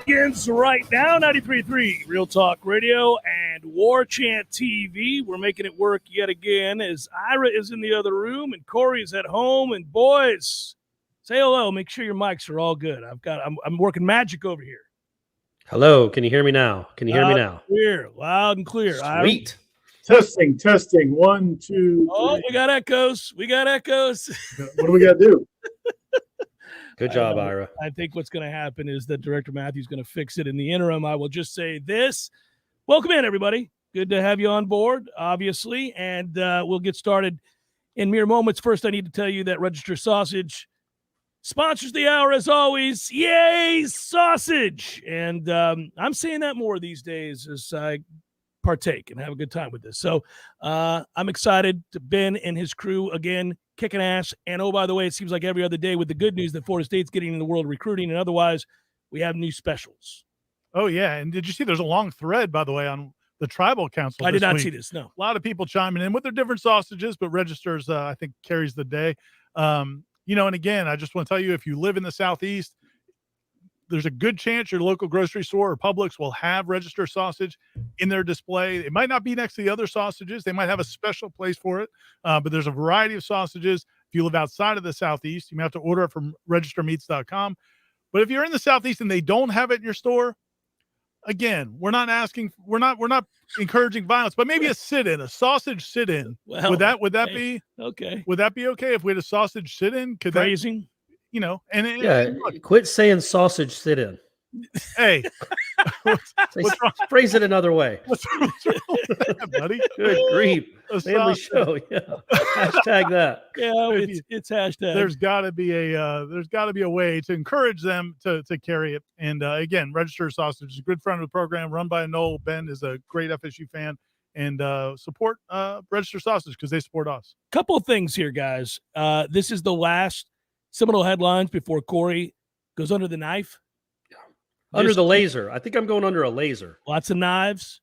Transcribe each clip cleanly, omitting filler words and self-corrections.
begins right now. 93.3 Real Talk Radio and Warchant TV. We're making it work yet again as Ira is in the other room and Corey is at home. And boys, say hello. Make sure your mics are all good. I'm working magic over here. Hello. Can you hear me now? Can you hear me now? Clear, loud and clear. Sweet. Testing. 1, 2, 3. Oh, we got echoes. What do we got to do? Good job, Ira. I think what's going to happen is that Director Matthew's going to fix it. In the interim, I will just say this. Welcome in, everybody. Good to have you on board, obviously, and we'll get started in mere moments. First, I need to tell you that Register Sausage sponsors the hour, as always. Yay, sausage! And I'm saying that more these days as I partake and have a good time with this. So I'm excited to Ben and his crew again kicking ass. And oh, by the way, it seems like every other day with the good news that Florida State's getting in the world of recruiting, and otherwise we have new specials. Oh yeah, and did you see there's a long thread, by the way, on the tribal council? I did not see this. No, a lot of people chiming in with their different sausages, but Registers I think carries the day. And again, I just want to tell you, if you live in the Southeast, there's a good chance your local grocery store or Publix will have Register sausage in their display. It might not be next to the other sausages. They might have a special place for it, but there's a variety of sausages. If you live outside of the Southeast, you may have to order it from registermeats.com. But if you're in the Southeast and they don't have it in your store, again, we're not encouraging violence, but maybe a sausage sit-in. Well, would that be okay? Would that be okay if we had a sausage sit-in? Could Phrasing? Quit saying sausage sit in. Hey, phrase it another way. What's wrong with that, buddy? Good grief. Family show. Yeah. Hashtag that. Yeah, it's hashtag. There's got to be a way to encourage them to carry it. And again, Register Sausage is a good friend of the program, run by Noel. Ben is a great FSU fan, and support Register Sausage because they support us. Couple of things here, guys. This is the last Seminole headlines before Corey goes under the knife. Under the laser. I think I'm going under a laser. Lots of knives,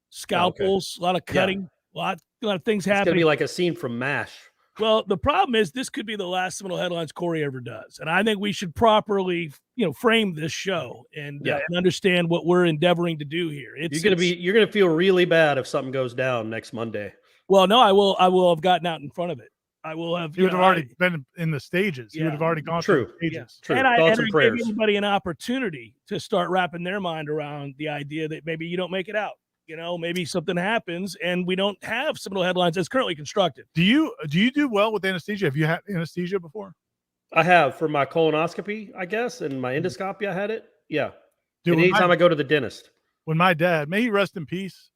scalpels, a lot of cutting, a lot of things happening. It's going to be like a scene from MASH. Well, the problem is this could be the last Seminole headlines Corey ever does. And I think we should properly, frame this show and understand what we're endeavoring to do here. You're going to feel really bad if something goes down next Monday. Well, no, I will have gotten out in front of it. I will have. You would have already been in the stages. You would have already gone through the stages. True. And I give anybody an opportunity to start wrapping their mind around the idea that maybe you don't make it out. Maybe something happens and we don't have Seminole headlines as currently constructed. Do you do well with anesthesia? Have you had anesthesia before? I have for my colonoscopy, I guess, and my endoscopy. I had it. Yeah. Dude, anytime I go to the dentist. When my dad, may he rest in peace.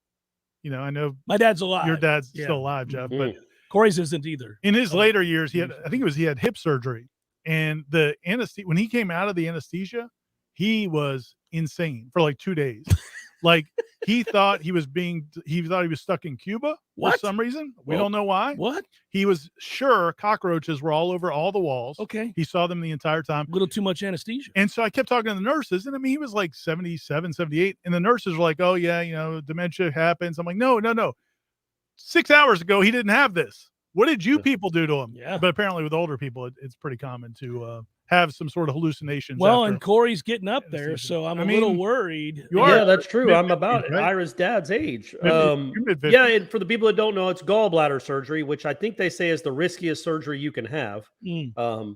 I know my dad's alive. Your dad's still alive, Jeff, but Corey's isn't either. In his later years, he had hip surgery, and the anesthesia, when he came out of the anesthesia, he was insane for like 2 days. Like he thought he was stuck in Cuba for some reason. We don't know why. What? He was sure cockroaches were all over all the walls. Okay. He saw them the entire time. A little too much anesthesia. And so I kept talking to the nurses, and he was like 77, 78. And the nurses were like, oh yeah, dementia happens. I'm like, no. 6 hours ago, he didn't have this. What did you people do to him? Yeah. But apparently with older people, it's pretty common to have some sort of hallucinations. Well, and Corey's getting up there, so I'm a little worried. Yeah, that's true. I'm about Ira's dad's age. And for the people that don't know, it's gallbladder surgery, which I think they say is the riskiest surgery you can have.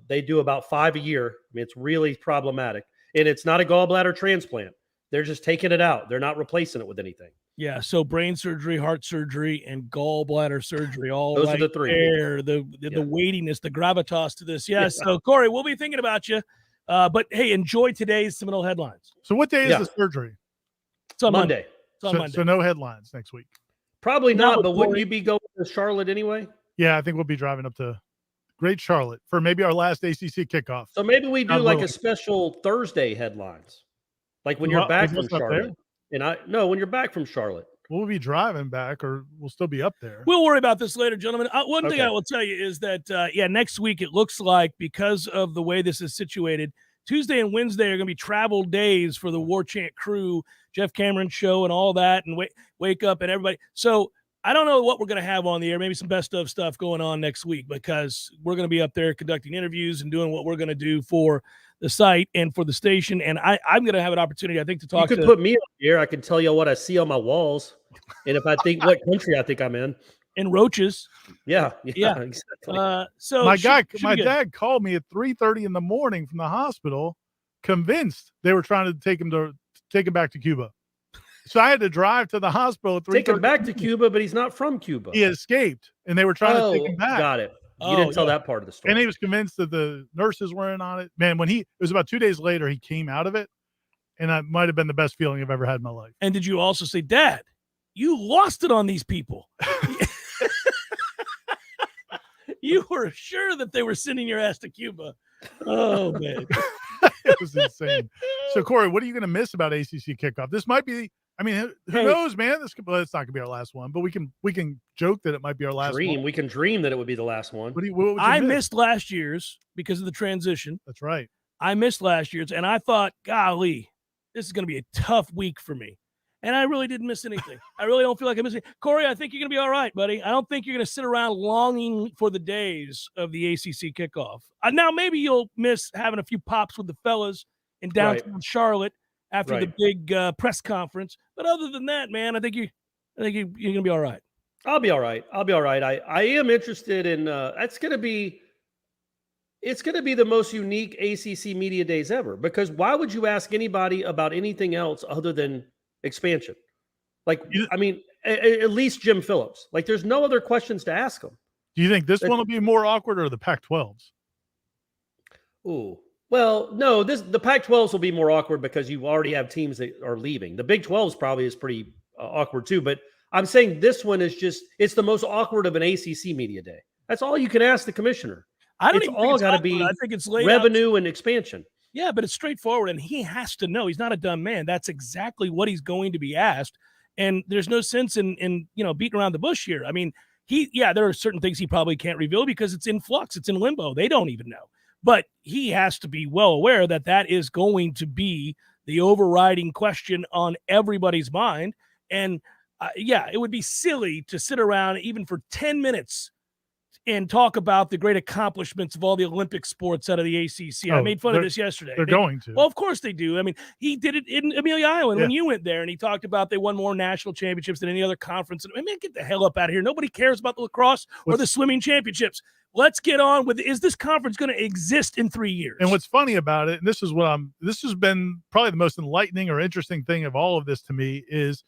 They do about 5 a year. It's really problematic. And it's not a gallbladder transplant. They're just taking it out. They're not replacing it with anything. Yeah, so brain surgery, heart surgery, and gallbladder surgery, all those are the three. There, the weightiness, the gravitas to this. Yeah, so Corey, we'll be thinking about you. But hey, enjoy today's Seminole headlines. So what day is the surgery? It's on Monday. It's on Monday. So no headlines next week. Probably not, but wouldn't you be going to Charlotte anyway? Yeah, I think we'll be driving up to Great Charlotte for maybe our last ACC kickoff. So maybe we do like a special Thursday headlines. Like when you're back from Charlotte. When you're back from Charlotte. We'll be driving back, or we'll still be up there. We'll worry about this later, gentlemen. One thing I will tell you is that, next week it looks like, because of the way this is situated, Tuesday and Wednesday are going to be travel days for the Warchant crew, Jeff Cameron show and all that, and wake up and everybody. So I don't know what we're going to have on the air, maybe some best of stuff going on next week, because we're going to be up there conducting interviews and doing what we're going to do for the site and for the station. And I'm going to have an opportunity, I think, to talk to. You could put me on here. I can tell you what I see on my walls. And if I think what country I think I'm in. And roaches. Yeah, exactly. So my dad called me at 3:30 in the morning from the hospital, convinced they were trying to take him back to Cuba. So I had to drive to the hospital at 3:30. Take him back to Cuba, but he's not from Cuba. He escaped, and they were trying to take him back. Got it. You didn't tell that part of the story. And he was convinced that the nurses were in on it. Man, it was about 2 days later, he came out of it, and that might have been the best feeling I've ever had in my life. And did you also say, Dad, you lost it on these people? You were sure that they were sending your ass to Cuba. Oh, man. It was insane. So, Corey, what are you going to miss about ACC kickoff? This might be, I mean, who knows, man? It's not going to be our last one, but we can joke that it might be our last one. We can dream that it would be the last one. I missed last year's because of the transition. That's right. I missed last year's, and I thought, golly, this is going to be a tough week for me. And I really didn't miss anything. I really don't feel like I missed anything. Corey, I think you're going to be all right, buddy. I don't think you're going to sit around longing for the days of the ACC kickoff. Now, maybe you'll miss having a few pops with the fellas in downtown Charlotte after the big press conference. But other than that, man, I think you're going to be all right. I'll be all right. I am interested in it's going to be the most unique ACC media days ever, because why would you ask anybody about anything else other than expansion? Like, I mean, at least Jim Phillips. Like, there's no other questions to ask him. Do you think this one will be more awkward, or the Pac-12s? Ooh. Well, no, the Pac-12s will be more awkward because you already have teams that are leaving. The Big 12s probably is pretty awkward too, but I'm saying this one is it's the most awkward of an ACC media day. That's all you can ask the commissioner. I think it's revenue and expansion. Yeah, but it's straightforward, and he has to know. He's not a dumb man. That's exactly what he's going to be asked, and there's no sense in beating around the bush here. I mean, there are certain things he probably can't reveal because it's in flux. It's in limbo. They don't even know. But he has to be well aware that is going to be the overriding question on everybody's mind. And, it would be silly to sit around even for 10 minutes and talk about the great accomplishments of all the Olympic sports out of the ACC. I made fun of this yesterday. They're going to. Well, of course they do. I mean, he did it in Amelia Island when you went there, and he talked about they won more national championships than any other conference. I mean, get the hell up out of here. Nobody cares about the lacrosse or the swimming championships. Let's get on with, is this conference going to exist in 3 years? And what's funny about it, and this has been probably the most enlightening or interesting thing of all of this to me is,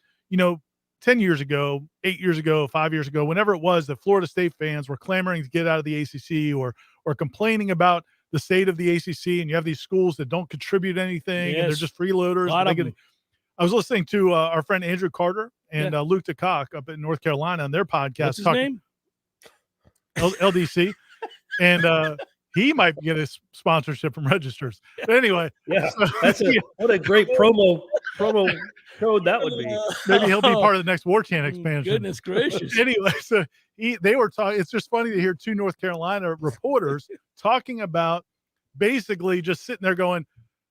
10 years ago, 8 years ago, 5 years ago, whenever it was that Florida State fans were clamoring to get out of the ACC or complaining about the state of the ACC, and you have these schools that don't contribute anything and they're just freeloaders. I was listening to our friend Andrew Carter and Luke DeCock up in North Carolina on their podcast. What's his name? LDC. And he might get a sponsorship from Registers. But anyway. Yeah, what a great promo code that would be. Maybe he'll be part of the next Warchant expansion. Goodness gracious. Anyway, so they were talking. It's just funny to hear two North Carolina reporters talking about basically just sitting there going,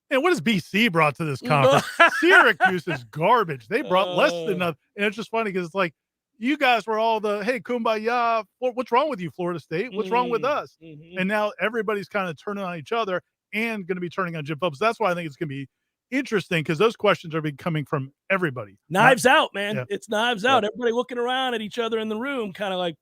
and what has BC brought to this conference? Syracuse is garbage. They brought less than enough. And it's just funny because it's like, you guys were all hey, kumbaya. What's wrong with you, Florida State? What's wrong with us? Mm-hmm. And now everybody's kind of turning on each other and going to be turning on Jim Phillips. That's why I think it's going to be interesting, because those questions are coming from everybody. Knives out, man. Yeah. It's knives out. Everybody looking around at each other in the room, kind of like,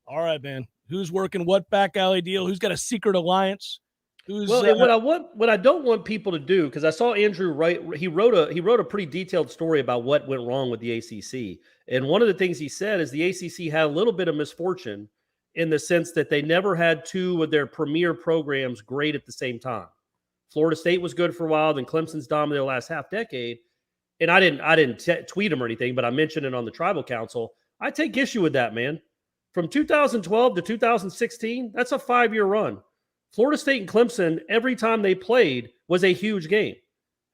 all right, man, who's working what back alley deal? Who's got a secret alliance? And what I don't want people to do, because I saw Andrew write, he wrote a pretty detailed story about what went wrong with the ACC. And one of the things he said is the ACC had a little bit of misfortune in the sense that they never had two of their premier programs great at the same time. Florida State was good for a while, then Clemson's dominated the last half decade. And I didn't tweet him or anything, but I mentioned it on the Tribal Council. I take issue with that, man. From 2012 to 2016, that's a 5-year run. Florida State and Clemson, every time they played, was a huge game.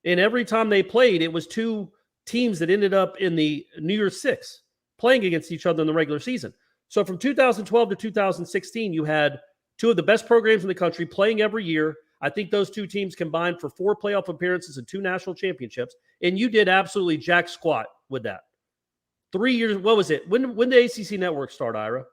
And every time they played, it was two teams that ended up in the New Year's Six playing against each other in the regular season. So from 2012 to 2016, you had two of the best programs in the country playing every year. I think those two teams combined for 4 playoff appearances and 2 national championships. And you did absolutely jack squat with that. 3 years. What was it? When the ACC network start, Ira?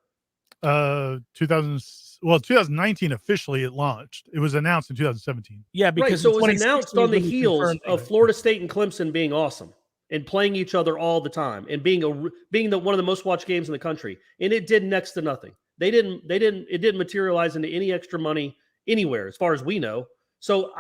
2019 officially it launched. It was announced in 2017. Yeah, because right. So it was announced on the heels of Florida State and Clemson being awesome and playing each other all the time and being one of the most watched games in the country. And it did next to nothing. It didn't materialize into any extra money anywhere, as far as we know. So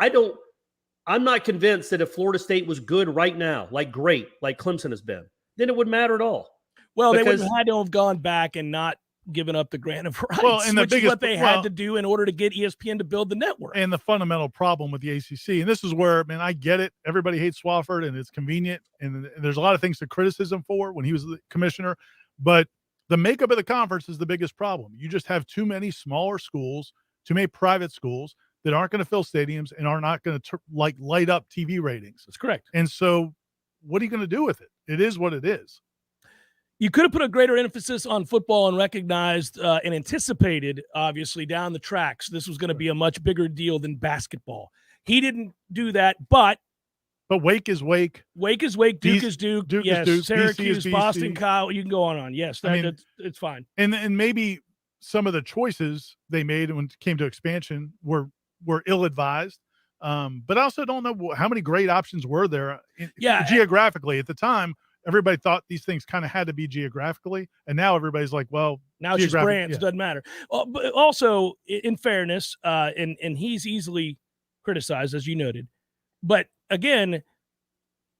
I'm not convinced that if Florida State was good right now, like great, like Clemson has been, then it wouldn't matter at all. Well, they would have had to have gone back and not given up the grant of rights, which is what they had to do in order to get ESPN to build the network. And the fundamental problem with the ACC, and this is where, man, I get it. Everybody hates Swafford, and it's convenient, and there's a lot of things to criticize for when he was the commissioner, but the makeup of the conference is the biggest problem. You just have too many smaller schools, too many private schools that aren't going to fill stadiums and are not going to light up TV ratings. That's correct. And so what are you going to do with it? It is what it is. You could have put a greater emphasis on football and recognized and anticipated, obviously, down the tracks, this was going to be a much bigger deal than basketball. He didn't do that, but Wake is Wake. Wake is Wake. Duke is Duke. Duke yes, is Duke. Syracuse, BC is Boston, BC. Kyle. You can go on. Yes, it's fine. And maybe some of the choices they made when it came to expansion were ill-advised. But I also don't know how many great options were there geographically at the time. Everybody thought these things kind of had to be geographically, and now everybody's like, well, now it's just brands, doesn't matter. But also, in fairness, and he's easily criticized, as you noted, but again,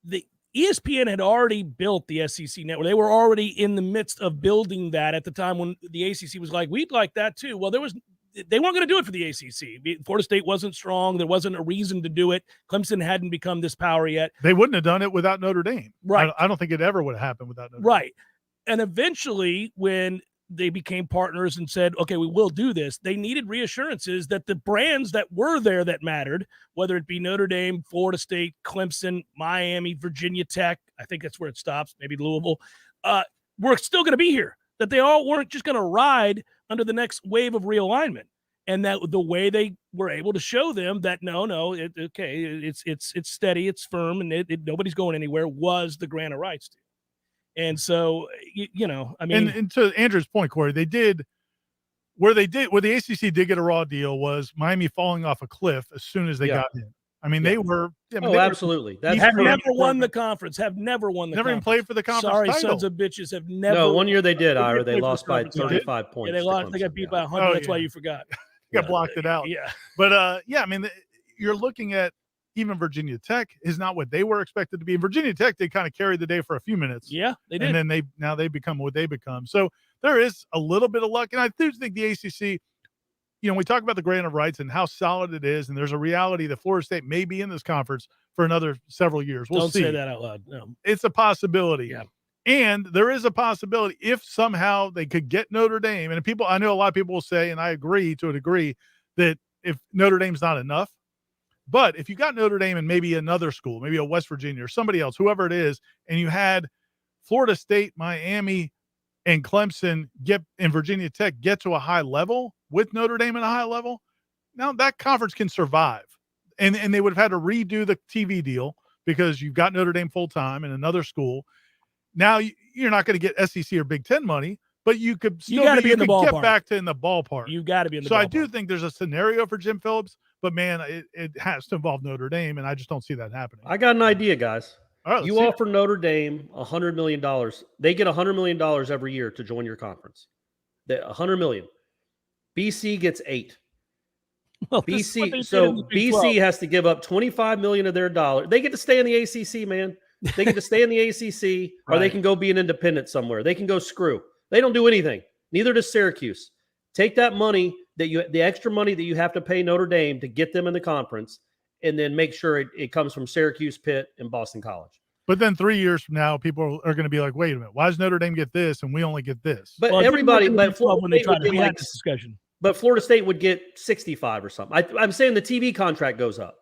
the ESPN had already built the SEC network. They were already in the midst of building that at the time when the ACC was like, we'd like that too. Well, they weren't going to do it for the ACC. Florida State wasn't strong. There wasn't a reason to do it. Clemson hadn't become this power yet. They wouldn't have done it without Notre Dame. Right. I don't think it ever would have happened without Notre Dame. Right. And eventually, when they became partners and said, okay, we will do this, they needed reassurances that the brands that were there that mattered, whether it be Notre Dame, Florida State, Clemson, Miami, Virginia Tech, I think that's where it stops, maybe Louisville, were still going to be here, that they all weren't just going to ride under the next wave of realignment. And that the way they were able to show them that, it's steady, it's firm, and nobody's going anywhere was the grant of rights to. And so, I mean. And to Andrew's point, Corey, where the ACC did get a raw deal was Miami falling off a cliff as soon as they got in. I mean, they were. Absolutely. Have never won the conference. Have never won the never conference. Even played for the conference. Sorry, title. Sons of bitches have never. No, 1 year they did, Ira. They lost by 35 points. Yeah, they lost. They got beat by 100. That's why you forgot. Got blocked it out. Yeah. But I mean, you're looking at even Virginia Tech is not what they were expected to be. Virginia Tech, they kind of carried the day for a few minutes. Yeah, they did. And then they become what they become. So there is a little bit of luck. And I do think the ACC, we talk about the grant of rights and how solid it is. And there's a reality that Florida State may be in this conference for another several years. We'll see. Don't say that out loud. No. It's a possibility. Yeah. And there is a possibility if somehow they could get Notre Dame. And I know a lot of people will say, and I agree to a degree, that if Notre Dame's not enough, but if you got Notre Dame and maybe another school, maybe a West Virginia or somebody else, whoever it is, and you had Florida State, Miami, and Clemson and Virginia Tech get to a high level with Notre Dame at a high level, now that conference can survive. And they would have had to redo the TV deal because you've got Notre Dame full-time and another school. Now you're not going to get SEC or Big Ten money, but you could still get back to in the ballpark. You've got to be in the ballpark. So I do think there's a scenario for Jim Phillips, but man, it has to involve Notre Dame, and I just don't see that happening. I got an idea, guys. All right, you offer Notre Dame $100 million. They get $100 million every year to join your conference. $100 million. BC gets $8 million. Well, BC has to give up $25 million of their dollar. They get to stay in the ACC, man. They get to stay in the ACC, or they can go be an independent somewhere. They can go screw. They don't do anything. Neither does Syracuse. Take that money the extra money that you have to pay Notre Dame to get them in the conference, and then make sure it comes from Syracuse, Pitt, and Boston College. But then 3 years from now, people are going to be like, wait a minute, why does Notre Dame get this and we only get this? But But Florida State would get 65 or something. I'm saying the TV contract goes up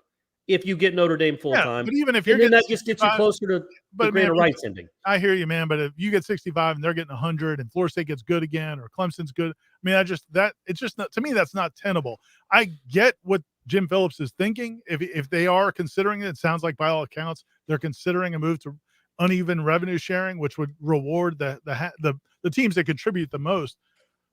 if you get Notre Dame full time. But even if you're getting that, just gets you closer to the grant of rights ending. I hear you, man. But if you get 65 and they're getting 100, and Florida State gets good again, or Clemson's good, I mean, it's just not, to me, that's not tenable. I get what Jim Phillips is thinking. If they are considering it, it sounds like by all accounts they're considering a move to uneven revenue sharing, which would reward the teams that contribute the most.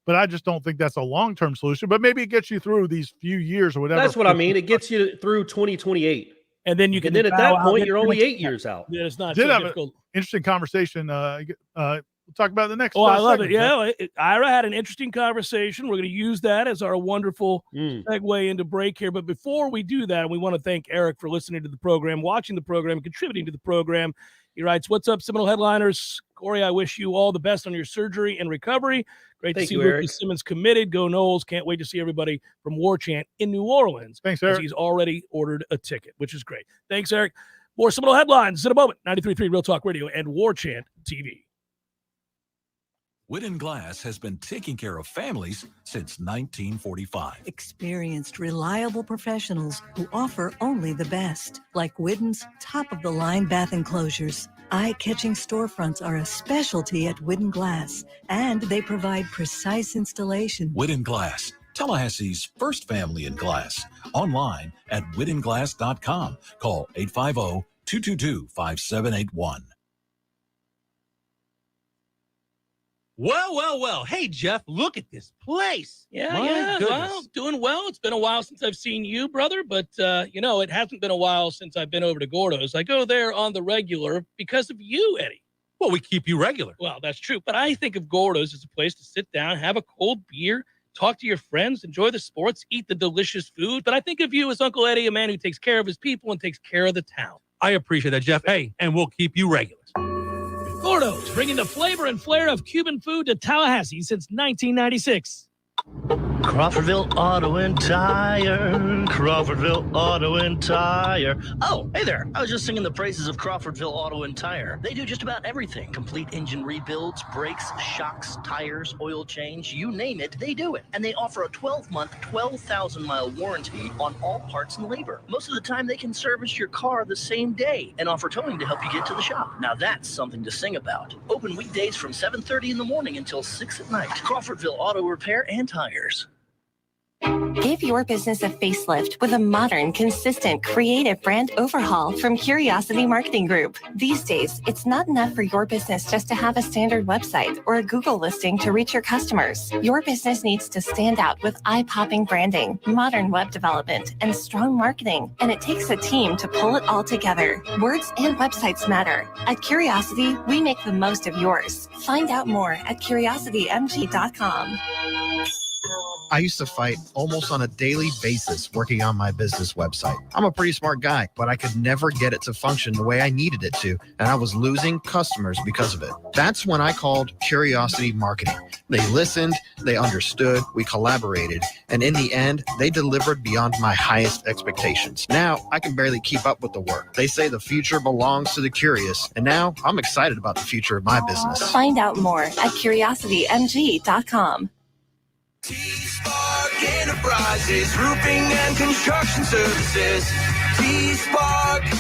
But I just don't think that's a long-term solution. But maybe it gets you through these few years or whatever. That's what I mean. It gets you through 2028. And then you can. And then at that point, you're only 8 years out. Yeah, it's not so difficult. Interesting conversation. We'll talk about the next. I love it. Yeah, Ira had an interesting conversation. We're going to use that as our wonderful segue into break here. But before we do that, we want to thank Eric for listening to the program, watching the program, contributing to the program. He writes, "What's up, Seminole headliners? Corey, I wish you all the best on your surgery and recovery. Great to see Lucas Simmons committed. Go Noles. Can't wait to see everybody from Warchant in New Orleans." Thanks, Eric. He's already ordered a ticket, which is great. Thanks, Eric. More Seminole headlines in a moment. 93.3 Real Talk Radio and Warchant TV. Whitten Glass has been taking care of families since 1945. Experienced, reliable professionals who offer only the best, like Whitten's top-of-the-line bath enclosures. Eye-catching storefronts are a specialty at Whitten Glass, and they provide precise installation. Whitten Glass, Tallahassee's first family in glass. Online at whittenglass.com. Call 850-222-5781. Well. Hey, Jeff, look at this place. Yeah. Well, doing well. It's been a while since I've seen you, brother, but, it hasn't been a while since I've been over to Gordo's. I go there on the regular because of you, Eddie. Well, we keep you regular. Well, that's true, but I think of Gordo's as a place to sit down, have a cold beer, talk to your friends, enjoy the sports, eat the delicious food. But I think of you as Uncle Eddie, a man who takes care of his people and takes care of the town. I appreciate that, Jeff. Hey, and we'll keep you regular. Gordo's, bringing the flavor and flair of Cuban food to Tallahassee since 1996. Crawfordville Auto and Tire. Crawfordville Auto and Tire. Oh, hey there. I was just singing the praises of Crawfordville Auto and Tire. They do just about everything. Complete engine rebuilds, brakes, shocks, tires, oil change, you name it, they do it. And they offer a 12-month, 12,000-mile warranty on all parts and labor. Most of the time, they can service your car the same day and offer towing to help you get to the shop. Now that's something to sing about. Open weekdays from 7:30 in the morning until 6 at night. Crawfordville Auto Repair and Tires. Give your business a facelift with a modern, consistent, creative brand overhaul from Curiosity Marketing Group. These days, it's not enough for your business just to have a standard website or a Google listing to reach your customers. Your business needs to stand out with eye-popping branding, modern web development, and strong marketing. And it takes a team to pull it all together. Words and websites matter. At Curiosity, we make the most of yours. Find out more at curiositymg.com. I used to fight almost on a daily basis working on my business website. I'm a pretty smart guy, but I could never get it to function the way I needed it to, and I was losing customers because of it. That's when I called Curiosity Marketing. They listened, they understood, we collaborated, and in the end, they delivered beyond my highest expectations. Now, I can barely keep up with the work. They say the future belongs to the curious, and now I'm excited about the future of my business. Find out more at curiositymg.com. T-Spark Enterprises, roofing and construction services. T-Spark.com.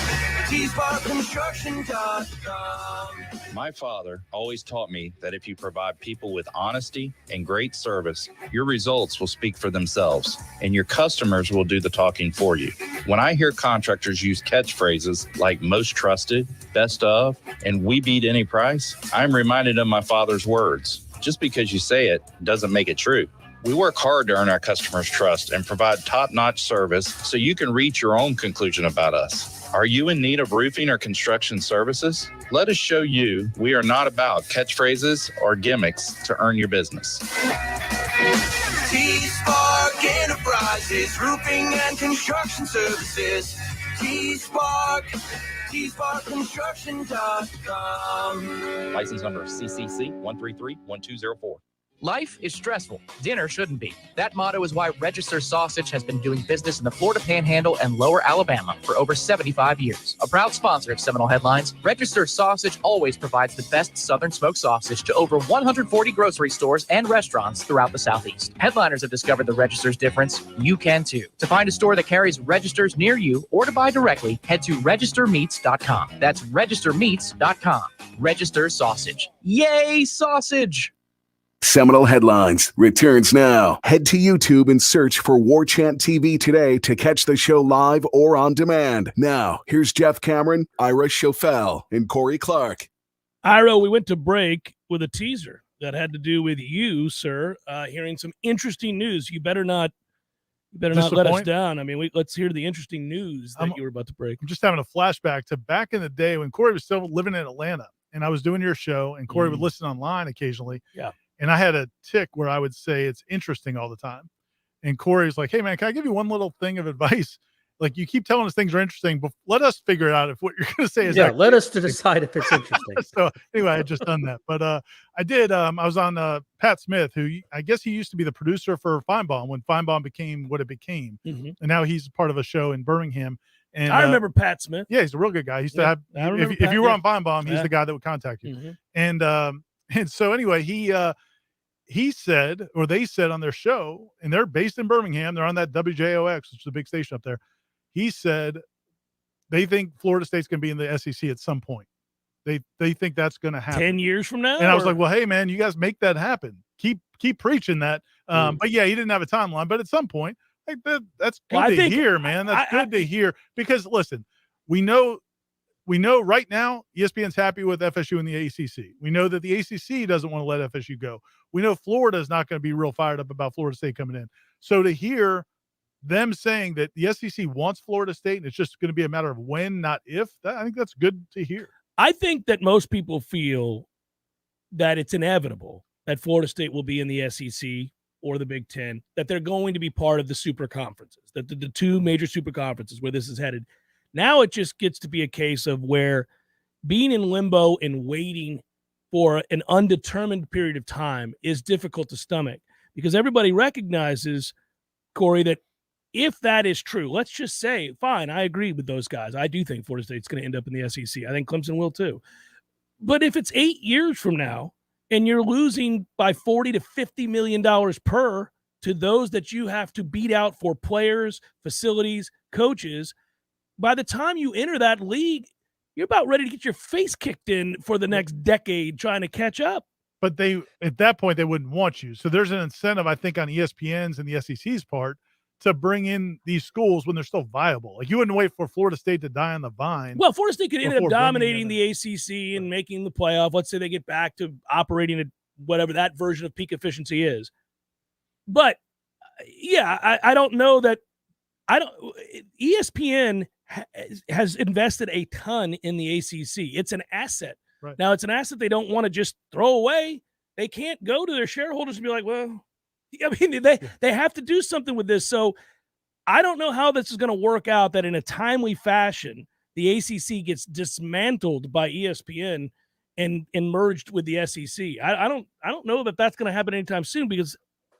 My father always taught me that if you provide people with honesty and great service, your results will speak for themselves and your customers will do the talking for you. When I hear contractors use catchphrases like most trusted, best of, and we beat any price, I'm reminded of my father's words. Just because you say it doesn't make it true. We work hard to earn our customers' trust and provide top-notch service so you can reach your own conclusion about us. Are you in need of roofing or construction services? Let us show you we are not about catchphrases or gimmicks to earn your business. T-Spark Enterprises, roofing and construction services. T-Spark, T-SparkConstruction.com. License number CCC 1331204. Life is stressful. Dinner shouldn't be. That motto is why Register Sausage has been doing business in the Florida Panhandle and Lower Alabama for over 75 years. A proud sponsor of Seminole Headlines, Register Sausage always provides the best Southern smoked sausage to over 140 grocery stores and restaurants throughout the Southeast. Headliners have discovered the Register's difference. You can too. To find a store that carries Registers near you or to buy directly, head to registermeats.com. That's registermeats.com. Register Sausage. Yay, sausage! Seminole Headlines returns now. Head to YouTube and search for Warchant TV today to catch the show live or on demand. Now, here's Jeff Cameron, Ira Schofel, and Corey Clark. Ira, we went to break with a teaser that had to do with you, sir, hearing some interesting news. You better not let us down. I mean, let's hear the interesting news that you were about to break. I'm just having a flashback to back in the day when Corey was still living in Atlanta, and I was doing your show, and Corey would listen online occasionally. Yeah. And I had a tick where I would say it's interesting all the time. And Corey's like, hey, man, can I give you one little thing of advice? Like, you keep telling us things are interesting, but let us figure it out if what you're going to say is let us to decide if it's interesting. So anyway, I had just done that. But I did. I was on Pat Smith, who I guess he used to be the producer for Feinbaum when Feinbaum became what it became. Mm-hmm. And now he's part of a show in Birmingham. And I remember Pat Smith. Yeah, he's a real good guy. He used to have, if you were on Feinbaum, he's the guy that would contact you. Mm-hmm. And so anyway, he said, or they said on their show, and they're based in Birmingham. They're on that WJOX, which is a big station up there. He said they think Florida State's going to be in the SEC at some point. They think that's going to happen 10 years from now. And I was like, well, hey man, you guys make that happen. Keep preaching that. But yeah, he didn't have a timeline. But at some point, like that's good to hear, man. That's good to hear because listen, we know right now ESPN's happy with FSU and the ACC. We know that the ACC doesn't want to let FSU go. We know Florida is not going to be real fired up about Florida State coming in. So to hear them saying that the SEC wants Florida State and it's just going to be a matter of when, not if, I think that's good to hear. I think that most people feel that it's inevitable that Florida State will be in the SEC or the Big Ten, that they're going to be part of the super conferences, that the two major super conferences where this is headed. Now it just gets to be a case of where being in limbo and waiting for an undetermined period of time is difficult to stomach because everybody recognizes, Corey, that if that is true, let's just say, fine, I agree with those guys. I do think Florida State's going to end up in the SEC. I think Clemson will too. But if it's 8 years from now and you're losing by $40 to $50 million per to those that you have to beat out for players, facilities, coaches, by the time you enter that league, you're about ready to get your face kicked in for the next decade trying to catch up. But at that point, they wouldn't want you. So there's an incentive, I think, on ESPN's and the SEC's part to bring in these schools when they're still viable. Like you wouldn't wait for Florida State to die on the vine. Well, Florida State could end up dominating the ACC and making the playoff. Let's say they get back to operating at whatever that version of peak efficiency is. But yeah, I don't know that. ESPN has invested a ton in the ACC. It's an asset. Right. Now, it's an asset they don't want to just throw away. They can't go to their shareholders and be like, well, I mean, they have to do something with this. So I don't know how this is going to work out that in a timely fashion, the ACC gets dismantled by ESPN and merged with the SEC. I don't know that that's going to happen anytime soon because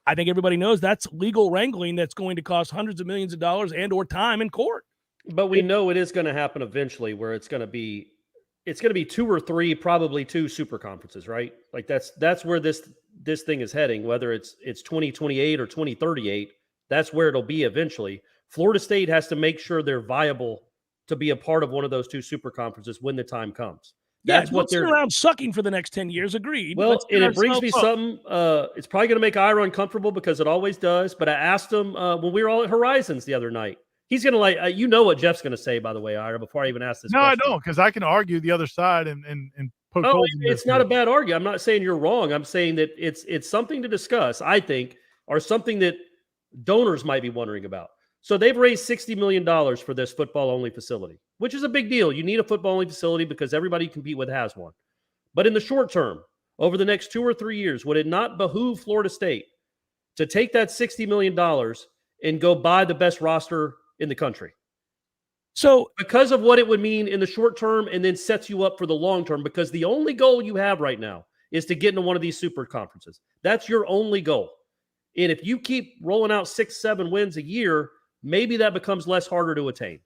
I think everybody knows that's legal wrangling that's going to cost hundreds of millions of dollars and or time in court. But we know it is going to happen eventually where it's going to be 2 or 3, probably 2 super conferences, right? Like that's where this thing is heading, whether it's 2028 or 2038, that's where it'll be eventually. Florida State has to make sure they're viable to be a part of one of those 2 super conferences when the time comes. That's what they're around sucking for the next 10 years. Agreed. Well, and it brings me something. It's probably going to make Ira uncomfortable because it always does. But I asked him when we were all at Horizons the other night. He's going to you know what Jeff's going to say, by the way, Ira, before I even ask this question. I don't, because I can argue the other side and poke holes in it's not a bad argument. I'm not saying you're wrong. I'm saying that it's something to discuss, I think, or something that donors might be wondering about. So they've raised $60 million for this football-only facility, which is a big deal. You need a football-only facility because everybody you compete with has one. But in the short term, over the next 2 or 3 years, would it not behoove Florida State to take that $60 million and go buy the best roster in the country? So because of what it would mean in the short term and then sets you up for the long term, because the only goal you have right now is to get into one of these super conferences. That's your only goal. And if you keep rolling out 6-7 wins a year, maybe that becomes less harder to attain.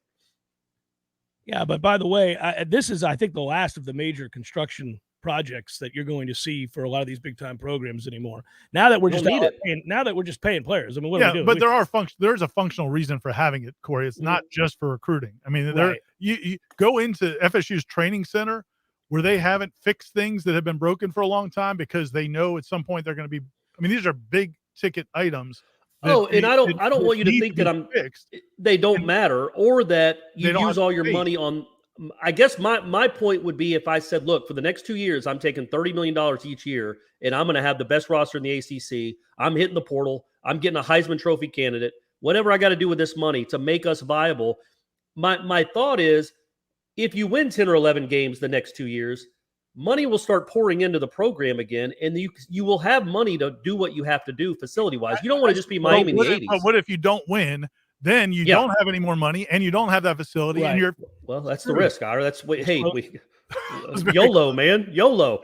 Yeah, but by the way, this is, I think, the last of the major construction projects that you're going to see for a lot of these big time programs anymore. Now that we're just paying players. I mean, what are we doing? But there's a functional reason for having it, Corey. It's not just for recruiting. I mean, you go into FSU's training center where they haven't fixed things that have been broken for a long time because they know at some point they're going to be. I mean, these are big ticket items. I don't want you to think that they don't matter, or that you use all your money on. I guess my point would be if I said, look, for the next 2 years, I'm taking $30 million each year, and I'm going to have the best roster in the ACC. I'm hitting the portal. I'm getting a Heisman Trophy candidate. Whatever I got to do with this money to make us viable. My thought is, if you win 10 or 11 games the next 2 years, money will start pouring into the program again, and you will have money to do what you have to do facility-wise. You don't want to just be Miami in the 80s. But what if you don't win? Then you don't have any more money, and you don't have that facility, and you're that's the risk, Ira. That's what. Hey, YOLO, man, YOLO.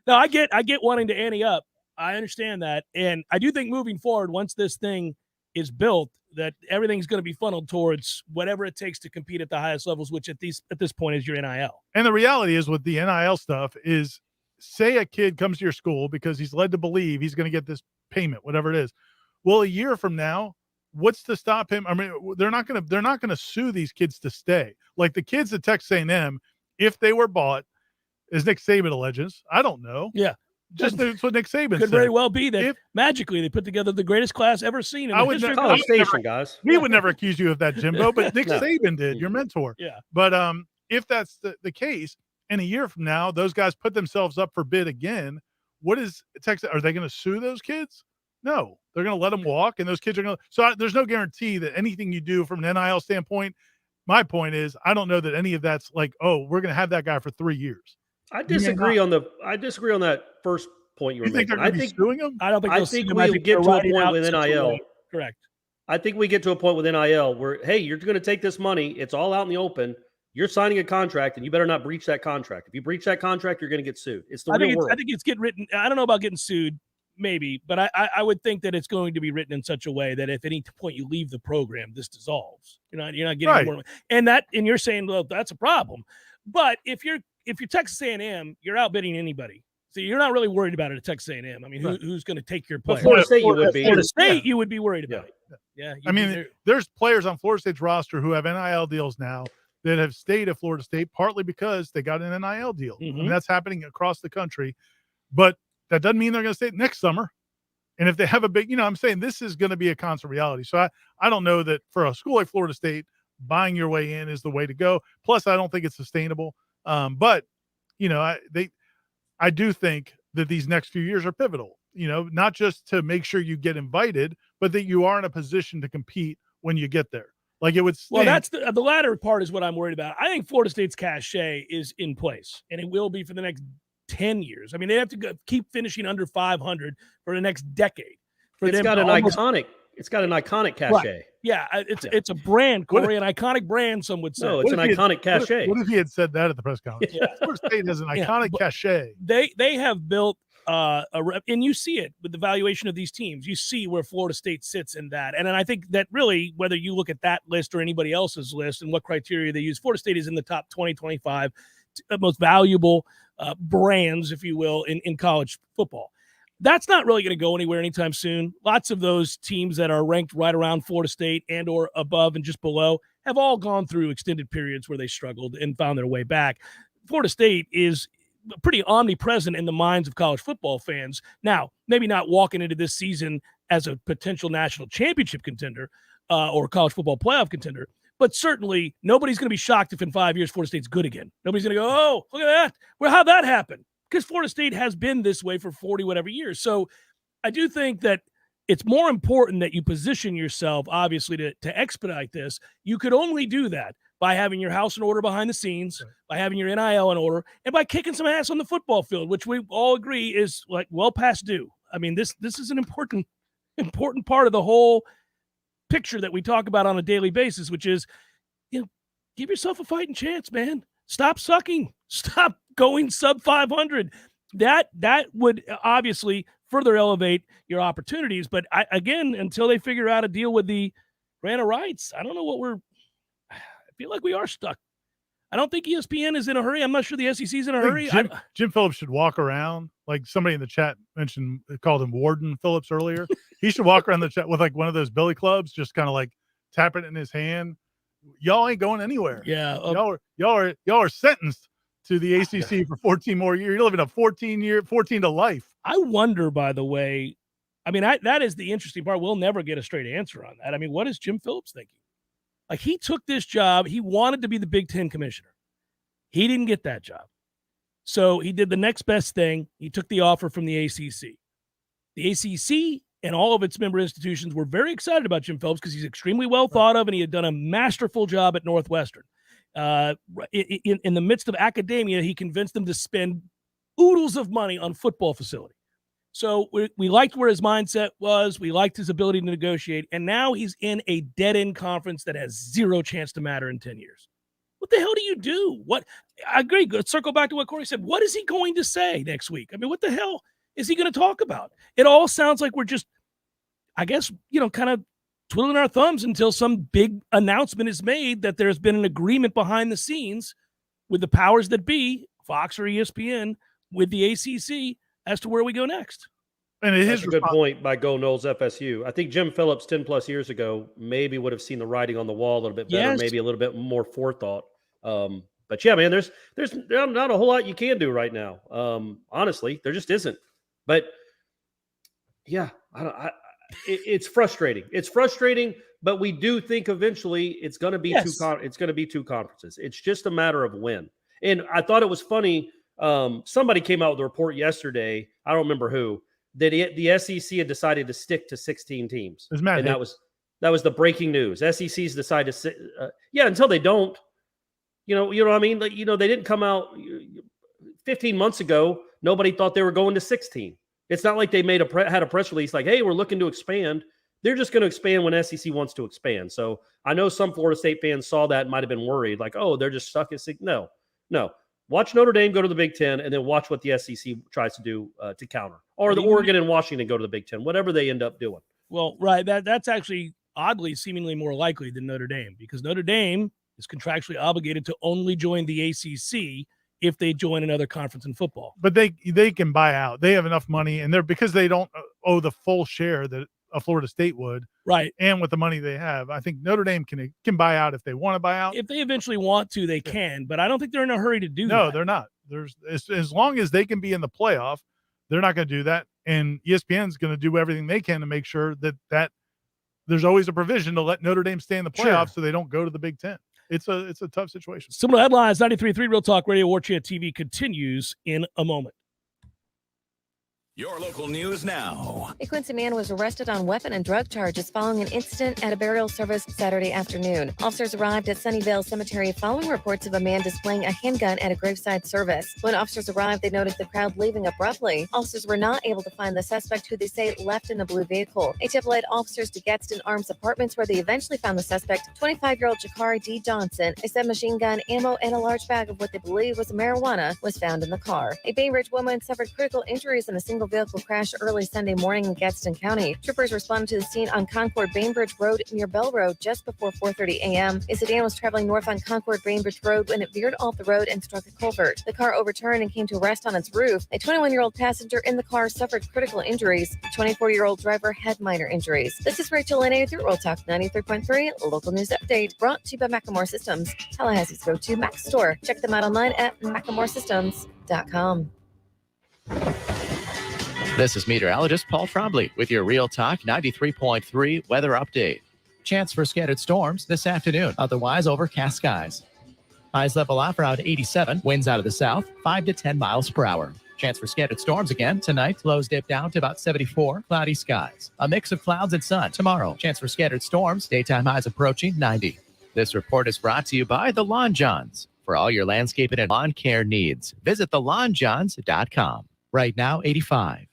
No, I get wanting to ante up. I understand that, and I do think moving forward, once this thing is built, that everything's going to be funneled towards whatever it takes to compete at the highest levels, which at this point is your NIL. And the reality is, with the NIL stuff, is say a kid comes to your school because he's led to believe he's going to get this payment, whatever it is. Well, a year from now, what's to stop him? I mean, they're not going to sue these kids to stay. Like the kids at Texas A&M, if they were bought, as Nick Saban alleges, I don't know. Yeah. Just that's what Nick Saban could said. very well be that magically they put together the greatest class ever seen in the history of College Station, guys. We would never accuse you of that, Jimbo, but Nick Saban did, your mentor. Yeah. But if that's the case, in a year from now, those guys put themselves up for bid again. What is Texas? Are they going to sue those kids? No, they're going to let them walk, and those kids are going to. So there's no guarantee that anything you do from an NIL standpoint. My point is, I don't know that any of that's like, oh, we're going to have that guy for 3 years. I disagree on that first point you were making. I think suing him. I don't think. I think we get to a point with NIL. Correct. I think we get to a point with NIL where, hey, you're going to take this money. It's all out in the open. You're signing a contract, and you better not breach that contract. If you breach that contract, you're going to get sued. It's the real world. I think it's getting written. I don't know about getting sued. Maybe, but I would think that it's going to be written in such a way that if at any point you leave the program, this dissolves. You're not getting more. And you're saying, well, that's a problem. But if you're Texas A&M, you're outbidding anybody. So you're not really worried about it at Texas A&M. I mean, who's going to take your player? Florida State, you would be. Florida State, you would be worried about it. Yeah. I mean, there's players on Florida State's roster who have NIL deals now that have stayed at Florida State partly because they got an NIL deal. I mean, that's happening across the country, but that doesn't mean they're going to stay next summer. And if they have a big, I'm saying this is going to be a constant reality. So I don't know that for a school like Florida State, buying your way in is the way to go. Plus, I don't think it's sustainable. But I do think that these next few years are pivotal, not just to make sure you get invited, but that you are in a position to compete when you get there. Like it would stink. Well, that's the latter part is what I'm worried about. I think Florida State's cachet is in place, and it will be for the next 10 years. I mean, they have to keep finishing under 500 for the next decade. It's got an iconic cachet. Right. Yeah, it's a brand, Corey, an iconic brand, some would say. No, it's an iconic cachet. What if he had said that at the press conference? Florida State has an iconic cachet. They have built and you see it with the valuation of these teams. You see where Florida State sits in that. And I think that really, whether you look at that list or anybody else's list and what criteria they use, Florida State is in the top 20, 25 most valuable brands, if you will, in college football. That's not really going to go anywhere anytime soon. Lots of those teams that are ranked right around Florida State and or above and just below have all gone through extended periods where they struggled and found their way back. Florida State is pretty omnipresent in the minds of college football fans. Now, maybe not walking into this season as a potential national championship contender or college football playoff contender, but certainly nobody's going to be shocked if in 5 years Florida State's good again. Nobody's going to go, oh, look at that. Well, how'd that happen? Because Florida State has been this way for 40 whatever years. So I do think that it's more important that you position yourself, obviously, to expedite this. You could only do that by having your house in order behind the scenes, by having your NIL in order, and by kicking some ass on the football field, which we all agree is like well past due. I mean, this is an important part of the whole picture that we talk about on a daily basis, which is, give yourself a fighting chance, man. Stop sucking. Stop going sub 500. That would obviously further elevate your opportunities. But again, until they figure out a deal with the grant of rights, I don't know I feel like we are stuck. I don't think ESPN is in a hurry. I'm not sure the SEC is in a hurry. Jim Phillips should walk around, like somebody in the chat called him Warden Phillips earlier. He should walk around the chat with like one of those billy clubs, just kind of like tapping it in his hand. Y'all ain't going anywhere. Yeah. Y'all are sentenced to the ACC for 14 more years. You're living a 14 to life. I wonder, by the way, I mean, that is the interesting part. We'll never get a straight answer on that. I mean, what is Jim Phillips thinking? Like, he took this job. He wanted to be the Big Ten commissioner. He didn't get that job. So he did the next best thing. He took the offer from the ACC. The ACC and all of its member institutions were very excited about Jim Phillips because he's extremely well thought of, and he had done a masterful job at Northwestern. In the midst of academia, he convinced them to spend oodles of money on football facility. So we liked where his mindset was. We liked his ability to negotiate. And now he's in a dead-end conference that has zero chance to matter in 10 years. What the hell do you do? What? I agree. Let's circle back to what Corey said. What is he going to say next week? I mean, what the hell is he going to talk about? It all sounds like we're just, I guess, kind of twiddling our thumbs until some big announcement is made that there's been an agreement behind the scenes with the powers that be, Fox or ESPN, with the ACC as to where we go next. And it is a good point by Go Noles FSU. I think Jim Phillips 10 plus years ago maybe would have seen the writing on the wall a little bit better, maybe a little bit more forethought. But yeah, man, there's not a whole lot you can do right now. Honestly, there just isn't. But yeah, it's frustrating. It's frustrating, but we do think eventually it's going to be two conferences. It's just a matter of when. And I thought it was funny. Somebody came out with a report yesterday. I don't remember who. That the SEC had decided to stick to 16 teams. And that was the breaking news. SEC's decided to until they don't. You know what I mean? Like, they didn't come out 15 months ago. Nobody thought they were going to 16. It's not like they had a press release like, hey, we're looking to expand. They're just going to expand when SEC wants to expand. So I know some Florida State fans saw that and might have been worried, like, oh, they're just stuck at 6. No. Watch Notre Dame go to the Big Ten, and then watch what the SEC tries to do to counter. Or the Oregon and Washington go to the Big Ten, whatever they end up doing. Well, right. That's actually oddly seemingly more likely than Notre Dame, because Notre Dame is contractually obligated to only join the ACC if they join another conference in football. But they can buy out. They have enough money, and because they don't owe the full share that a Florida State would. Right. And with the money they have, I think Notre Dame can buy out if they want to buy out. If they eventually want to, they can, but I don't think they're in a hurry to do that. No, they're not. As long as they can be in the playoff, they're not going to do that. And ESPN is going to do everything they can to make sure that there's always a provision to let Notre Dame stay in the playoffs so they don't go to the Big Ten. It's a tough situation. Seminole Headlines, 93.3 Real Talk Radio, Warchant TV continues in a moment. Your local news now. A Quincy man was arrested on weapon and drug charges following an incident at a burial service Saturday afternoon. Officers arrived at Sunnyvale Cemetery following reports of a man displaying a handgun at a graveside service. When officers arrived, they noticed the crowd leaving abruptly. Officers were not able to find the suspect, who they say left in a blue vehicle. A tip led officers to Gadsden Arms Apartments, where they eventually found the suspect, 25-year-old Jakari D. Johnson. A submachine gun, ammo, and a large bag of what they believe was marijuana was found in the car. A Bainbridge woman suffered critical injuries in a single vehicle crash early Sunday morning in Gadsden County. Troopers responded to the scene on Concord Bainbridge Road near Bell Road just before 4:30 a.m. A sedan was traveling north on Concord Bainbridge Road when it veered off the road and struck a culvert. The car overturned and came to rest on its roof. A 21-year-old passenger in the car suffered critical injuries. The 24-year-old driver had minor injuries. This is Rachel Lene through Real Talk 93.3 Local News Update, brought to you by Macklemore Systems, Tallahassee's go-to Mac store. Check them out online at MacklemoreSystems.com. This is meteorologist Paul Trombley with your Real Talk 93.3 weather update. Chance for scattered storms this afternoon, otherwise overcast skies. Highs level off around 87, winds out of the south, 5 to 10 miles per hour. Chance for scattered storms again tonight, lows dip down to about 74, cloudy skies. A mix of clouds and sun tomorrow. Chance for scattered storms, daytime highs approaching 90. This report is brought to you by the Lawn Johns. For all your landscaping and lawn care needs, visit thelawnjohns.com. Right now, 85.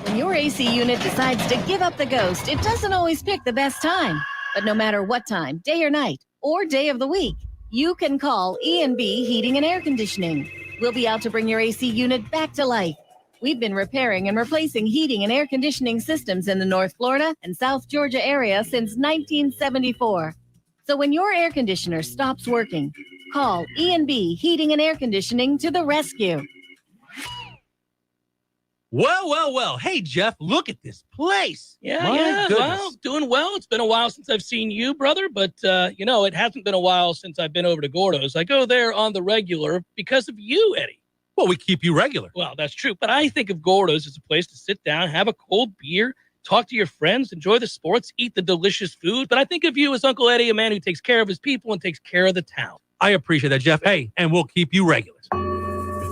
When your AC unit decides to give up the ghost, it doesn't always pick the best time. But no matter what time, day or night, or day of the week, you can call E&B Heating and Air Conditioning. We'll be out to bring your AC unit back to life. We've been repairing and replacing heating and air conditioning systems in the North Florida and South Georgia area since 1974. So when your air conditioner stops working, call E&B Heating and Air Conditioning to the rescue. Well. Hey, Jeff, look at this place. Yeah. Well, doing well. It's been a while since I've seen you, brother, but, it hasn't been a while since I've been over to Gordo's. I go there on the regular because of you, Eddie. Well, we keep you regular. Well, that's true, but I think of Gordo's as a place to sit down, have a cold beer, talk to your friends, enjoy the sports, eat the delicious food. But I think of you as Uncle Eddie, a man who takes care of his people and takes care of the town. I appreciate that, Jeff. Hey, and we'll keep you regular.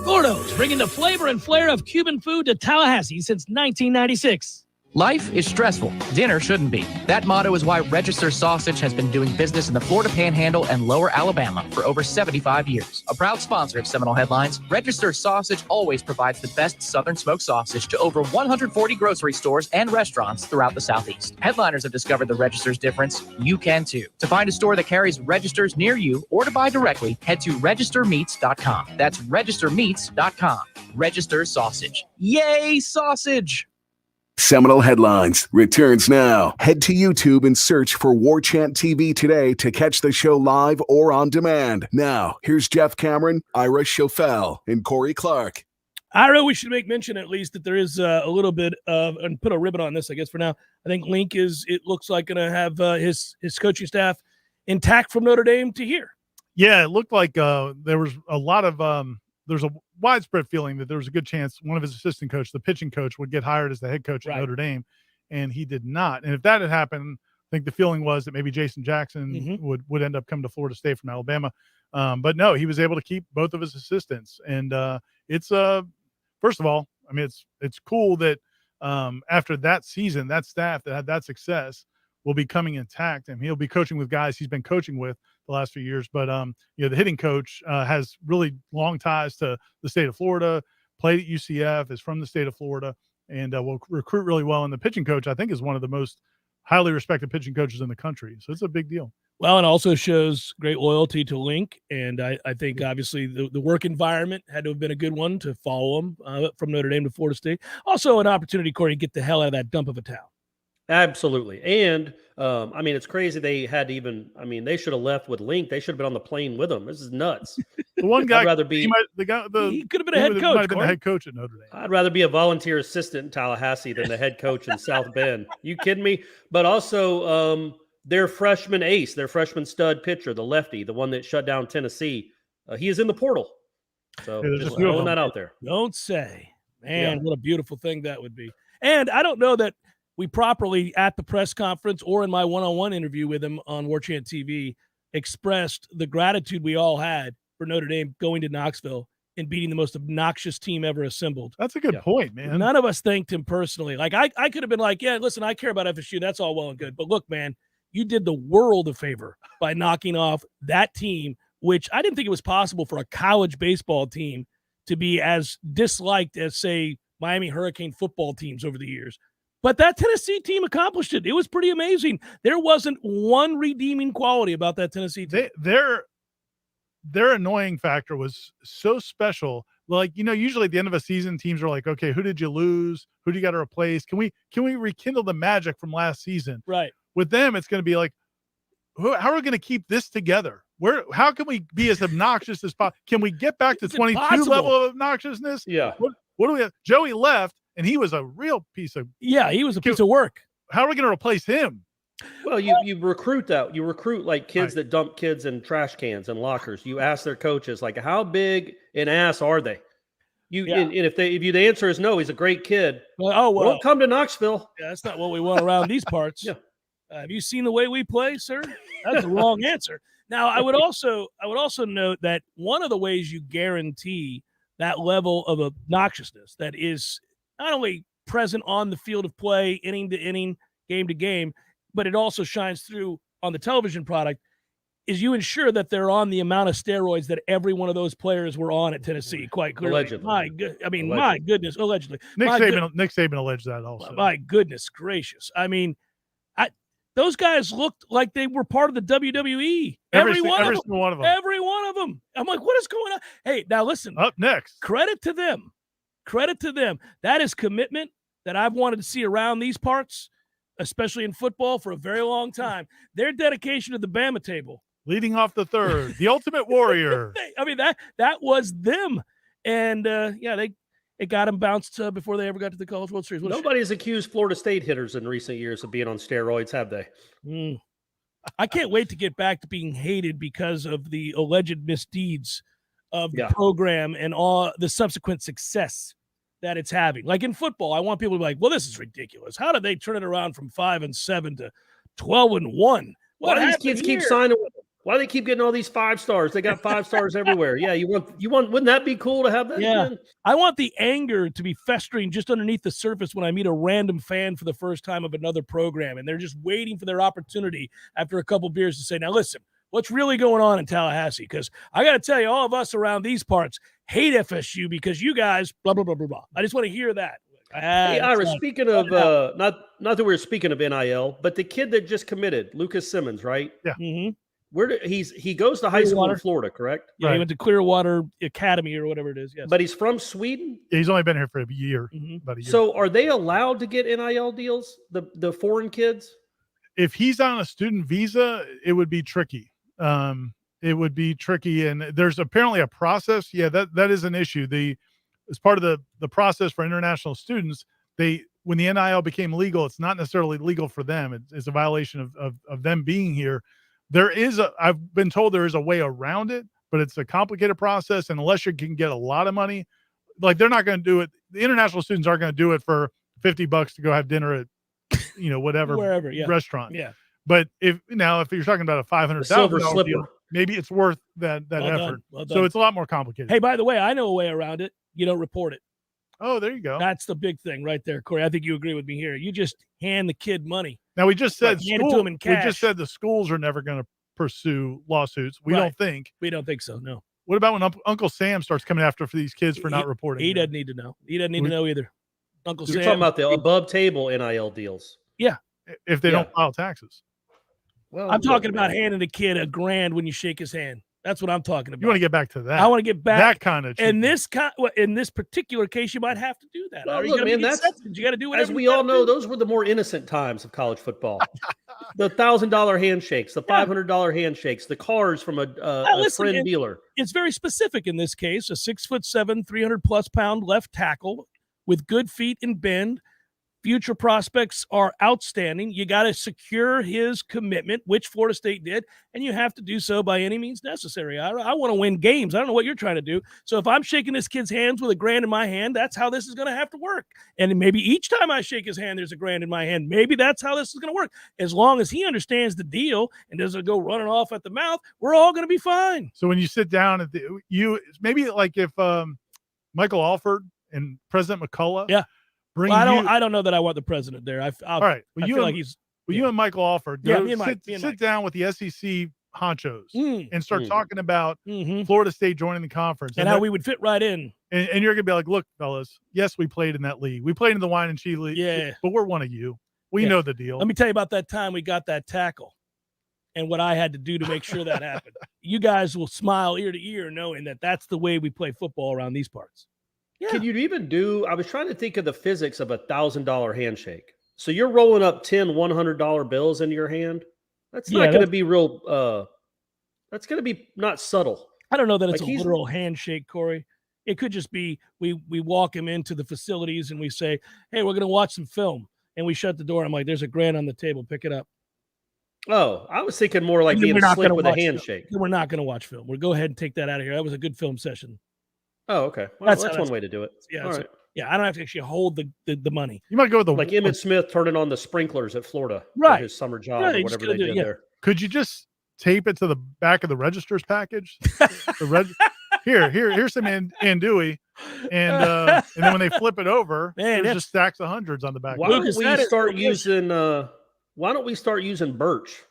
Gordo's, bringing the flavor and flair of Cuban food to Tallahassee since 1996. Life is stressful. Dinner shouldn't be. That motto is why Register Sausage has been doing business in the Florida Panhandle and Lower Alabama for over 75 years. A proud sponsor of Seminole Headlines, Register Sausage always provides the best Southern smoked sausage to over 140 grocery stores and restaurants throughout the Southeast. Headliners have discovered the Register's difference. You can too. To find a store that carries Registers near you or to buy directly, head to registermeats.com. That's registermeats.com. Register Sausage. Yay, sausage! Seminole Headlines returns now. Head to YouTube and search for Warchant TV today to catch the show live or on demand. Now, here's Jeff Cameron, Ira Schofel, and Corey Clark. Ira, we should make mention at least that there is a little bit of, and put a ribbon on this, I guess, for now. I think Link it looks like, going to have his coaching staff intact from Notre Dame to here. Yeah, it looked like there was a lot of there's a widespread feeling that there was a good chance one of his assistant coach, the pitching coach, would get hired as the head coach at Notre Dame, and he did not. And if that had happened, I think the feeling was that maybe Jason Jackson would end up coming to Florida State from Alabama. But no, he was able to keep both of his assistants. And it's first of all, I mean, it's cool that after that season, that staff that had that success will be coming intact, and he'll be coaching with guys he's been coaching with the last few years. But the hitting coach has really long ties to the state of Florida, played at UCF, is from the state of Florida, and will recruit really well. And the pitching coach, I think, is one of the most highly respected pitching coaches in the country. So it's a big deal. Well, it also shows great loyalty to Link, and I think obviously the work environment had to have been a good one to follow him from Notre Dame to Florida State. Also an opportunity, Corey, to get the hell out of that dump of a town. Absolutely. And, I mean, it's crazy they had to even – I mean, they should have left with Link. They should have been on the plane with him. This is nuts. The one guy – I'd rather be – he could have been a head coach. Might have been the head coach at Notre Dame. I'd rather be a volunteer assistant in Tallahassee than the head coach in South Bend. You kidding me? But also their freshman ace, their freshman stud pitcher, the lefty, the one that shut down Tennessee, he is in the portal. So just throwing that out there. Don't say. Man, what a beautiful thing that would be. And I don't know that we properly at the press conference or in my one-on-one interview with him on Warchant TV expressed the gratitude we all had for Notre Dame going to Knoxville and beating the most obnoxious team ever assembled. That's a good point, man. None of us thanked him personally. Like I could have been like, yeah, listen, I care about FSU. That's all well and good. But look, man, you did the world a favor by knocking off that team, which I didn't think it was possible for a college baseball team to be as disliked as, say, Miami Hurricane football teams over the years. But that Tennessee team accomplished it. It was pretty amazing. There wasn't one redeeming quality about that Tennessee team. Their annoying factor was so special. Like, usually at the end of a season, teams are like, okay, who did you lose? Who do you got to replace? Can we rekindle the magic from last season? Right. With them, it's going to be like, how are we going to keep this together? How can we be as obnoxious as possible? Can we get back to 22 level of obnoxiousness? Yeah. What do we have? Joey left, and he was a real piece of. Yeah, he was a piece of work. How are we going to replace him? Well, you recruit that. You recruit like kids that dump kids in trash cans and lockers. You ask their coaches, like, how big an ass are they? And if the answer is no, he's a great kid. Well, come to Knoxville. Yeah, that's not what we want around these parts. Yeah. Have you seen the way we play, sir? That's the wrong answer. Now, I would also note that one of the ways you guarantee that level of obnoxiousness that is not only present on the field of play, inning to inning, game to game, but it also shines through on the television product, is you ensure that they're on the amount of steroids that every one of those players were on at Tennessee, quite clearly. Allegedly. My goodness, allegedly. Nick Saban alleged that also. My goodness gracious. I mean, those guys looked like they were part of the WWE. Every one of them. Every one of them. I'm like, what is going on? Hey, now listen. Up next. Credit to them. That is commitment that I've wanted to see around these parts, especially in football, for a very long time. Their dedication to the Bama table. Leading off the third, the Ultimate Warrior. I mean, that was them. And, they it got them bounced before they ever got to the College World Series. Nobody's accused Florida State hitters in recent years of being on steroids, have they? I can't wait to get back to being hated because of the alleged misdeeds of the program and all the subsequent success that it's having. Like in football, I want people to be like, well, this is ridiculous. How did they turn it around from 5-7 to 12-1? Why do these kids keep signing with them? Why do they keep getting all these 5 stars? They got 5 stars everywhere. Yeah, you want, wouldn't that be cool to have that? Yeah. Again? I want the anger to be festering just underneath the surface when I meet a random fan for the first time of another program, and they're just waiting for their opportunity after a couple beers to say, now listen, what's really going on in Tallahassee? Because I got to tell you, all of us around these parts hate FSU because you guys blah, blah, blah, blah, blah. I just want to hear that. Hey, Ira, speaking of, not that we're speaking of NIL, but the kid that just committed, Lucas Simmons, right? Yeah. Mm-hmm. He goes to high school in Florida, correct? Yeah, he went to Clearwater Academy or whatever it is. Yes. But he's from Sweden? Yeah, he's only been here for a year, about a year. So are they allowed to get NIL deals, the foreign kids? If he's on a student visa, it would be tricky. It would be tricky, and there's apparently a process. Yeah, that is an issue. As part of the process for international students, when the NIL became legal, it's not necessarily legal for them. It's a violation of them being here. I've been told there is a way around it, but it's a complicated process. And unless you can get a lot of money, like they're not going to do it. The international students aren't going to do it for $50 to go have dinner at, whatever wherever restaurant. Yeah. But if you're talking about a $500,000 deal, maybe it's worth that effort. Well so it's a lot more complicated. Hey, by the way, I know a way around it. You don't report it. Oh, there you go. That's the big thing right there, Corey. I think you agree with me here. You just hand the kid money. Now, we just said hand it to him in cash. We just said the schools are never going to pursue lawsuits. We don't think. We don't think so, no. What about when Uncle Sam starts coming after for these kids for not reporting? He doesn't need to know. He doesn't need to know either. Uncle Sam. You're talking about the above-table NIL deals. Yeah. If they don't file taxes. Well, I'm talking about handing a kid $1,000 when you shake his hand. That's what I'm talking about. You want to get back to that. I want to get back that kind of. In this particular case, you might have to do that. Well, look, man, you got to do whatever. As we all know, those were the more innocent times of college football. The $1,000 handshakes, the $500 handshakes, the cars from a friend dealer. It's very specific in this case. A 6'7", 300+ pound left tackle with good feet and bend. Future prospects are outstanding. You got to secure his commitment, which Florida State did, and you have to do so by any means necessary. I want to win games. I don't know what you're trying to do. So if I'm shaking this kid's hands with $1,000 in my hand, that's how this is going to have to work. And maybe each time I shake his hand, there's $1,000 in my hand. Maybe that's how this is going to work. As long as he understands the deal and doesn't go running off at the mouth, we're all going to be fine. So when you sit down at maybe like if Michael Alford and President McCullough, I don't know that I want the president there. All right. Well, you and Michael Alford sit down with the SEC honchos and start talking about Florida State joining the conference and how we would fit right in. And you're gonna be like, look, fellas, yes, we played in that league. We played in the Wine and Cheese League. Yeah, but we're one of you. We know the deal. Let me tell you about that time we got that tackle and what I had to do to make sure that happened. You guys will smile ear to ear knowing that that's the way we play football around these parts. Yeah. Can you even I was trying to think of the physics of a $1,000 handshake. So you're rolling up 10 $100 bills into your hand. That's not going to be real. That's going to be not subtle. I don't know that it's a literal handshake, Corey. It could just be we walk him into the facilities and we say, hey, we're going to watch some film. And we shut the door. I'm like, there's $1,000 on the table. Pick it up. Oh, I was thinking more like being slick with a handshake. We're not going to watch film. We'll go ahead and take that out of here. That was a good film session. Oh, okay. Well, that's one way to do it. Yeah, all right. I don't have to actually hold the money. You might go with like Emmitt Smith turning on the sprinklers at Florida, right? For his summer job or whatever they did there. Could you just tape it to the back of the register's package? Here's some andouille, and then when they flip it over, there's just stacks of hundreds on the back. Why don't we start using? Why don't we start using Birch?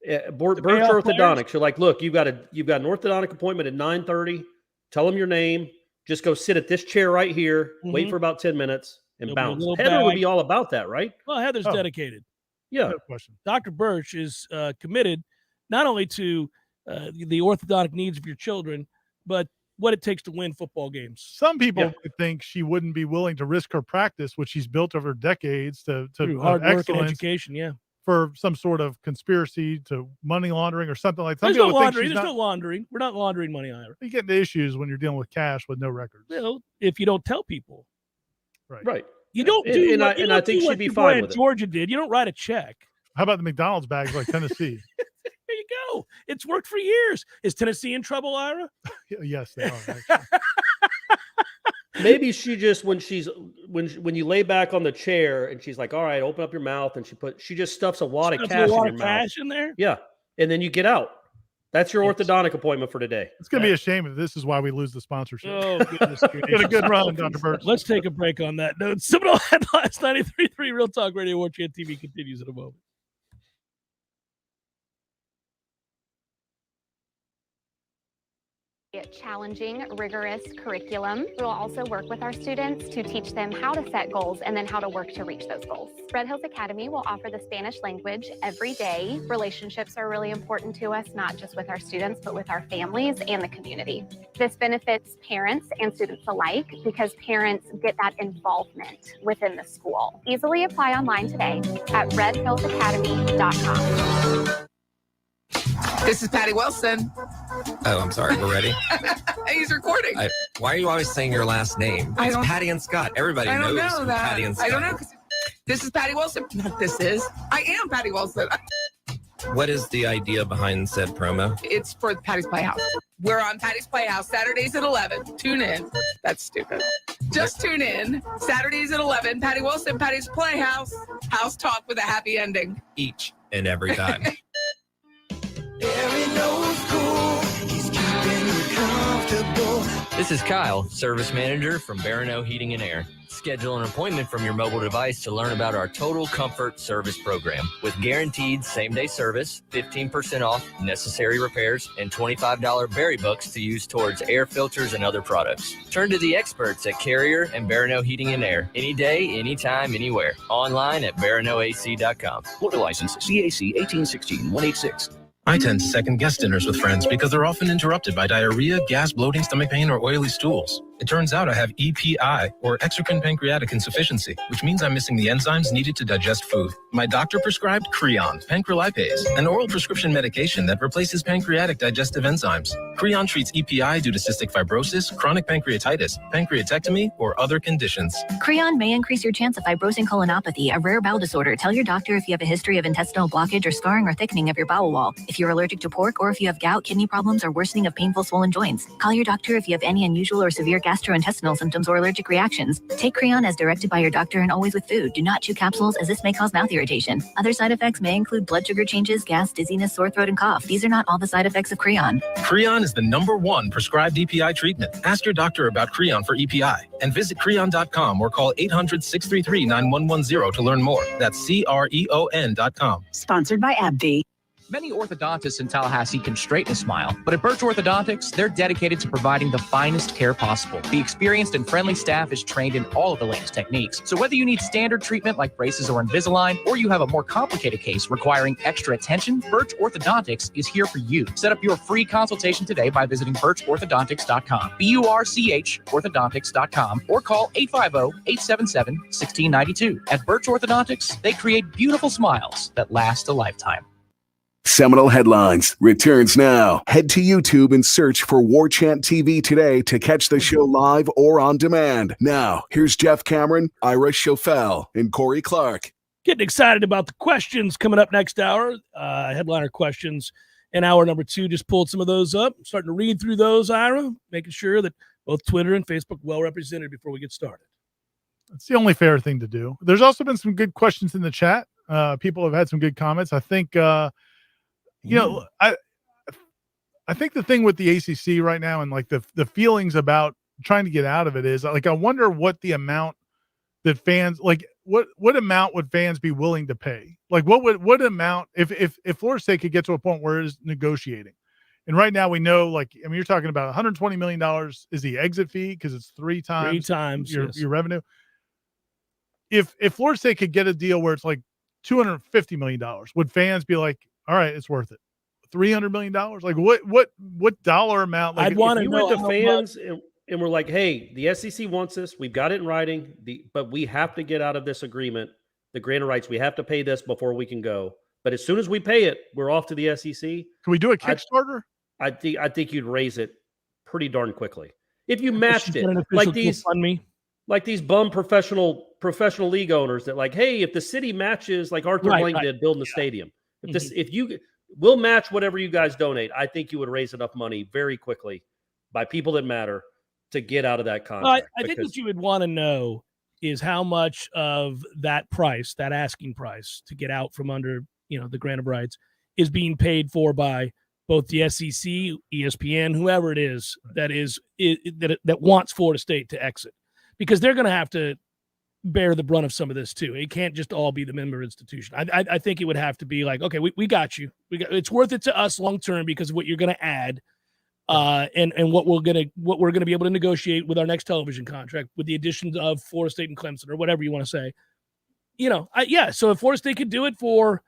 Birch Orthodontics. You're like, look, you've got an orthodontic appointment at 9:30. Tell them your name. Just go sit at this chair right here. Wait for about 10 minutes and bounce. Heather would be all about that, right? Well, Heather's dedicated. Yeah. No question. Dr. Birch is committed not only to the orthodontic needs of your children, but what it takes to win football games. Some people would think she wouldn't be willing to risk her practice, which she's built over decades to hard work and education. Yeah. for some sort of conspiracy to money laundering or something like that. There's no laundering. There's no laundering. We're not laundering money, Ira. You get into issues when you're dealing with cash with no records. Well, if you don't tell people. Right. You don't do and I think she'd be fine with it. Georgia did. You don't write a check. How about the McDonald's bags like Tennessee? There you go. It's worked for years. Is Tennessee in trouble, Ira? Yes, they are. Maybe she just when you lay back on the chair and she's like, "All right, open up your mouth," and she just stuffs a wad of cash in your mouth. In there. Yeah, and then you get out. That's your orthodontic appointment for today. It's going to be a shame if this is why we lose the sponsorship. Oh, goodness gracious. Get a good run, Dr. Birch. Let's take a break on that note. Seminole Headlines 93.3 Real Talk Radio Warchant TV continues in a moment. Challenging, rigorous curriculum. We will also work with our students to teach them how to set goals and then how to work to reach those goals. Red Hills Academy will offer the Spanish language every day. Relationships are really important to us, not just with our students, but with our families and the community. This benefits parents and students alike because parents get that involvement within the school. Easily apply online today at redhillsacademy.com. This is Patty Wilson. Oh, I'm sorry. We're ready. He's recording. Why are you always saying your last name? It's Patty and Scott. Everybody knows Patty and Scott. I don't know. This is Patty Wilson. This is. I am Patty Wilson. What is the idea behind said promo? It's for Patty's Playhouse. We're on Patty's Playhouse Saturdays at 11. Tune in. That's stupid. Just tune in. Saturdays at 11. Patty Wilson, Patty's Playhouse. House talk with a happy ending. Each and every time. This is Kyle, service manager from Barano Heating and Air. Schedule an appointment from your mobile device to learn about our Total Comfort Service Program. With guaranteed same-day service, 15% off necessary repairs, and $25 berry bucks to use towards air filters and other products. Turn to the experts at Carrier and Barano Heating and Air. Any day, anytime, anywhere. Online at baranoac.com. Florida license CAC 1816-186. I tend to second guess dinners with friends because they're often interrupted by diarrhea, gas, bloating, stomach pain, or oily stools. It turns out I have EPI, or exocrine pancreatic insufficiency, which means I'm missing the enzymes needed to digest food. My doctor prescribed Creon, pancrelipase, an oral prescription medication that replaces pancreatic digestive enzymes. Creon treats EPI due to cystic fibrosis, chronic pancreatitis, pancreatectomy, or other conditions. Creon may increase your chance of fibrosing colonopathy, a rare bowel disorder. Tell your doctor if you have a history of intestinal blockage or scarring or thickening of your bowel wall. If you're allergic to pork, or if you have gout, kidney problems, or worsening of painful swollen joints. Call your doctor if you have any unusual or severe gastrointestinal symptoms or allergic reactions. Take Creon as directed by your doctor and always with food. Do not chew capsules as this may cause mouth irritation. Other side effects may include blood sugar changes, gas, dizziness, sore throat, and cough. These are not all the side effects of Creon. Creon is the #1 prescribed EPI treatment. Ask your doctor about Creon for EPI and visit Creon.com or call 800-633-9110 to learn more. That's CREON.com. Sponsored by AbbVie. Many orthodontists in Tallahassee can straighten a smile, but at Birch Orthodontics, they're dedicated to providing the finest care possible. The experienced and friendly staff is trained in all of the latest techniques. So whether you need standard treatment like braces or Invisalign, or you have a more complicated case requiring extra attention, Birch Orthodontics is here for you. Set up your free consultation today by visiting birchorthodontics.com, BURCH orthodontics.com, or call 850-877-1692. At Birch Orthodontics, they create beautiful smiles that last a lifetime. Seminole Headlines returns now. Head to YouTube and search for Warchant TV today to catch the show live or on demand. Now, here's Jeff Cameron, Ira Schofel, and Corey Clark. Getting excited about the questions coming up next hour. Headliner questions in hour number 2. Just pulled some of those up. I'm starting to read through those, Ira, making sure that both Twitter and Facebook well represented before we get started. It's the only fair thing to do. There's also been some good questions in the chat. People have had some good comments. I think I think the thing with the ACC right now and like the feelings about trying to get out of it is like, I wonder what the amount that fans like, what amount would fans be willing to pay? Like what amount if Florida State could get to a point where it is negotiating. And right now we know, like, I mean, you're talking about $120 million is the exit fee because it's three times your revenue. If Florida State could get a deal where it's like $250 million, would fans be like, all right, it's worth it? $300 million? Like what dollar amount? Like, I'd want to know. Went to fans and we're like, hey, the SEC wants this. We've got it in writing. But we have to get out of this agreement. the grant of rights. We have to pay this before we can go. But as soon as we pay it, we're off to the SEC. Can we do a Kickstarter? I think you'd raise it pretty darn quickly if you matched it like these bum professional league owners that like, hey, if the city matches like Arthur Blank did building the stadium, we'll match whatever you guys donate. I think you would raise enough money very quickly by people that matter to get out of that contract. I think what you would want to know is how much of that price, that asking price to get out from under, the grant of rights, is being paid for by both the SEC, ESPN, whoever it is that wants Florida State to exit, because they're going to have to bear the brunt of some of this too. It can't just all be the member institution. I think it would have to be like, okay, we got you. It's worth it to us long term because of what you're going to add, and what we're going to be able to negotiate with our next television contract with the additions of Florida State and Clemson or whatever you want to say. So if Florida State could do it for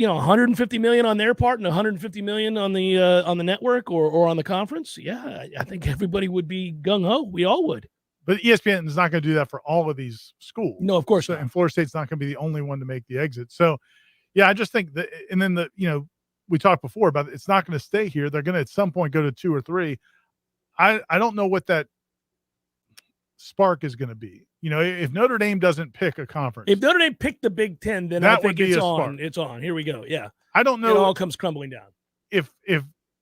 $150 million on their part and $150 million on the network or on the conference, I think everybody would be gung ho. We all would. But ESPN is not going to do that for all of these schools. No, of course not. And Florida State's not going to be the only one to make the exit. So, I just think that, and then we talked before about it's not going to stay here. They're going to at some point go to 2 or 3. I don't know what that spark is going to be. If Notre Dame doesn't pick a conference, if Notre Dame picked the Big Ten, then I think it's on. It's on. Here we go. Yeah, I don't know. It all comes crumbling down. If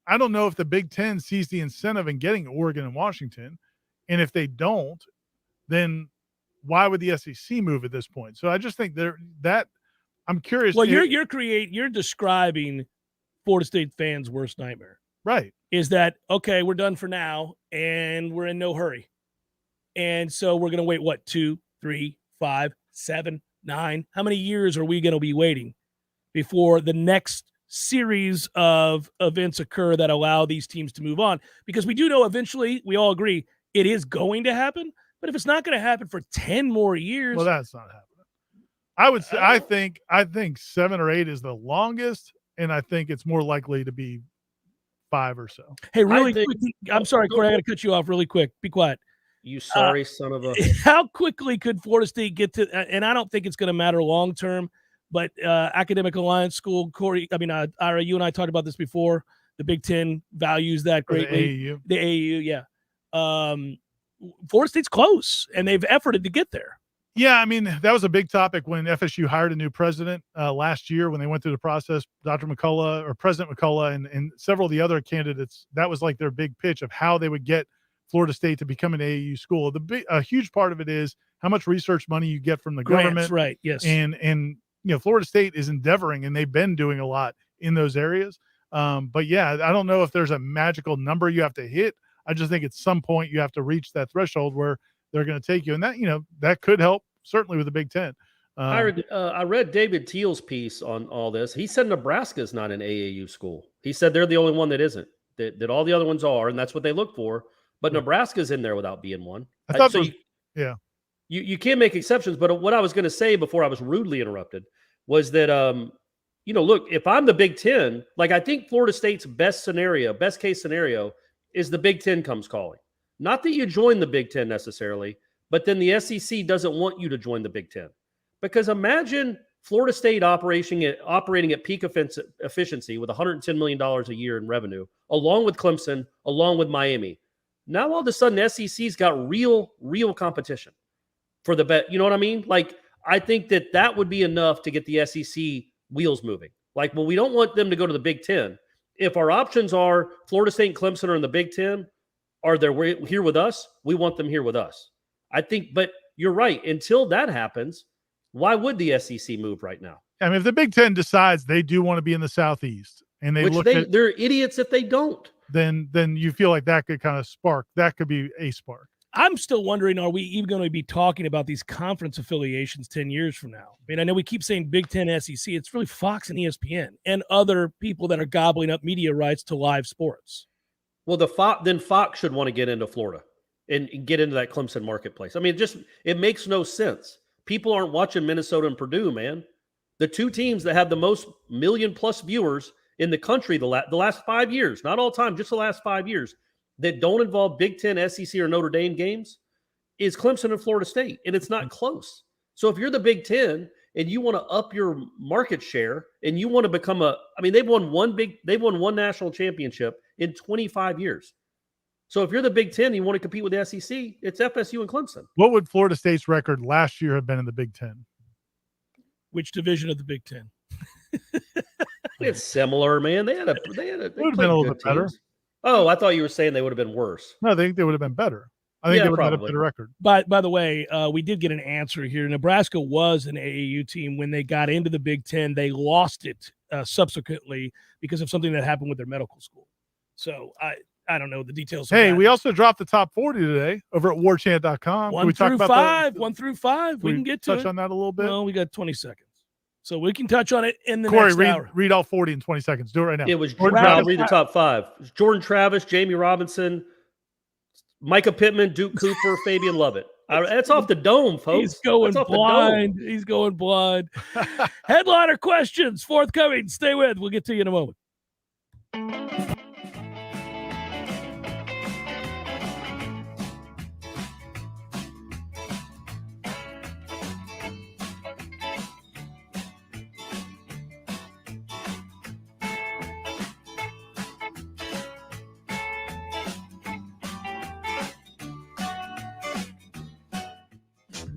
I don't know if the Big Ten sees the incentive in getting Oregon and Washington, and if they don't, then why would the SEC move at this point? So I just think that I'm curious. Well, you're describing Florida State fans' worst nightmare, right? Is that okay? We're done for now, and we're in no hurry. And so we're going to wait, 2, 3, 5, 7, 9? How many years are we going to be waiting before the next series of events occur that allow these teams to move on? Because we do know eventually, we all agree, it is going to happen. But if it's not going to happen for 10 more years. Well, that's not happening. I would say, I think 7 or 8 is the longest, and I think it's more likely to be 5 or so. Hey, really quick. I'm sorry, Corey, I got to cut you off really quick. Be quiet. You sorry son of a. How quickly could Florida State get to? And I don't think it's going to matter long term. But Academic Alliance School, Corey. Ira, you and I talked about this before. The Big Ten values that greatly. The AAU, yeah. Florida State's close, and they've efforted to get there. Yeah, that was a big topic when FSU hired a new president last year when they went through the process. Dr. McCullough or President McCullough and several of the other candidates. That was like their big pitch of how they would get Florida State to become an AAU school. A huge part of it is how much research money you get from the government. Right. Yes. And Florida State is endeavoring, and they've been doing a lot in those areas. But yeah, I don't know if there's a magical number you have to hit. I just think at some point you have to reach that threshold where they're going to take you. And that, that could help certainly with the Big Ten. I read David Teal's piece on all this. He said Nebraska is not an AAU school. He said they're the only one that isn't, that all the other ones are, and that's what they look for. But Nebraska's in there without being one. I thought you can't make exceptions. But what I was going to say before I was rudely interrupted was that, look, if I'm the Big Ten, like I think Florida State's best case scenario is the Big Ten comes calling. Not that you join the Big Ten necessarily, but then the SEC doesn't want you to join the Big Ten. Because imagine Florida State operating at peak efficiency with $110 million a year in revenue, along with Clemson, along with Miami. Now, all of a sudden, the SEC's got real competition for the bet. You know what I mean? Like, I think that would be enough to get the SEC wheels moving. Like, well, we don't want them to go to the Big Ten. If our options are Florida State and Clemson are in the Big Ten, are they here with us? We want them here with us. I think, but you're right. Until that happens, why would the SEC move right now? If the Big Ten decides they do want to be in the Southeast and they're idiots if they don't. Then you feel like that could kind of spark. That could be a spark. I'm still wondering, are we even going to be talking about these conference affiliations 10 years from now? I know we keep saying Big Ten, SEC. It's really Fox and ESPN and other people that are gobbling up media rights to live sports. Well, then Fox should want to get into Florida and get into that Clemson marketplace. It makes no sense. People aren't watching Minnesota and Purdue, man. The two teams that have the most million-plus viewers in the country the last 5 years, not all time, just the last 5 years, that don't involve Big Ten, SEC, or Notre Dame games is Clemson and Florida State, and it's not close. So if you're the Big Ten and you want to up your market share and you want to become they've won one national championship in 25 years. So if you're the Big Ten and you want to compete with the SEC, it's FSU and Clemson. What would Florida State's record last year have been in the Big Ten? Which division of the Big Ten? It's similar, man. They would have been a little bit better. Oh, I thought you were saying they would have been worse. No, I think they would have been better. I think they would have had a better record. By the way, we did get an answer here. Nebraska was an AAU team when they got into the Big Ten. They lost it subsequently because of something that happened with their medical school. So I don't know the details. Hey, we also dropped the top 40 today over at warchant.com. 1 through 5. 1 through 5. We can get to touch on that a little bit. Well, we got 20 seconds. So we can touch on it in the Corey, next hour. Read all 40 in 20 seconds. Do it right now. It was I'll read the top 5. Jordan Travis, Jamie Robinson, Micah Pittman, Duke Cooper, Fabian Lovett. That's off the dome, folks. He's going blind. He's going blind. Headliner questions forthcoming. Stay with. We'll get to you in a moment.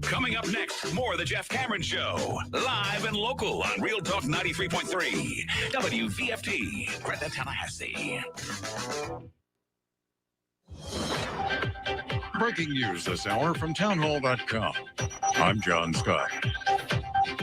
Coming up next, more of the Jeff Cameron Show. Live and local on Real Talk 93.3. WVFT, Greta, Tallahassee. Breaking news this hour from townhall.com. I'm John Scott.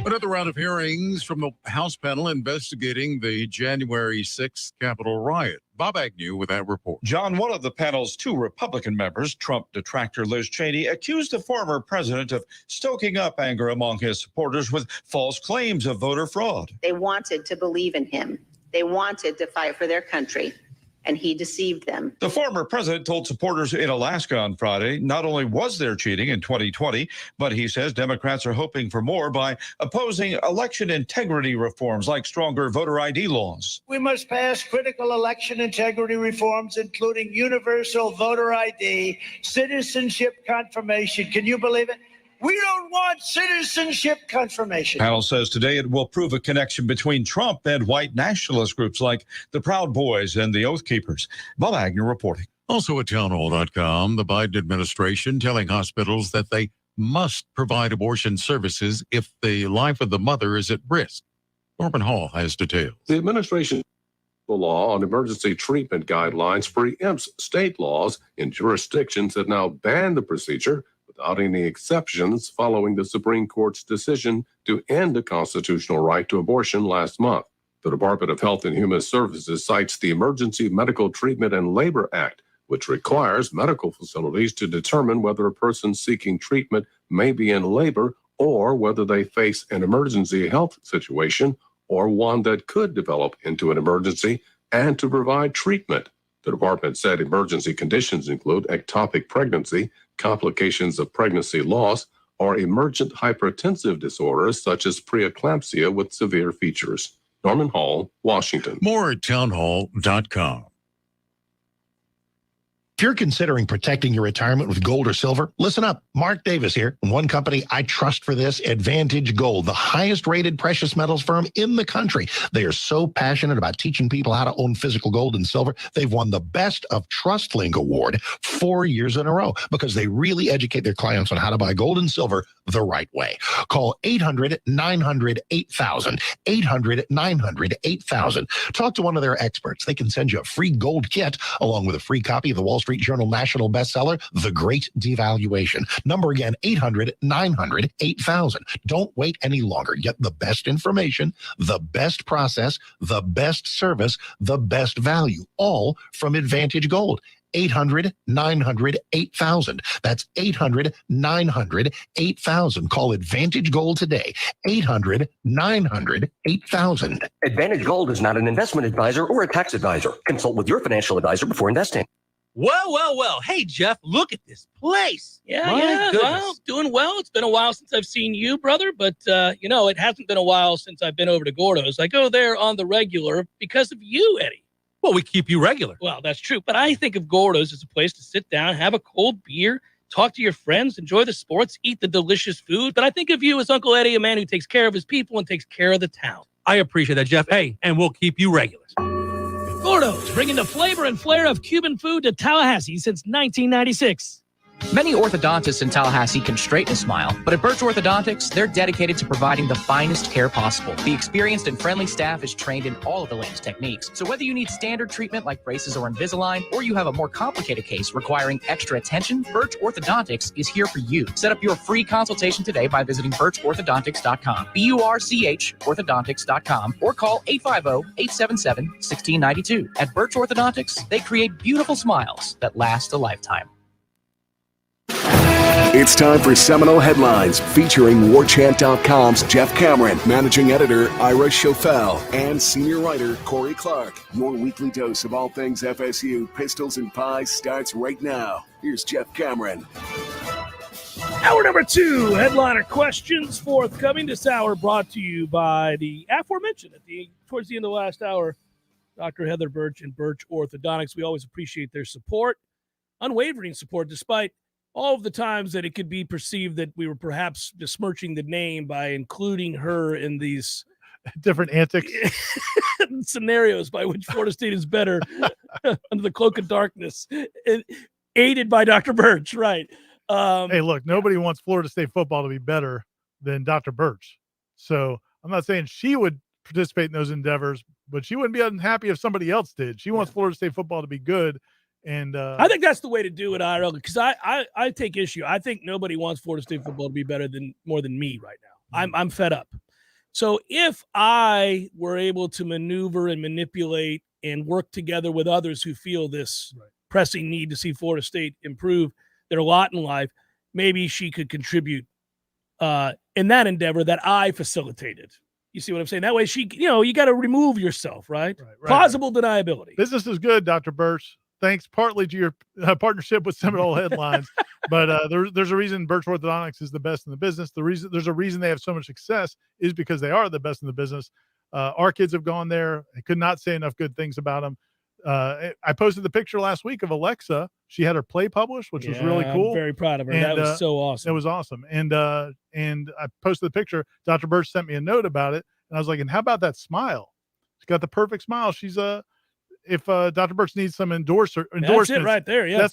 Another round of hearings from the House panel investigating the January 6th Capitol riot. Bob Agnew with that report. John, one of the panel's 2 Republican members, Trump detractor Liz Cheney, accused the former president of stoking up anger among his supporters with false claims of voter fraud. They wanted to believe in him. They wanted to fight for their country, and he deceived them. The former president told supporters in Alaska on Friday not only was there cheating in 2020, but he says Democrats are hoping for more by opposing election integrity reforms like stronger voter ID laws. We must pass critical election integrity reforms, including universal voter ID, citizenship confirmation. Can you believe it? We don't want citizenship confirmation. Panel says today it will prove a connection between Trump and white nationalist groups like the Proud Boys and the Oath Keepers. Bob Agnew reporting. Also at townhall.com, the Biden administration telling hospitals that they must provide abortion services if the life of the mother is at risk. Norman Hall has details. The administration law on emergency treatment guidelines preempts state laws in jurisdictions that now ban the procedure without any exceptions following the Supreme Court's decision to end a constitutional right to abortion last month. The Department of Health and Human Services cites the Emergency Medical Treatment and Labor Act, which requires medical facilities to determine whether a person seeking treatment may be in labor or whether they face an emergency health situation or one that could develop into an emergency, and to provide treatment. The department said emergency conditions include ectopic pregnancy, complications of pregnancy loss, or emergent hypertensive disorders such as preeclampsia with severe features. Norman Hall, Washington. More at townhall.com. If you're considering protecting your retirement with gold or silver, listen up. Mark Davis here. And one company I trust for this, Advantage Gold, the highest rated precious metals firm in the country. They are so passionate about teaching people how to own physical gold and silver. They've won the Best of TrustLink Award 4 years in a row because they really educate their clients on how to buy gold and silver the right way. Call 800-900-8000, 800-900-8000. Talk to one of their experts. They can send you a free gold kit along with a free copy of the Wall Street Journal national bestseller, The Great Devaluation. Number again, 800-900-8000. Don't wait any longer. Get the best information, the best process, the best service, the best value, all from Advantage Gold. 800-900-8000. That's 800-900-8000. Call Advantage Gold today. 800-900-8000. Advantage Gold is not an investment advisor or a tax advisor. Consult with your financial advisor before investing. Well. Hey, Jeff, look at this place. Yeah. Well, doing well. It's been a while since I've seen you, brother, but, it hasn't been a while since I've been over to Gordo's. I go there on the regular because of you, Eddie. Well, we keep you regular. Well, that's true, but I think of Gordo's as a place to sit down, have a cold beer, talk to your friends, enjoy the sports, eat the delicious food. But I think of you as Uncle Eddie, a man who takes care of his people and takes care of the town. I appreciate that, Jeff. Hey, and we'll keep you regular. Gordo's, bringing the flavor and flair of Cuban food to Tallahassee since 1996. Many orthodontists in Tallahassee can straighten a smile, but at Birch Orthodontics, they're dedicated to providing the finest care possible. The experienced and friendly staff is trained in all of the latest techniques. So whether you need standard treatment like braces or Invisalign, or you have a more complicated case requiring extra attention, Birch Orthodontics is here for you. Set up your free consultation today by visiting birchorthodontics.com, BURCH orthodontics.com, or call 850-877-1692. At Birch Orthodontics, they create beautiful smiles that last a lifetime. It's time for Seminole Headlines featuring Warchant.com's Jeff Cameron, managing editor Ira Schofel, and senior writer Corey Clark. Your weekly dose of all things FSU, pistols, and pies starts right now. Here's Jeff Cameron. Hour number 2, headliner questions forthcoming. This hour brought to you by the aforementioned towards the end of the last hour, Dr. Heather Birch and Birch Orthodontics. We always appreciate their support, unwavering support, despite all of the times that it could be perceived that we were perhaps besmirching the name by including her in these different antics scenarios by which Florida State is better under the cloak of darkness, aided by Dr. Birch, right? Hey, look, nobody wants Florida State football to be better than Dr. Birch. So I'm not saying she would participate in those endeavors, but she wouldn't be unhappy if somebody else did. She wants Florida State football to be good. And I think that's the way to do it, IRL, because I take issue. I think nobody wants Florida State football to be better than more than me right now. I'm fed up. So if I were able to maneuver and manipulate and work together with others who feel this pressing need to see Florida State improve their lot in life, maybe she could contribute in that endeavor that I facilitated. You see what I'm saying? That way you got to remove yourself, right? Plausible deniability. Business is good, Dr. Birch. Thanks partly to your partnership with Seminole Headlines, but there's a reason Birch Orthodontics is the best in the business. There's a reason they have so much success is because they are the best in the business. Our kids have gone there. I could not say enough good things about them. I posted the picture last week of Alexa. She had her play published, which was really cool. I'm very proud of her. And, that was so awesome. It was awesome. And I posted the picture. Dr. Birch sent me a note about it, and I was like, and how about that smile? She's got the perfect smile. She's if Dr. Birch needs some endorsements, that's it right there. Yeah,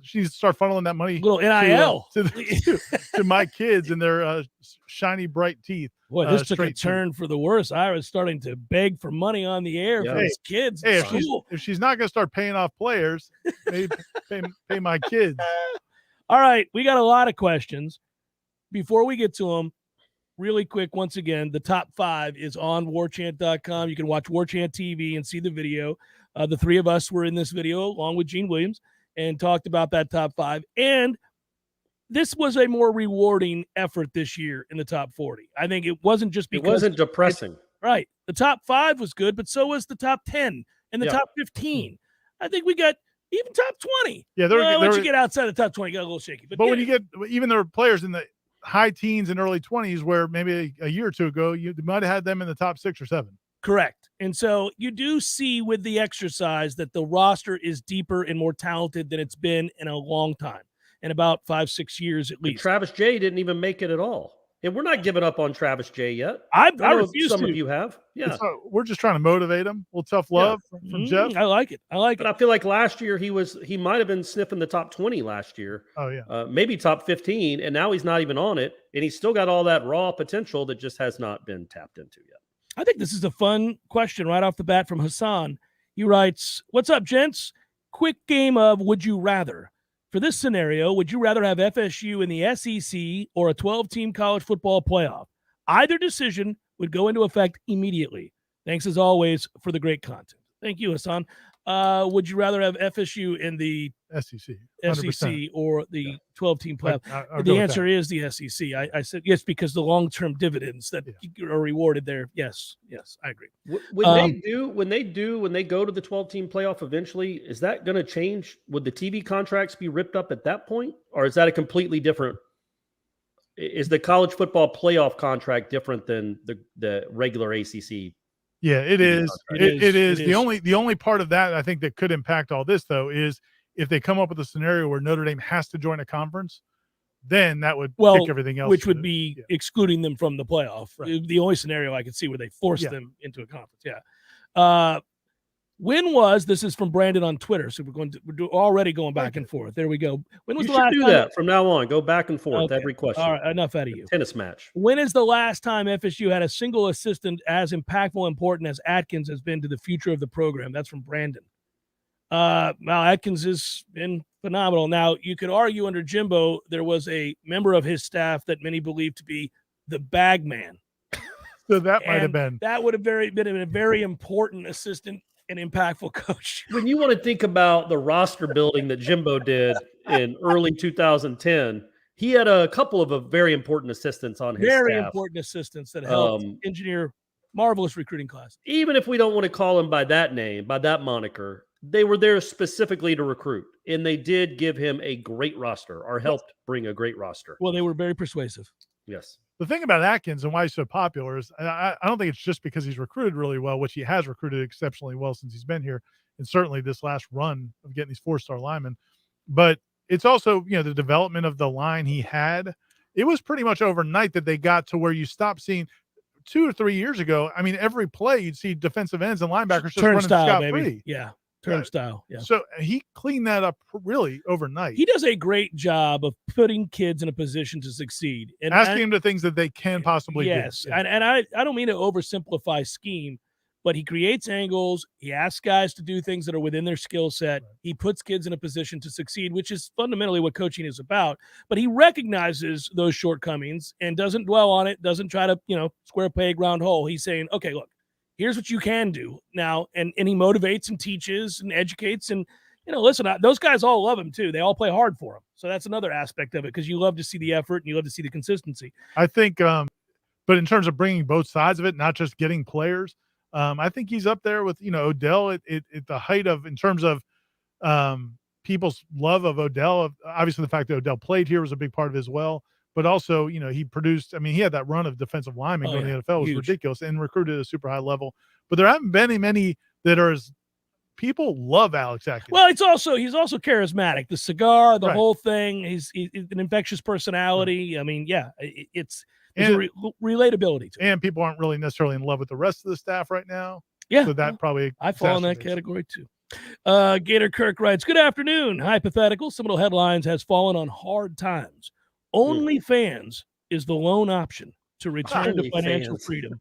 she needs to start funneling that money. Little NIL to my kids and their shiny bright teeth. Boy, this took a turn for the worse. I was starting to beg for money on the air for his kids. Hey, if she's not going to start paying off players, maybe pay my kids. All right, we got a lot of questions. Before we get to them, really quick, once again, the top 5 is on warchant.com. You can watch Warchant TV and see the video. The 3 of us were in this video along with Gene Williams and talked about that top 5. And this was a more rewarding effort this year in the top 40. I think it wasn't just because it wasn't depressing. Right. The top 5 was good, but so was the top 10 and the top 15. I think we got even top 20. Yeah, once you get outside the top 20, got a little shaky. But when you get even there were players in the high teens and early 20s where maybe a year or two ago you might have had them in the top 6 or 7. Correct. And so you do see with the exercise that the roster is deeper and more talented than it's been in a long time, in about 5-6 years at least. Travis J didn't even make it at all. And we're not giving up on Travis J yet. I refuse some to. of you have. Yeah. We're just trying to motivate him. A little tough love from Jeff. I like it. But I feel like last year he might have been sniffing the top 20 last year. Oh, yeah. Maybe top 15, and now he's not even on it. And he's still got all that raw potential that just has not been tapped into yet. I think this is a fun question right off the bat from Hassan. He writes, "What's up, gents? Quick game of would you rather. For this scenario, would you rather have FSU in the SEC or a 12-team college football playoff? Either decision would go into effect immediately. Thanks as always for the great content." Thank you, Hassan. Would you rather have FSU in the SEC 100%. Or the 12-team playoff? The answer is the SEC. I said yes because the long-term dividends that are rewarded there. Yes, I agree. When they go to the 12-team playoff eventually, is that going to change? Would the TV contracts be ripped up at that point, or is that a completely different? Is the college football playoff contract different than the regular ACC? Yeah, it is. It is. The only part of that I think that could impact all this though is if they come up with a scenario where Notre Dame has to join a conference, then that would kick everything else. Which would be excluding them from the playoff. Right. The only scenario I could see where they force them into a conference. Yeah. This is from Brandon on Twitter. So we're already going back and forth. There we go. When was You the last should do time that from now on. Go back and forth Okay. every question. All right, enough out of you. Tennis match. When is the last time FSU had a single assistant as impactful and important as Atkins has been to the future of the program? That's from Brandon. Atkins has been phenomenal. Now, you could argue under Jimbo, there was a member of his staff that many believe to be the bag man. So that might have been. That would have been a very important assistant and impactful coach. When you want to think about the roster building that Jimbo did in early 2010, he had a couple of very important assistants on his Very staff. important assistants that helped engineer marvelous recruiting class. Even if we don't want to call him by that name, by that moniker, they were there specifically to recruit, and they did give him a great roster or helped bring a great roster. Well, they were very persuasive. Yes. The thing about Atkins and why he's so popular is I don't think it's just because he's recruited really well, which he has recruited exceptionally well since he's been here, and certainly this last run of getting these 4-star linemen. But it's also, the development of the line he had. It was pretty much overnight that they got to where you stopped seeing 2 or 3 years ago. I mean, every play you'd see defensive ends and linebackers just running scot-free. Yeah. Turnstile. Yeah. So he cleaned that up really overnight. He does a great job of putting kids in a position to succeed and asking them to things that they can possibly do. Yes. And I don't mean to oversimplify scheme, but he creates angles. He asks guys to do things that are within their skill set. Right. He puts kids in a position to succeed, which is fundamentally what coaching is about. But he recognizes those shortcomings and doesn't dwell on it, doesn't try to, square peg, round hole. He's saying, okay, look, here's what you can do now. And he motivates and teaches and educates. And, listen, those guys all love him too. They all play hard for him. So that's another aspect of it because you love to see the effort and you love to see the consistency. I think, but in terms of bringing both sides of it, not just getting players, I think he's up there with, Odell at the height of, in terms of people's love of Odell. Obviously, the fact that Odell played here was a big part of it as well. But also, he produced, he had that run of defensive linemen going to the NFL. It was ridiculous and recruited at a super high level. But there haven't been many that are as people love Alex Atkins. Well, he's also charismatic. The cigar, the whole thing. He's an infectious personality. Right. It's a relatability to him. And people aren't really necessarily in love with the rest of the staff right now. Yeah. So that probably I fall in that category too. Gator Kirk writes, good afternoon. Hypothetical. Seminole Headlines has fallen on hard times. OnlyFans is the lone option to return to financial freedom.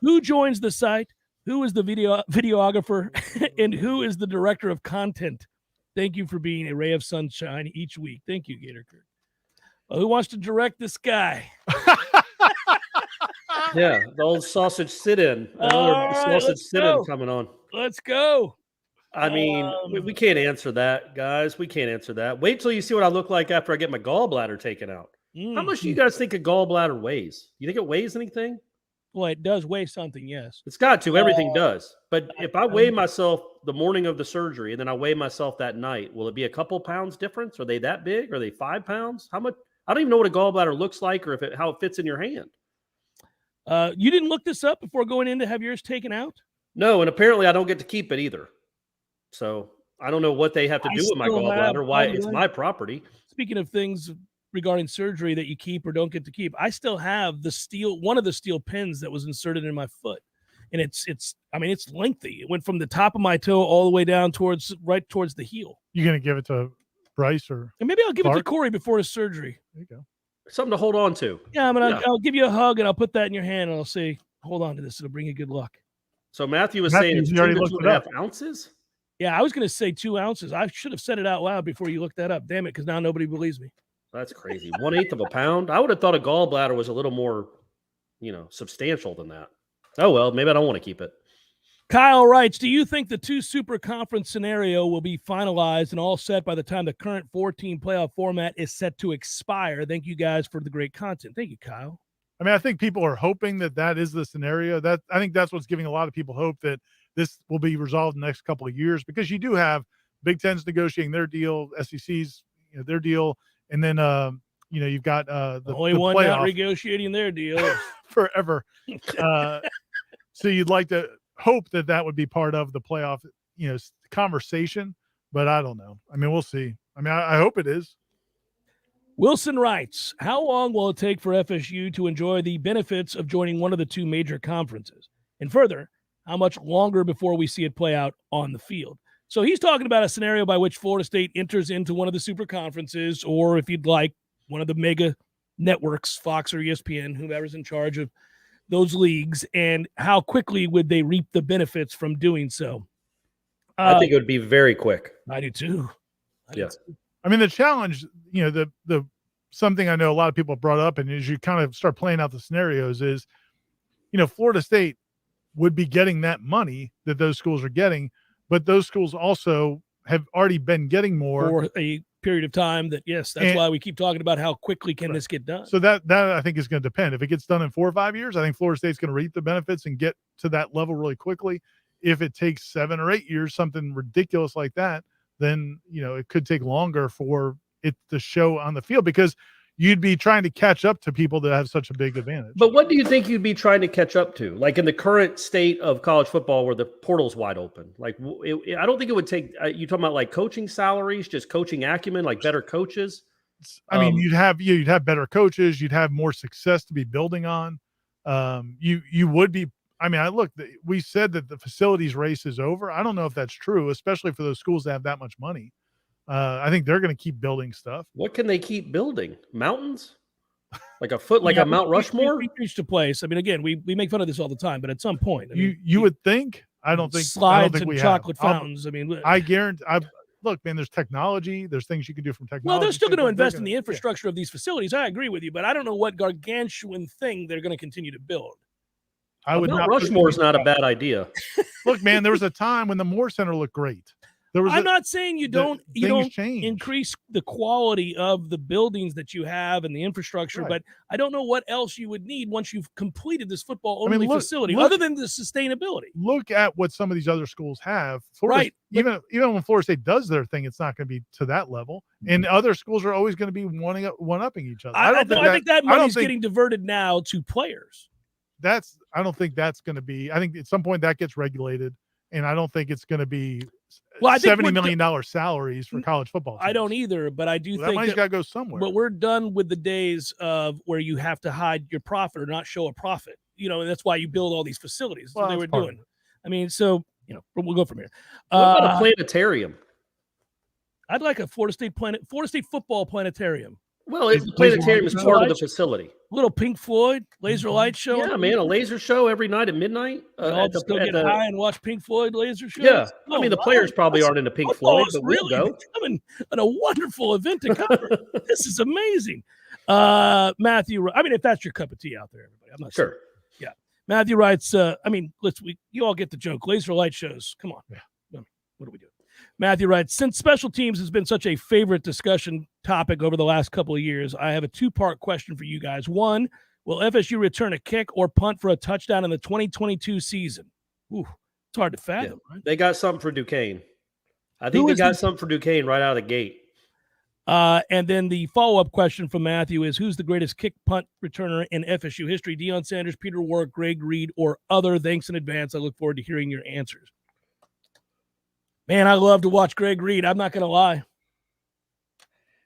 Who joins the site? Who is the videographer? And who is the director of content? Thank you for being a ray of sunshine each week. Thank you, Gator Kirk. Well, who wants to direct this guy? Yeah, the old sausage sit-in. Another sausage sit-in coming on. Let's go. We can't answer that, guys. We can't answer that. Wait till you see what I look like after I get my gallbladder taken out. How much do you guys think a gallbladder weighs? You think it weighs anything? Well, it does weigh something, yes. It's got to. Everything does. But if I weigh myself the morning of the surgery and then I weigh myself that night, will it be a couple pounds difference? Are they that big? Are they 5 pounds? How much? I don't even know what a gallbladder looks like or how it fits in your hand. You didn't look this up before going in to have yours taken out? No, and apparently I don't get to keep it either. So I don't know what they have to do with my gallbladder, why it's my property. Speaking of things regarding surgery that you keep or don't get to keep, I still have one of the steel pins that was inserted in my foot. And it's lengthy. It went from the top of my toe all the way down right towards the heel. You going to give it to Bryce and maybe I'll give it to Corey before his surgery. There you go. Something to hold on to. Yeah, I'll give you a hug and I'll put that in your hand and I'll say, hold on to this. It'll bring you good luck. So Matthew was saying it's 2 to 2.5 ounces? Yeah, I was going to say 2 ounces. I should have said it out loud before you looked that up. Damn it, because now nobody believes me. That's crazy. 1/8 of a pound? I would have thought a gallbladder was a little more, substantial than that. Oh, well, maybe I don't want to keep it. Kyle writes, do you think the 2 super conference scenario will be finalized and all set by the time the current 4-team playoff format is set to expire? Thank you guys for the great content. Thank you, Kyle. I think people are hoping that is the scenario. I think that's what's giving a lot of people hope that this will be resolved in the next couple of years, because you do have Big Ten's negotiating their deal, SEC's their deal, and then you've got the only one not negotiating their deal forever. So you'd like to hope that would be part of the playoff conversation, but I don't know. I mean, we'll see. I mean, I hope it is. Wilson writes, how long will it take for FSU to enjoy the benefits of joining one of the two major conferences? And further, how much longer before we see it play out on the field? So he's talking about a scenario by which Florida State enters into one of the super conferences, or if you'd like, one of the mega networks, Fox or ESPN, whoever's in charge of those leagues, and how quickly would they reap the benefits from doing so? I think it would be very quick. I do too. I mean, the challenge, the something I know a lot of people brought up, and as you kind of start playing out the scenarios is, Florida State would be getting that money that those schools are getting, but those schools also have already been getting more for a period of time. That's why we keep talking about how quickly can this get done. So that I think is going to depend. If it gets done in 4 or 5 years, I think Florida State's going to reap the benefits and get to that level really quickly. If it takes 7 or 8 years, something ridiculous like that, then, it could take longer for it to show on the field, because you'd be trying to catch up to people that have such a big advantage. But what do you think you'd be trying to catch up to? Like in the current state of college football where the portal's wide open, like I don't think it would take, you talking about like coaching salaries, just coaching acumen, like better coaches. I mean, you'd have better coaches. You'd have more success to be building on. You would be, we said that the facilities race is over. I don't know if that's true, especially for those schools that have that much money. I think they're going to keep building stuff. What can they keep building? Mountains? Like a Mount Rushmore? We reached a place. I mean, again, we make fun of this all the time, but at some point, you would think. I don't think slides we and have chocolate fountains. I guarantee. Look, man, there's technology. There's things you can do from technology. Well, they're still going to invest in the infrastructure of these facilities. I agree with you, but I don't know what gargantuan thing they're going to continue to build. Mount Rushmore is not a bad idea. Look, man, there was a time when the Moore Center looked great. I'm not saying you don't increase the quality of the buildings that you have and the infrastructure, right, but I don't know what else you would need once you've completed this football-only facility, other than the sustainability. Look at what some of these other schools have. Even when Florida State does their thing, it's not going to be to that level. And other schools are always going to be one-upping each other. I think that money's getting diverted now to players. I don't think that's going to be. I think at some point that gets regulated, and I don't think it's going to be $70 million salaries for college football teams. I don't either, but I do think that money's got to go somewhere. But we're done with the days of where you have to hide your profit or not show a profit. And that's why you build all these facilities. That's what they were doing. I mean, so we'll go from here. What about a planetarium? I'd like a Florida State football planetarium. Well, the planetarium is part of the facility. Little Pink Floyd laser light show. Yeah, man, a laser show every night at midnight. I'll just go get high and watch Pink Floyd laser shows. Yeah, the players probably aren't into Pink Floyd, but we'll go. Becoming a wonderful event to cover. This is amazing. Matthew, if that's your cup of tea out there, everybody, I'm not sure. Yeah, Matthew writes. You all get the joke. Laser light shows. Come on. Yeah. What are we doing? Matthew writes, since special teams has been such a favorite discussion topic over the last couple of years, I have a 2-part question for you guys. One, will FSU return a kick or punt for a touchdown in the 2022 season? Ooh, it's hard to fathom, right? They got something for Duquesne. I think they got something for Duquesne right out of the gate. And then the follow-up question from Matthew is, who's the greatest kick punt returner in FSU history? Deion Sanders, Peter Warrick, Greg Reed, or other? Thanks in advance. I look forward to hearing your answers. Man, I love to watch Greg Reed. I'm not going to lie.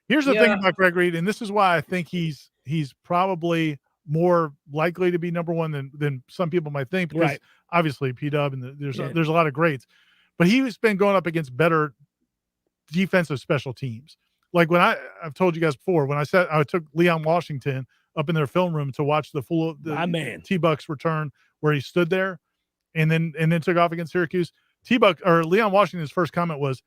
Here's the thing about Greg Reed, and this is why I think he's probably more likely to be number one than some people might think, because obviously P-Dub and there's a lot of greats. But he's been going up against better defensive special teams. Like when I've told you guys before, when I said I took Leon Washington up in their film room to watch the T-Bucks return where he stood there and then took off against Syracuse. Leon Washington's first comment was,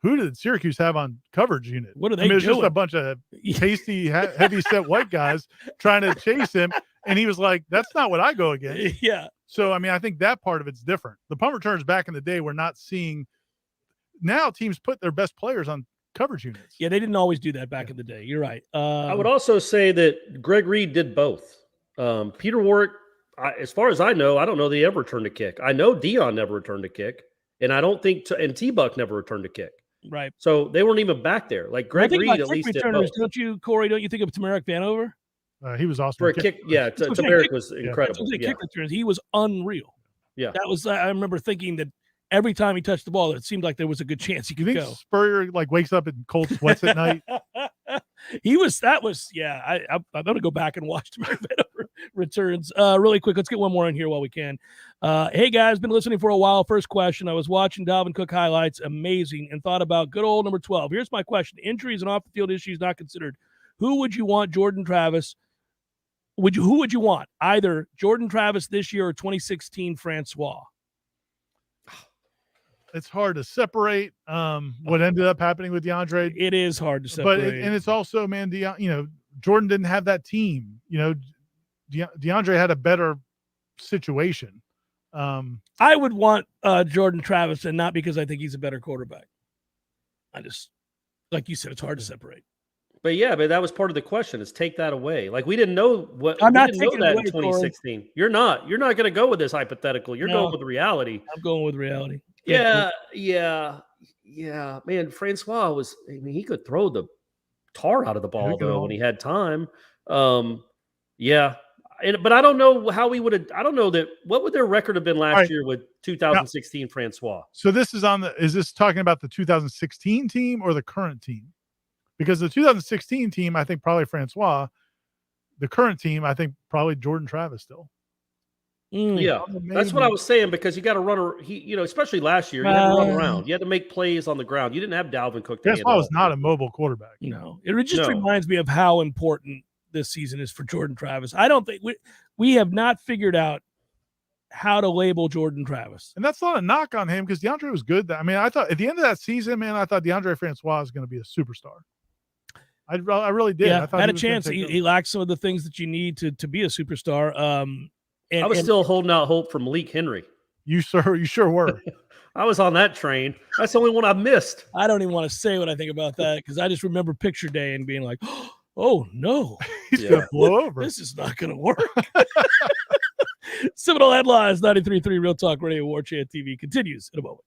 who did Syracuse have on coverage unit? What are they doing? It was just a bunch of pasty, heavy-set white guys trying to chase him, and he was like, that's not what I go against. Yeah. So, I think that part of it's different. The punt returns back in the day, we're not seeing – now teams put their best players on coverage units. Yeah, they didn't always do that back in the day. You're right. I would also say that Greg Reed did both. Peter Warrick, as far as I know, I don't know they ever returned a kick. I know Deion never returned a kick. And I don't think and T-Buck never returned a kick. Right. So they weren't even back there. Like Greg Reed at least did both. Don't you, Corey? Don't you think of Tamarick Vanover? He was awesome. For a kick, Tamarick was incredible. Kick returns. He was unreal. Yeah. That was. I remember thinking that every time he touched the ball, it seemed like there was a good chance he could go. Spurrier like wakes up in cold sweats at night? I'm going to go back and watch the returns really quick. Let's get one more in here while we can. Hey guys, been listening for a while. First question. I was watching Dalvin Cook highlights. Amazing. And thought about good old number 12. Here's my question. Injuries and off the field issues not considered. Who would you want Jordan Travis? Who would you want? Either Jordan Travis this year or 2016 Francois? It's hard to separate what ended up happening with DeAndre. It is hard to separate. And it's also, man, Jordan didn't have that team. DeAndre had a better situation. I would want Jordan Travis, and not because I think he's a better quarterback. I just, like you said, it's hard to separate. But that was part of the question, is take that away. Like, we didn't know what I'm not we didn't know that in 2016. Corey. You're not going to go with this hypothetical. You're going with reality. I'm going with reality. Yeah. Man, Francois he could throw the tar out of the ball though when he had time. But I don't know how we would have. I don't know what would their record have been last year with 2016 Francois. So this is is this talking about the 2016 team or the current team? Because the 2016 team, I think probably Francois. The current team, I think probably Jordan Travis still. Yeah, that's what I was saying, because you got to run. Especially last year, you had to run around. You had to make plays on the ground. You didn't have Dalvin Cook. Francois was not a mobile quarterback. No, it just reminds me of how important this season is for Jordan Travis. I don't think we have not figured out how to label Jordan Travis. And that's not a knock on him, because DeAndre was good. I mean, I thought at the end of that season, man, I thought DeAndre Francois was going to be a superstar. I really did. Yeah, I thought had a chance. He lacked some of the things that you need to be a superstar. I was still holding out hope for Malik Henry. You sure were. I was on that train. That's the only one I missed. I don't even want to say what I think about that, because I just remember picture day and being like, oh no, he's going to blow over. This is not going to work. Seminole Headlines, 93.3 Real Talk Radio, Warchant TV continues in a moment.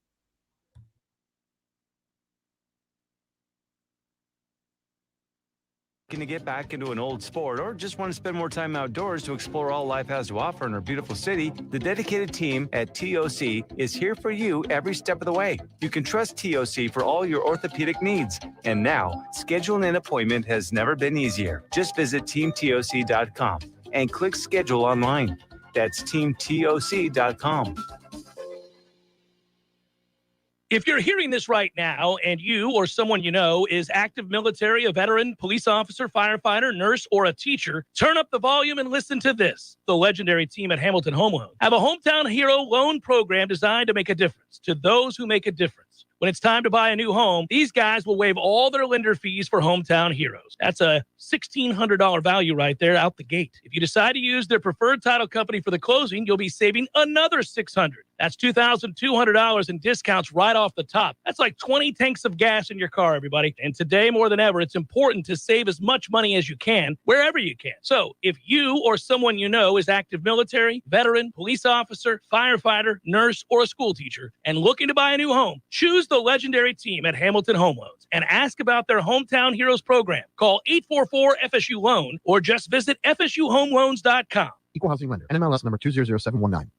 To get back into an old sport, or just want to spend more time outdoors to explore all life has to offer in our beautiful city, the dedicated team at TOC is here for you every step of the way. You can trust TOC for all your orthopedic needs. And now, scheduling an appointment has never been easier. Just visit teamtoc.com and click schedule online. That's teamtoc.com. If you're hearing this right now and you or someone you know is active military, a veteran, police officer, firefighter, nurse, or a teacher, turn up the volume and listen to this. The legendary team at Hamilton Home Loan have a hometown hero loan program designed to make a difference to those who make a difference. When it's time to buy a new home, these guys will waive all their lender fees for hometown heroes. That's a $1,600 value right there out the gate. If you decide to use their preferred title company for the closing, you'll be saving another $600. That's $2,200 in discounts right off the top. That's like 20 tanks of gas in your car, everybody. And today, more than ever, it's important to save as much money as you can, wherever you can. So if you or someone you know is active military, veteran, police officer, firefighter, nurse, or a school teacher, and looking to buy a new home, choose the legendary team at Hamilton Home Loans and ask about their Hometown Heroes program. Call 844-FSU-LOAN or just visit FSUHomeLoans.com. Equal housing lender. NMLS number 200719.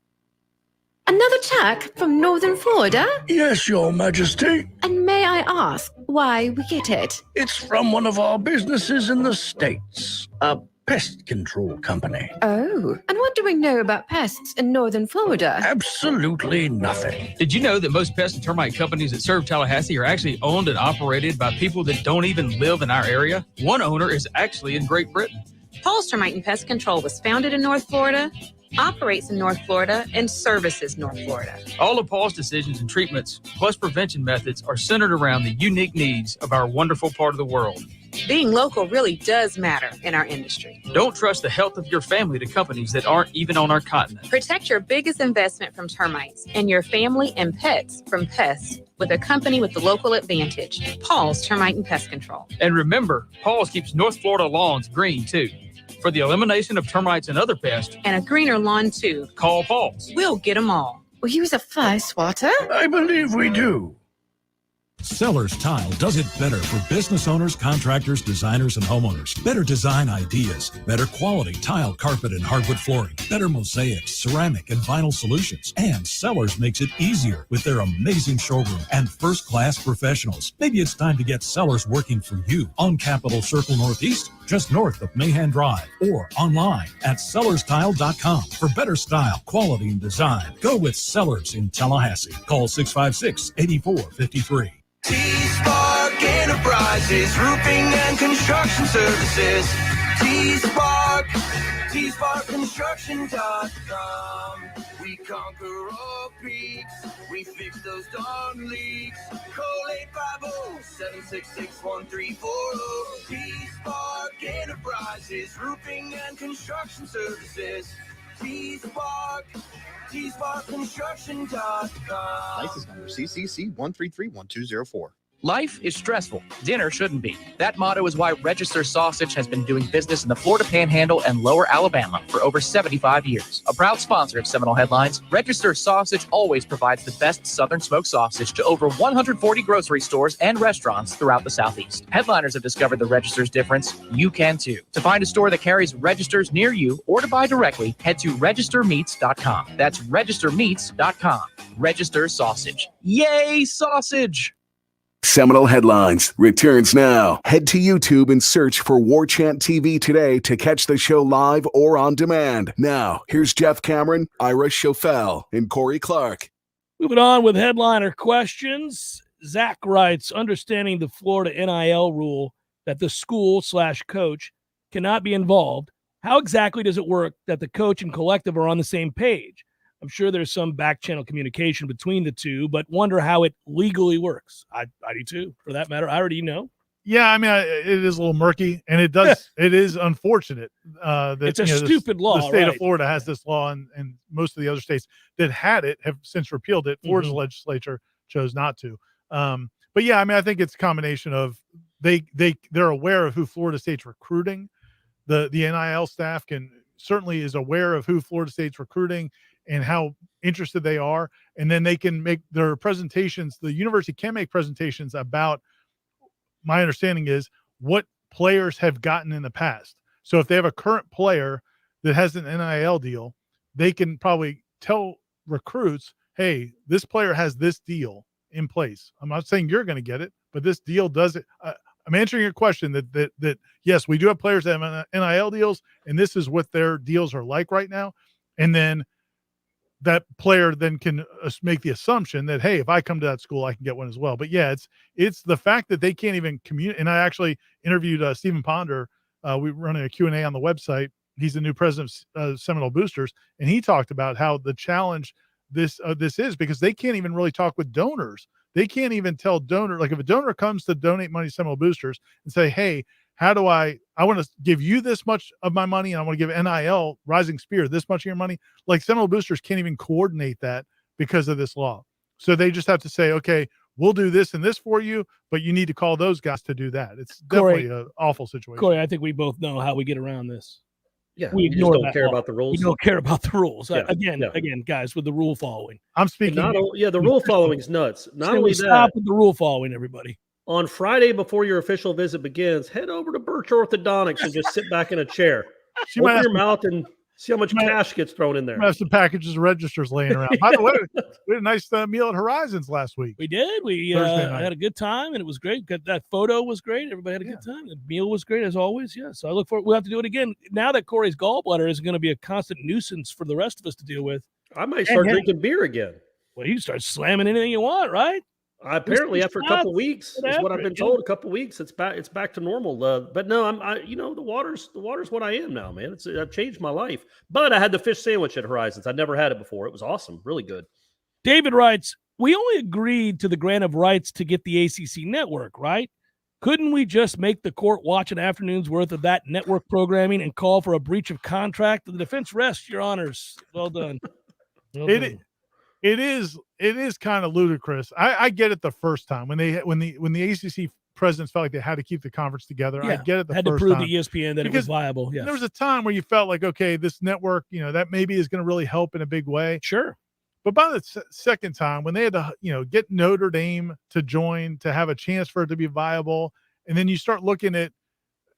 Another check from Northern Florida? Yes, Your Majesty. And may I ask why we get it? It's from one of our businesses in the States, a pest control company. Oh, and what do we know about pests in Northern Florida? Absolutely nothing. Did you know that most pest and termite companies that serve Tallahassee are actually owned and operated by people that don't even live in our area? One owner is actually in Great Britain. Paul's Termite and Pest Control was founded in North Florida, operates in North Florida, and services North Florida. All of Paul's decisions and treatments, plus prevention methods, are centered around the unique needs of our wonderful part of the world. Being local really does matter in our industry. Don't trust the health of your family to companies that aren't even on our continent. Protect your biggest investment from termites and your family and pets from pests with a company with the local advantage, Paul's Termite and Pest Control. And remember, Paul's keeps North Florida lawns green too. For the elimination of termites and other pests. And a greener lawn too. Call Paul's. We'll get them all. We use a fly swatter? I believe we do. Sellers Tile does it better for business owners, contractors, designers, and homeowners. Better design ideas, better quality tile, carpet, and hardwood flooring, better mosaics, ceramic, and vinyl solutions. And Sellers makes it easier with their amazing showroom and first-class professionals. Maybe it's time to get Sellers working for you on Capitol Circle Northeast, just north of Mahan Drive, or online at sellerstile.com for better style, quality, and design. Go with Sellers in Tallahassee. Call 656-8453. T-Spark Enterprises, roofing and construction services. T-Spark, T-SparkConstruction.com. We conquer all peaks, we fix those darn leaks. Call 850-766-1340. T-Spark Enterprises, roofing and construction services. T-Spark, T-SparkConstruction.com. License number CCC 1331204. Life is stressful. Dinner shouldn't be. That motto is why Register Sausage has been doing business in the Florida Panhandle and Lower Alabama for over 75 years. A proud sponsor of Seminole Headlines, Register Sausage always provides the best Southern smoked sausage to over 140 grocery stores and restaurants throughout the Southeast. Headliners have discovered the Register's difference. You can too. To find a store that carries Registers near you or to buy directly, head to registermeats.com. That's registermeats.com. Register Sausage. Yay, sausage! Seminole Headlines returns now. Head to YouTube and search for Warchant TV today to catch the show live or on demand. Now, here's Jeff Cameron, Ira Schofel, and Corey Clark. Moving on with headliner questions. Zach writes, understanding the Florida NIL rule that the school/coach cannot be involved, how exactly does it work that the coach and collective are on the same page? I'm sure there's some back channel communication between the two, but wonder how it legally works. I do too, for that matter. I already know. Yeah, I mean, it is a little murky, and it does. It is unfortunate that it's a stupid law. The state of Florida has this law, and most of the other states that had it have since repealed it. Florida's legislature chose not to. But yeah, I mean, I think it's a combination of they're aware of who Florida State's recruiting. The NIL staff certainly is aware of who Florida State's recruiting and how interested they are. And then they can make their presentations. The university can make presentations about, my understanding is, what players have gotten in the past. So if they have a current player that has an NIL deal, they can probably tell recruits, hey, this player has this deal in place. I'm not saying you're going to get it, but this deal does it. I'm answering your question that yes, we do have players that have NIL deals, and this is what their deals are like right now. And then that player then can make the assumption that, hey, if I come to that school, I can get one as well. But yeah, it's the fact that they can't even communicate. And I actually interviewed Stephen Ponder. We were running a Q&A on the website. He's the new president of Seminole Boosters, and he talked about how the challenge this is, because they can't even really talk with donors. They can't even tell donor, like if a donor comes to donate money to Seminole Boosters and say, hey, how do I want to give you this much of my money, and I want to give NIL, Rising Spear, this much of your money. Like Seminole Boosters can't even coordinate that because of this law. So they just have to say, okay, we'll do this and this for you, but you need to call those guys to do that. It's definitely an awful situation. Corey, I think we both know how we get around this. Yeah, we just don't care about the rules. We don't care about the rules. Yeah. Again, guys, with the rule following. I'm speaking. The rule following is nuts. Not only that, stop with the rule following, everybody. On Friday before your official visit begins, head over to Birch Orthodontics and just sit back in a chair. Open your mouth and see how much cash gets thrown in there. We have some packages of registers laying around. By the way, we had a nice meal at Horizons last week. We did. We had a good time, and it was great. That photo was great. Everybody had a good time. The meal was great, as always. Yeah, so I look forward. We'll have to do it again. Now that Corey's gallbladder is going to be a constant nuisance for the rest of us to deal with. I might start drinking beer again. Well, you can start slamming anything you want, right? Apparently, after a couple of weeks, is what I've been told. A couple of weeks, it's back to normal. But no, the water's what I am now, man. I've changed my life. But I had the fish sandwich at Horizons. I'd never had it before. It was awesome, really good. David writes, we only agreed to the grant of rights to get the ACC network, right? Couldn't we just make the court watch an afternoon's worth of that network programming and call for a breach of contract? The defense rests, Your Honors. Well done. It is kind of ludicrous. I get it the first time when the ACC presidents felt like they had to keep the conference together. Yeah, I get it the had first to prove time. to ESPN that it was viable. Yes. There was a time where you felt like, okay, this network, that maybe is going to really help in a big way. Sure. But by the second time, when they had to, get Notre Dame to join to have a chance for it to be viable, and then you start looking at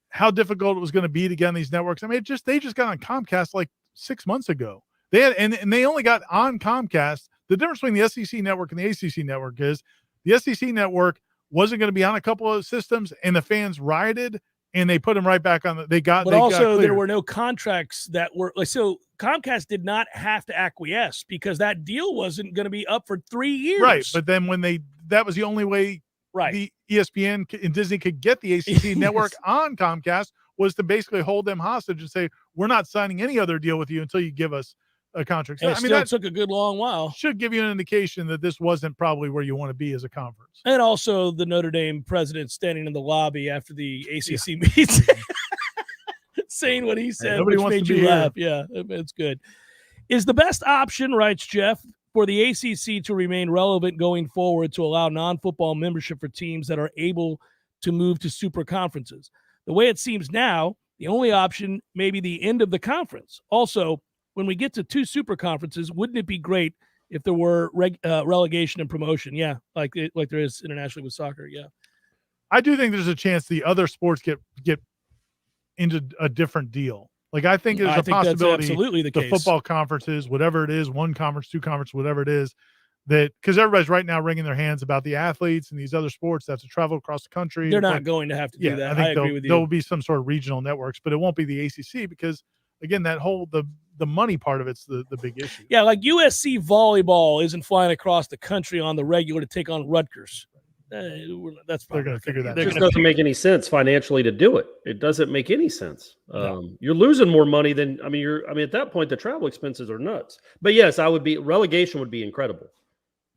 how difficult it was going to be to get on these networks. I mean, they just got on Comcast like 6 months ago. They had, and they only got on Comcast. The difference between the SEC network and the ACC network is the SEC network wasn't going to be on a couple of systems, and the fans rioted, and they put them right back on. There were no contracts that were like, so Comcast did not have to acquiesce because that deal wasn't going to be up for 3 years. Right. But then that was the only way the ESPN and Disney could get the ACC network on Comcast was to basically hold them hostage and say, we're not signing any other deal with you until you give us a contract. So, that took a good long while. Should give you an indication that this wasn't probably where you want to be as a conference. And also the Notre Dame president standing in the lobby after the ACC meets, saying what he said, which made you laugh. Yeah, it's good. Is the best option, writes Jeff, for the ACC to remain relevant going forward to allow non-football membership for teams that are able to move to super conferences. The way it seems now, the only option may be the end of the conference. Also, when we get to 2 super conferences, wouldn't it be great if there were relegation and promotion? Yeah, like there is internationally with soccer. Yeah, I do think there's a chance the other sports get into a different deal. Like I think there's a possibility that's absolutely the case. Football conferences, whatever it is, 1 conference, 2 conference, whatever it is, that because everybody's right now wringing their hands about the athletes and these other sports that have to travel across the country. They're not going to have to do that. I agree with you. There will be some sort of regional networks, but it won't be the ACC because again, that whole the money part of it's the big issue. Yeah, like USC volleyball isn't flying across the country on the regular to take on Rutgers. That's they're going to figure that out. It just doesn't make any sense financially to do it. It doesn't make any sense. You're losing more money than at that point the travel expenses are nuts. But yes, relegation would be incredible.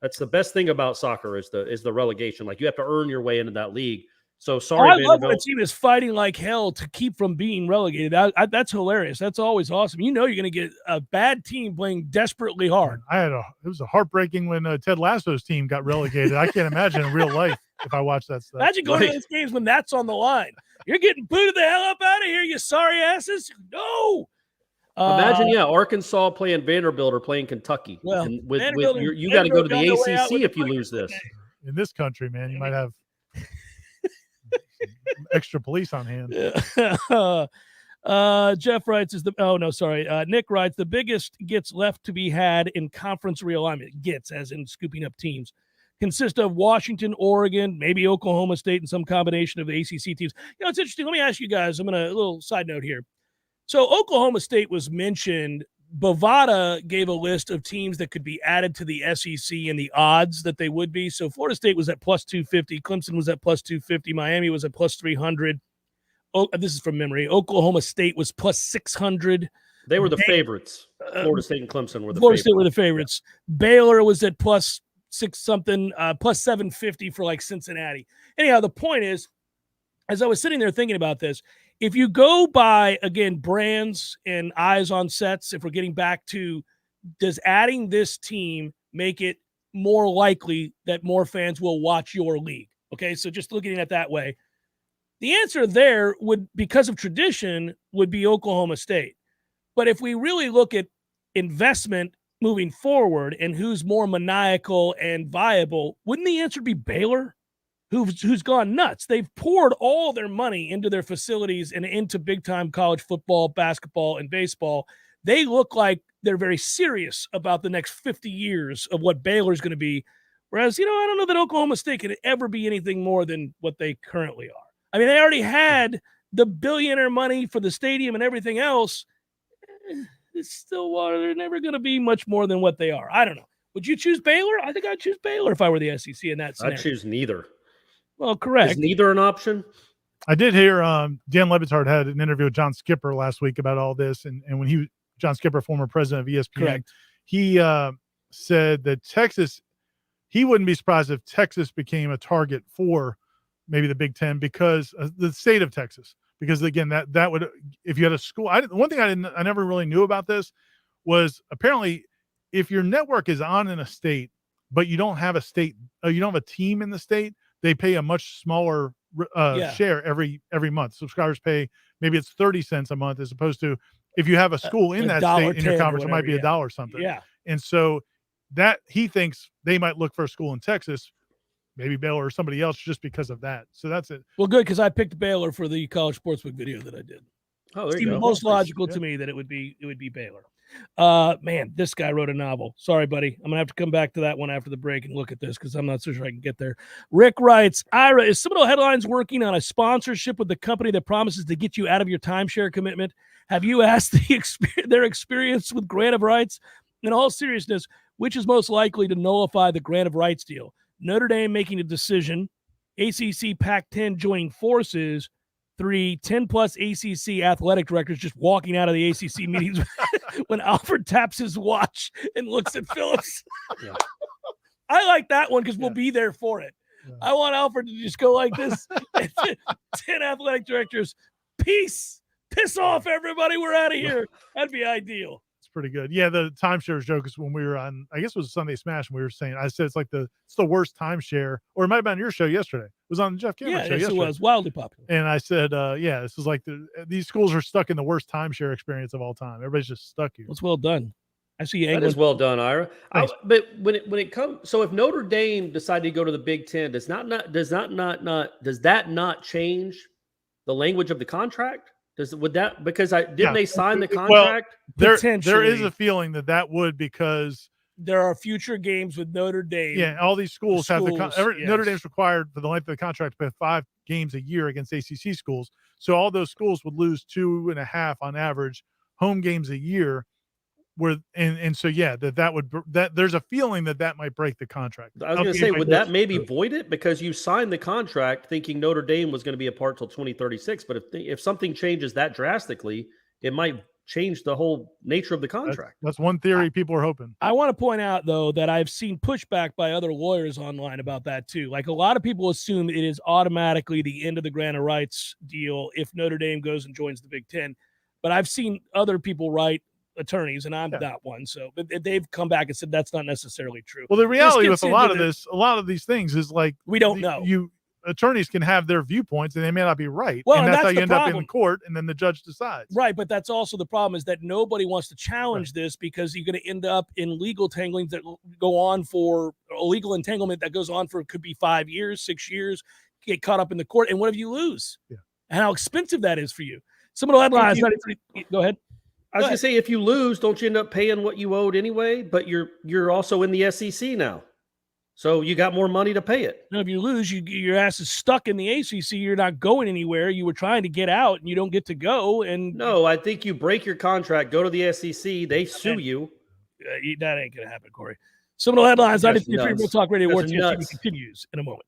That's the best thing about soccer is the relegation. Like you have to earn your way into that league. So sorry, I love when a team is fighting like hell to keep from being relegated. That's hilarious. That's always awesome. You're going to get a bad team playing desperately hard. It was heartbrearting when Ted Lasso's team got relegated. I can't imagine in real life if I watched that stuff. Imagine going to those games when that's on the line. You're getting booted the hell up out of here, you sorry asses. No. Imagine, Arkansas playing Vanderbilt or playing Kentucky. Well, you got to go to the ACC if you lose this. In this country, man, you might have extra police on hand. Jeff writes, Nick writes, the biggest gets left to be had in conference realignment, gets as in scooping up teams, consist of Washington, Oregon, maybe Oklahoma State, and some combination of the ACC teams. It's interesting. Let me ask you guys, a little side note here. So Oklahoma State was mentioned. Bovada gave a list of teams that could be added to the SEC and the odds that they would be. So Florida State was at plus 250. Clemson was at plus 250. Miami was at plus 300. Oh, this is from memory. Oklahoma State was plus 600. They were the favorites. Florida State and Clemson were the Florida State were the favorites. Yeah. Baylor was at plus 6-something, plus 750 for like Cincinnati. Anyhow, the point is, as I was sitting there thinking about this, if you go by, again, brands and eyes on sets, if we're getting back to, does adding this team make it more likely that more fans will watch your league? Okay, so just looking at it that way. The answer there would, because of tradition, would be Oklahoma State. But if we really look at investment moving forward and who's more maniacal and viable, wouldn't the answer be Baylor? Who's gone nuts? They've poured all their money into their facilities and into big-time college football, basketball, and baseball. They look like they're very serious about the next 50 years of what Baylor's going to be. Whereas, I don't know that Oklahoma State could ever be anything more than what they currently are. I mean, they already had the billionaire money for the stadium and everything else. It's Stillwater. They're never going to be much more than what they are. I don't know. Would you choose Baylor? I think I'd choose Baylor if I were the SEC in that scenario. I'd choose neither. Well, correct. Is neither an option? I did hear Dan Lebitard had an interview with John Skipper last week about all this. And when John Skipper, former president of ESPN, correct, he said that Texas, he wouldn't be surprised if Texas became a target for maybe the Big Ten because the state of Texas. Because again, that would, if you had a school, one thing I never really knew about this was apparently if your network is on in a state, but you don't have a state, you don't have a team in the state, they pay a much smaller share every month. Subscribers pay, maybe it's 30 cents a month as opposed to if you have a school in that state in your conference, it might be $1 something. Yeah. And so that he thinks they might look for a school in Texas, maybe Baylor or somebody else, just because of that. So that's it. Well, good, because I picked Baylor for the college sportsbook video that I did. Oh, there it you go. Seemed most logical to me that it would be Baylor. Man, this guy wrote a novel. Sorry, buddy. I'm gonna have to come back to that one after the break and look at this because I'm not so sure I can get there. Rick writes, Ira, is Seminole Headlines working on a sponsorship with the company that promises to get you out of your timeshare commitment? Have you asked their experience with grant of rights? In all seriousness, which is most likely to nullify the grant of rights deal? Notre Dame making a decision, ACC Pac-10 joining forces, 3, 10-plus ACC athletic directors just walking out of the ACC meetings when Alfred taps his watch and looks at Phillips. Yeah. I like that one because we'll be there for it. Yeah. I want Alfred to just go like this. 10 athletic directors, peace, piss off, everybody. We're out of here. That'd be ideal. Pretty good. Yeah, the timeshare joke is when we were on, I guess it was Sunday Smash, and we were saying, I said it's the worst timeshare, or it might have been on your show yesterday. It was on Jeff Cameron's show yesterday. It was wildly popular. And I said, this is like these schools are stuck in the worst timeshare experience of all time. Everybody's just stuck here. It's well done. I see that is well done, Ira. But when it comes, so if Notre Dame decided to go to the Big Ten, does that not change the language of the contract? Didn't they sign the contract? Well, there is a feeling that would, because there are future games with Notre Dame. Yeah, all these schools have Notre Dame's required for the length of the contract to play 5 games a year against ACC schools. So all those schools would lose 2.5 on average home games a year. There's a feeling that might break the contract. I was going to say, would that maybe void it, because you signed the contract thinking Notre Dame was going to be a part till 2036? But if something changes that drastically, it might change the whole nature of the contract. That's one theory people are hoping. I want to point out, though, that I've seen pushback by other lawyers online about that too. Like, a lot of people assume it is automatically the end of the grant of rights deal if Notre Dame goes and joins the Big Ten. But I've seen other people write, attorneys, and I'm not one, so but they've come back and said that's not necessarily true. Well, the reality with a lot of these things is like we don't know. Attorneys can have their viewpoints and they may not be right. Well, and that's how you end problem. Up in court, and then the judge decides. Right, but that's also the problem, is that nobody wants to challenge this, because you're going to end up in legal tanglings that go on for a legal entanglement that goes on for, could be 5 years, 6 years, get caught up in the court. And what if you lose? Yeah. And how expensive that is for you. Some of the headlines. Go ahead. I was going to say, if you lose, don't you end up paying what you owed anyway? But you're also in the SEC now, so you got more money to pay it. No, if you lose, your ass is stuck in the ACC. You're not going anywhere. You were trying to get out, and you don't get to go. And no, I think you break your contract, go to the SEC, they sue you. That ain't going to happen, Corey. Some of the headlines. 93.3 Real Talk Radio Warchant continues in a moment.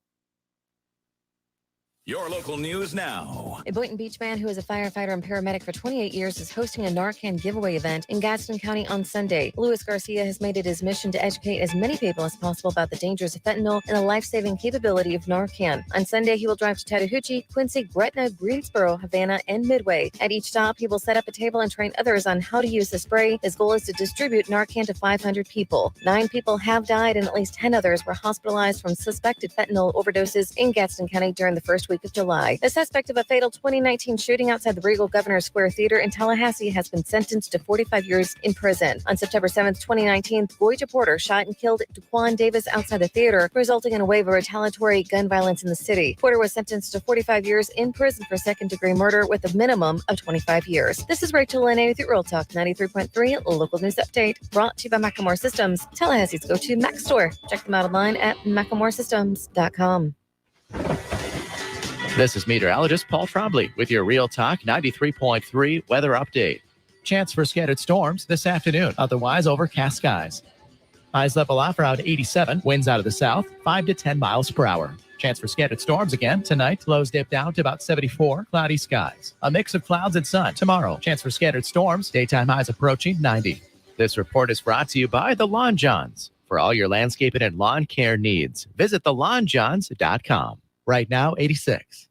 Your local news now. A Boynton Beach man who is a firefighter and paramedic for 28 years is hosting a Narcan giveaway event in Gadsden County on Sunday. Luis Garcia has made it his mission to educate as many people as possible about the dangers of fentanyl and the life-saving capability of Narcan. On Sunday, he will drive to Chattahoochee, Quincy, Gretna, Greensboro, Havana, and Midway. At each stop, he will set up a table and train others on how to use the spray. His goal is to distribute Narcan to 500 people. 9 people have died and at least 10 others were hospitalized from suspected fentanyl overdoses in Gadsden County during the first week of July. The suspect of a fatal 2019 shooting outside the Regal Governor Square Theater in Tallahassee has been sentenced to 45 years in prison. On September 7th, 2019, Goija Porter shot and killed Daquan Davis outside the theater, resulting in a wave of retaliatory gun violence in the city. Porter was sentenced to 45 years in prison for second-degree murder with a minimum of 25 years. This is Rachel Lynn with Real Talk 93.3 Local News Update, brought to you by Macklemore Systems, Tallahassee's go-to Mac store. Check them out online at MacklemoreSystems.com. This is meteorologist Paul Trombley with your Real Talk 93.3 weather update. Chance for scattered storms this afternoon, otherwise overcast skies. Highs level off around 87, winds out of the south, 5 to 10 miles per hour. Chance for scattered storms again tonight, lows dip down to about 74, cloudy skies. A mix of clouds and sun tomorrow. Chance for scattered storms, daytime highs approaching 90. This report is brought to you by the Lawn Johns. For all your landscaping and lawn care needs, visit thelawnjohns.com. Right now, 86.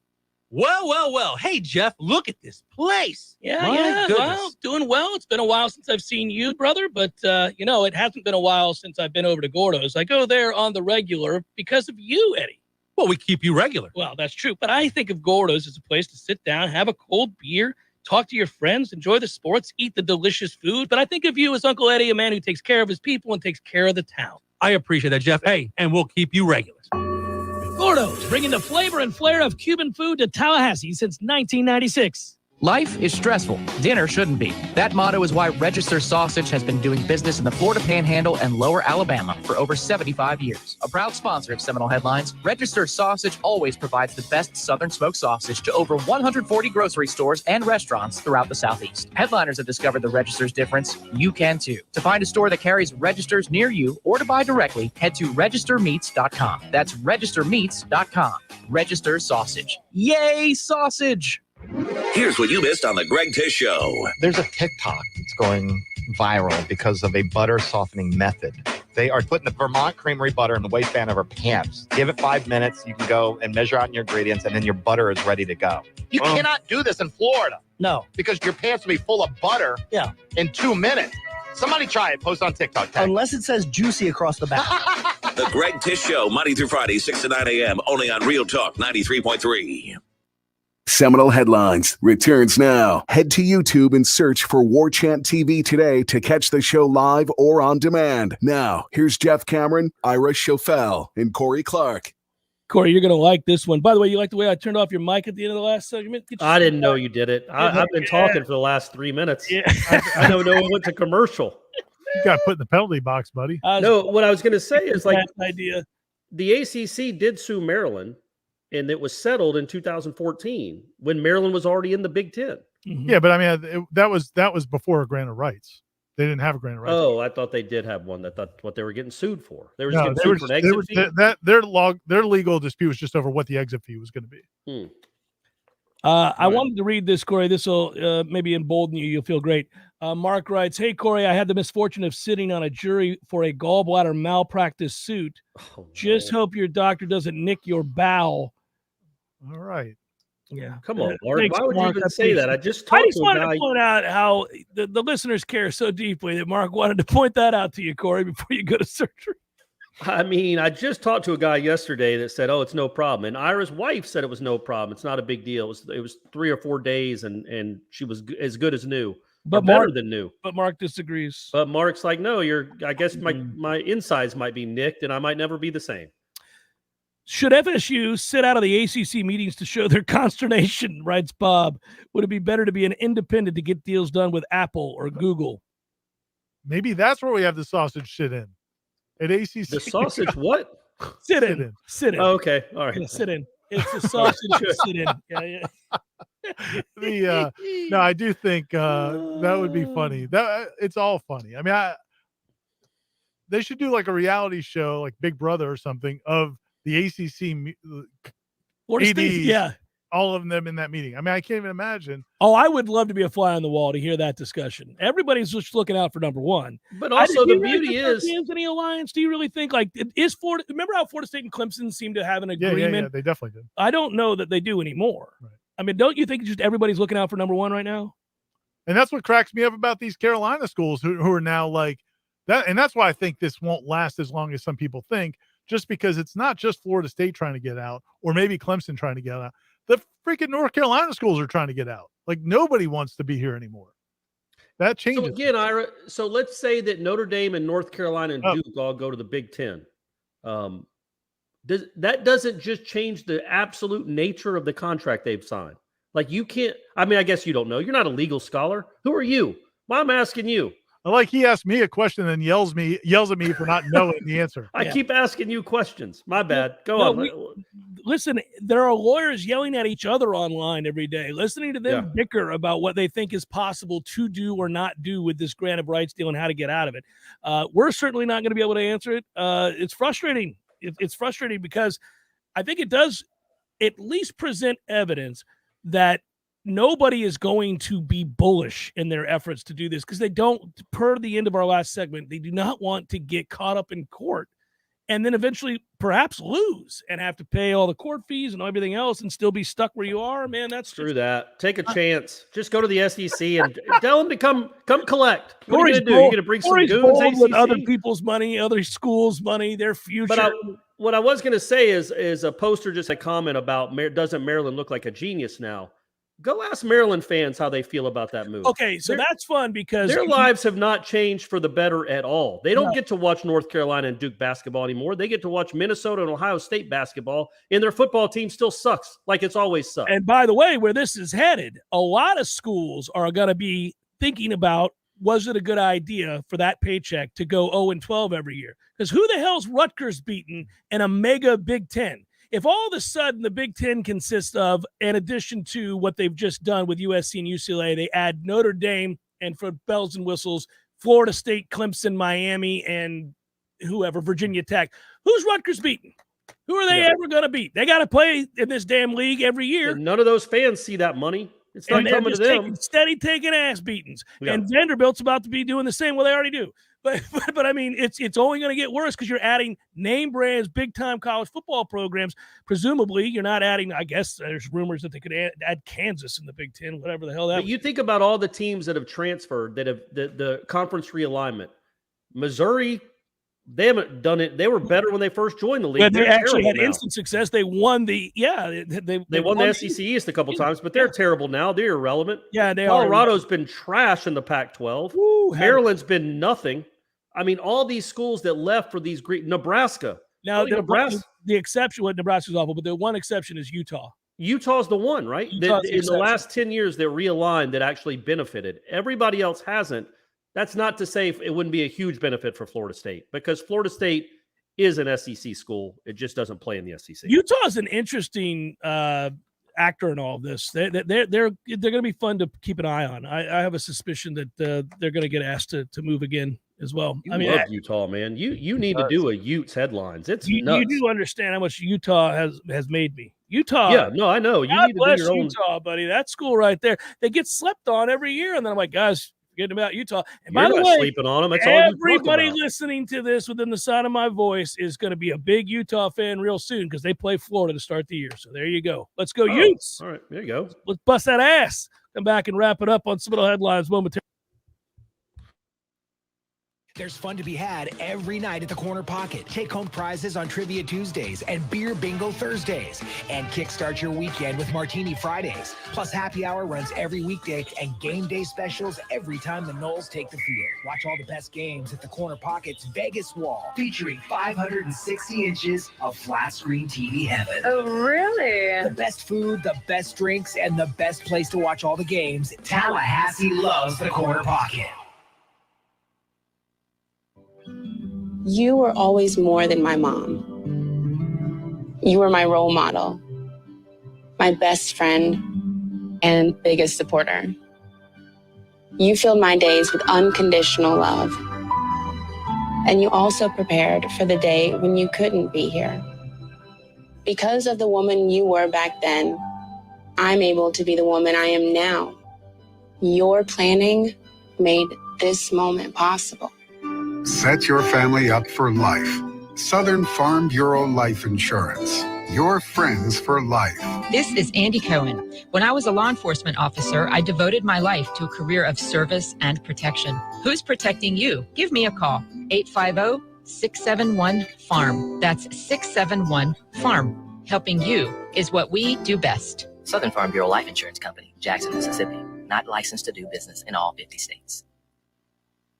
Well. Hey, Jeff, look at this place. Yeah. Well, doing well. It's been a while since I've seen you, brother, but, it hasn't been a while since I've been over to Gordo's. I go there on the regular because of you, Eddie. Well, we keep you regular. Well, that's true, but I think of Gordo's as a place to sit down, have a cold beer, talk to your friends, enjoy the sports, eat the delicious food. But I think of you as Uncle Eddie, a man who takes care of his people and takes care of the town. I appreciate that, Jeff. Hey, and we'll keep you regular. Gordo's, bringing the flavor and flair of Cuban food to Tallahassee since 1996. Life is stressful. Dinner shouldn't be. That motto is why Register Sausage has been doing business in the Florida Panhandle and Lower Alabama for over 75 years. A proud sponsor of Seminole Headlines, Register Sausage always provides the best Southern smoked sausage to over 140 grocery stores and restaurants throughout the Southeast. Headliners have discovered the Register's difference. You can too. To find a store that carries Registers near you or to buy directly, head to registermeats.com. That's registermeats.com. Register Sausage. Yay, sausage! Here's what you missed on the Greg Tish Show. There's a TikTok that's going viral because of a butter softening method. They are putting the Vermont Creamery butter in the waistband of our pants. Give it 5 minutes. You can go and measure out your ingredients, and then your butter is ready to go. You cannot do this in Florida. No. Because your pants will be full of butter in 2 minutes. Somebody try it. Post on TikTok. Unless it says juicy across the back. The Greg Tish Show, Monday through Friday, 6 to 9 a.m., only on Real Talk 93.3. Seminole Headlines returns now. Head to YouTube and search for Warchant TV today to catch the show live or on demand. Now, here's Jeff Cameron, Ira Schofel, and Corey Clark. Corey, you're going to like this one. By the way, you like the way I turned off your mic at the end of the last segment? I didn't know you did it. I've been talking for the last 3 minutes. Yeah. I don't know it went to commercial. You got put in the penalty box, buddy. No, what I was going to say is like idea. The ACC did sue Maryland, and it was settled in 2014 when Maryland was already in the Big Ten. Mm-hmm. Yeah, but I mean, that was before a grant of rights. They didn't have a grant of rights. Oh, I thought they did have one. That's what they were getting sued for. They were just getting sued for an exit fee? Their legal dispute was just over what the exit fee was going to be. I wanted to read this, Corey. This will maybe embolden you. You'll feel great. Mark writes, "Hey, Corey, I had the misfortune of sitting on a jury for a gallbladder malpractice suit. Just hope your doctor doesn't nick your bowel." All right. Yeah. Come on, Mark. Thanks, Why would Mark. you even say that? I just wanted to point out how the listeners care so deeply that Mark wanted to point that out to you, Corey, before you go to surgery. I mean, I just talked to a guy yesterday that said, "Oh, it's no problem," and Ira's wife said it was no problem. It's not a big deal. It was 3 or 4 days, and she was as good as new, but better than new. But Mark disagrees. But Mark's like, "No, I guess my insides might be nicked, and I might never be the same." Should FSU sit out of the ACC meetings to show their consternation, writes Bob? Would it be better to be an independent to get deals done with Apple or Google? Maybe that's where we have the sausage sit in. At ACC. The sausage what? Sit in. Sit in. Oh, okay. All right. Yeah, sit in. It's the sausage sit in. Yeah. No, I do think that would be funny. It's all funny. I mean, they should do like a reality show, like Big Brother or something, of the ACC ADs, all of them in that meeting. I mean, I can't even imagine. Oh, I would love to be a fly on the wall to hear that discussion. Everybody's just looking out for number one. But also the beauty is any alliance. Do you really think like is Florida? Remember how Florida State and Clemson seemed to have an agreement? Yeah, they definitely did. I don't know that they do anymore. Right. I mean, don't you think just everybody's looking out for number one right now? And that's what cracks me up about these Carolina schools who are now like that. And that's why I think this won't last as long as some people think. Just because it's not just Florida State trying to get out, or maybe Clemson trying to get out. The freaking North Carolina schools are trying to get out. Like nobody wants to be here anymore. That changes. So again, Ira, so let's say that Notre Dame and North Carolina and Duke all go to the Big Ten. That doesn't just change the absolute nature of the contract they've signed. Like you can't, I mean, I guess you don't know. You're not a legal scholar. Who are you? Well, I'm asking you. Like he asked me a question and yells at me for not knowing the answer. I keep asking you questions. My bad. Go on. Listen, there are lawyers yelling at each other online every day, listening to them bicker about what they think is possible to do or not do with this grant of rights deal and how to get out of it. We're certainly not going to be able to answer it. It's frustrating. It's frustrating because I think it does at least present evidence that nobody is going to be bullish in their efforts to do this because they don't, per the end of our last segment, they do not want to get caught up in court and then eventually perhaps lose and have to pay all the court fees and everything else and still be stuck where you are. Man, that's screw that. Take a chance. Just go to the SEC and tell them to come collect. What are you going to do? You're going to bring some goons, with other people's money, other schools' money, their future. But what I was going to say is a poster just a comment about doesn't Maryland look like a genius now? Go ask Maryland fans how they feel about that move. Okay, so that's fun because their lives have not changed for the better at all. They don't get to watch North Carolina and Duke basketball anymore. They get to watch Minnesota and Ohio State basketball, and their football team still sucks like it's always sucked. And by the way, where this is headed, a lot of schools are going to be thinking about, was it a good idea for that paycheck to go 0-12 every year? Because who the hell's Rutgers beaten in a mega Big Ten? If all of a sudden the Big Ten consists of, in addition to what they've just done with USC and UCLA, they add Notre Dame and, for bells and whistles, Florida State, Clemson, Miami, and whoever, Virginia Tech. Who's Rutgers beating? Who are they ever going to beat? They got to play in this damn league every year. And none of those fans see that money. It's not coming to them. Steady taking ass beatings. Yeah. And Vanderbilt's about to be doing the same. Well, they already do. But I mean, it's only going to get worse because you're adding name brands, big-time college football programs. Presumably, you're not adding, I guess there's rumors that they could add Kansas in the Big Ten, whatever the hell that But you think about all the teams that have transferred, that have the conference realignment. Missouri, they haven't done it. They were better when they first joined the league. Yeah, they actually had instant success. They won they won the SEC East a couple times, but they're terrible now. They're irrelevant. Yeah, they Colorado's been trash in the Pac-12. Maryland's been nothing. I mean, all these schools that left for these Greek Nebraska. Now, the exception, what Nebraska's awful, but the one exception is Utah. Utah's the one, right? In the last 10 years that realigned that actually benefited. Everybody else hasn't. That's not to say it wouldn't be a huge benefit for Florida State, because Florida State is an SEC school. It just doesn't play in the SEC. Utah's an interesting actor in all of this. They're going to be fun to keep an eye on. I have a suspicion that they're going to get asked to move again as well. I mean, love Utah, man. You need to do a Utes headlines. It's nuts. You do understand how much Utah has made me. Utah. Yeah, no, I know. You need to do your own. Utah, buddy. That school right there. They get slept on every year, and then I'm like, guys, forgetting about Utah. And You're by the not way, sleeping on them. That's everybody all listening to this within the sound of my voice is going to be a big Utah fan real soon because they play Florida to start the year. So there you go. Let's go, Utes. All right, there you go. Let's bust that ass. Come back and wrap it up on Seminole Headlines momentarily. There's fun to be had every night at the Corner Pocket. Take home prizes on Trivia Tuesdays and Beer Bingo Thursdays. And kickstart your weekend with Martini Fridays. Plus happy hour runs every weekday and game day specials every time the Noles take the field. Watch all the best games at the Corner Pocket's Vegas Wall, featuring 560 inches of flat screen TV heaven. Oh, really? The best food, the best drinks, and the best place to watch all the games. Tallahassee loves the Corner Pocket. You were always more than my mom. You were my role model, my best friend, and biggest supporter. You filled my days with unconditional love. And you also prepared for the day when you couldn't be here. Because of the woman you were back then, I'm able to be the woman I am now. Your planning made this moment possible. Set your family up for life. Southern Farm Bureau Life Insurance. Your friends for life. This is Andy Cohen. When I was a law enforcement officer, I devoted my life to a career of service and protection. Who's protecting you? Give me a call. 850-671-FARM. That's 671-FARM. Helping you is what we do best. Southern Farm Bureau Life Insurance Company, Jackson, Mississippi. Not licensed to do business in all 50 states.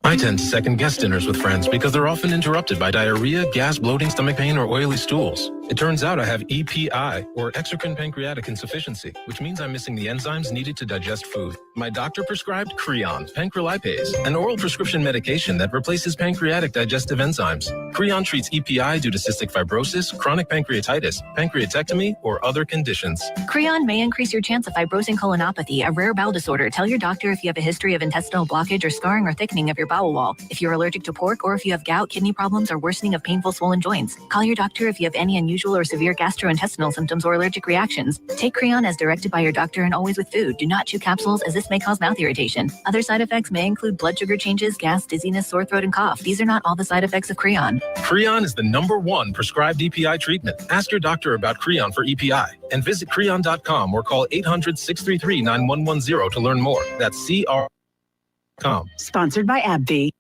I tend to second-guess dinners with friends because they're often interrupted by diarrhea, gas, bloating, stomach pain, or oily stools. It turns out I have EPI, or exocrine pancreatic insufficiency, which means I'm missing the enzymes needed to digest food. My doctor prescribed Creon, pancrelipase, an oral prescription medication that replaces pancreatic digestive enzymes. Creon treats EPI due to cystic fibrosis, chronic pancreatitis, pancreatectomy, or other conditions. Creon may increase your chance of fibrosing colonopathy, a rare bowel disorder. Tell your doctor if you have a history of intestinal blockage or scarring or thickening of your bowel wall, if you're allergic to pork, or if you have gout, kidney problems, or worsening of painful swollen joints. Call your doctor if you have any unusual or severe gastrointestinal symptoms or allergic reactions. Take Creon as directed by your doctor and always with food. Do not chew capsules, as this may cause mouth irritation. Other side effects may include blood sugar changes, gas, dizziness, sore throat, and cough. These are not all the side effects of Creon. Creon is the #1 prescribed EPI treatment. Ask your doctor about Creon for EPI and visit Creon.com or call 800-633-9110 to learn more. That's CR.com. Sponsored by AbbVie.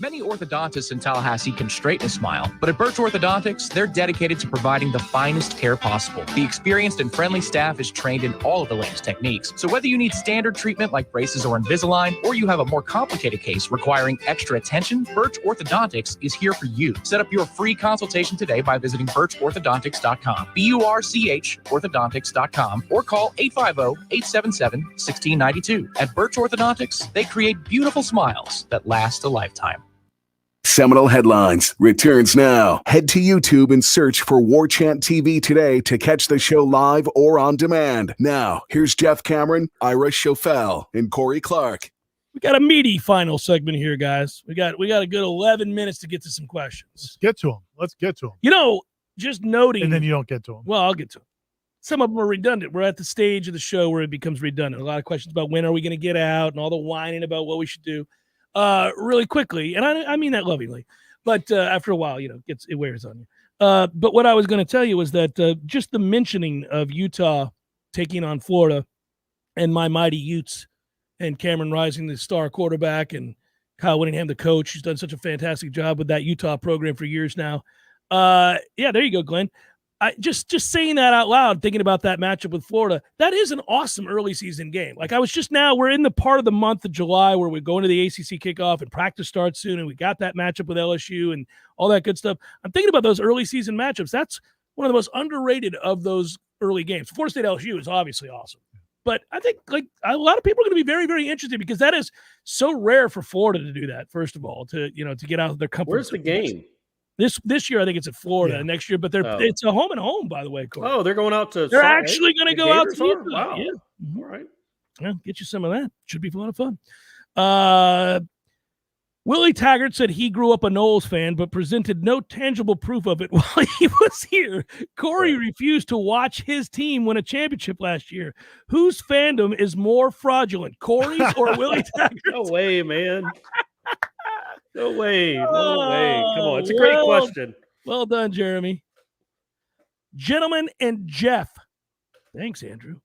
Many orthodontists in Tallahassee can straighten a smile, but at Birch Orthodontics, they're dedicated to providing the finest care possible. The experienced and friendly staff is trained in all of the latest techniques. So whether you need standard treatment like braces or Invisalign, or you have a more complicated case requiring extra attention, Birch Orthodontics is here for you. Set up your free consultation today by visiting birchorthodontics.com, BURCH orthodontics.com, or call 850-877-1692. At Birch Orthodontics, they create beautiful smiles that last a lifetime. Seminole Headlines returns now. Head to YouTube and search for Warchant TV today to catch the show live or on demand. Now, here's Jeff Cameron, Ira Schofel, and Corey Clark. We got a meaty final segment here, guys. We got a good 11 minutes to get to some questions. Let's get to them. You know, just noting. And then you don't get to them. Well, I'll get to them. Some of them are redundant. We're at the stage of the show where it becomes redundant. A lot of questions about when are we going to get out and all the whining about what we should do. Really quickly, and I mean that lovingly, but after a while, it wears on you. But what I was going to tell you was that just the mentioning of Utah taking on Florida and my mighty Utes and Cameron Rising, the star quarterback, and Kyle Whittingham, the coach, who's done such a fantastic job with that Utah program for years now. Yeah, there you go, Glenn. I just saying that out loud, thinking about that matchup with Florida, that is an awesome early season game. Like we're in the part of the month of July where we're going to the ACC kickoff and practice starts soon, and we got that matchup with LSU and all that good stuff. I'm thinking about those early season matchups. That's one of the most underrated of those early games. Florida State LSU is obviously awesome, but I think like a lot of people are going to be very, very interested because that is so rare for Florida to do that. First of all, to get out of their comfort. Where's the game? This year, I think it's at Florida next year, but it's a home and home, by the way, Corey. Oh, they're going out to. They're actually going to go out to Utah. Wow. Yeah. All right. Yeah, get you some of that. Should be a lot of fun. Willie Taggart said he grew up a Noles fan, but presented no tangible proof of it while he was here. Corey refused to watch his team win a championship last year. Whose fandom is more fraudulent, Corey's or Willie Taggart? No way, man. No way. Come on. It's a great question. Well done, Jeremy. Gentlemen and Jeff. Thanks, Andrew.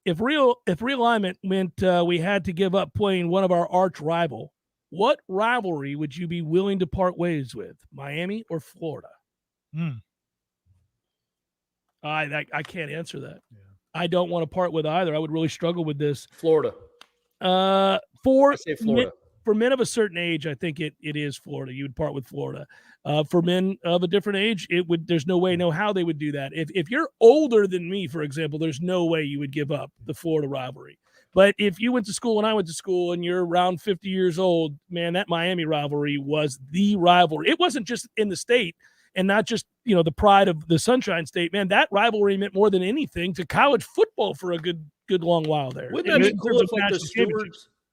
If realignment meant we had to give up playing one of our arch rival, what rivalry would you be willing to part ways with, Miami or Florida? I can't answer that. Yeah. I don't want to part with either. I would really struggle with this. Florida. I say Florida. For men of a certain age, I think it is Florida. You would part with Florida. For men of a different age, there's no way, no how they would do that. If you're older than me, for example, there's no way you would give up the Florida rivalry. But if you went to school and I went to school and you're around 50 years old, man, that Miami rivalry was the rivalry. It wasn't just in the state and not just, the pride of the Sunshine State. Man, that rivalry meant more than anything to college football for a good long while there. Wouldn't that be cool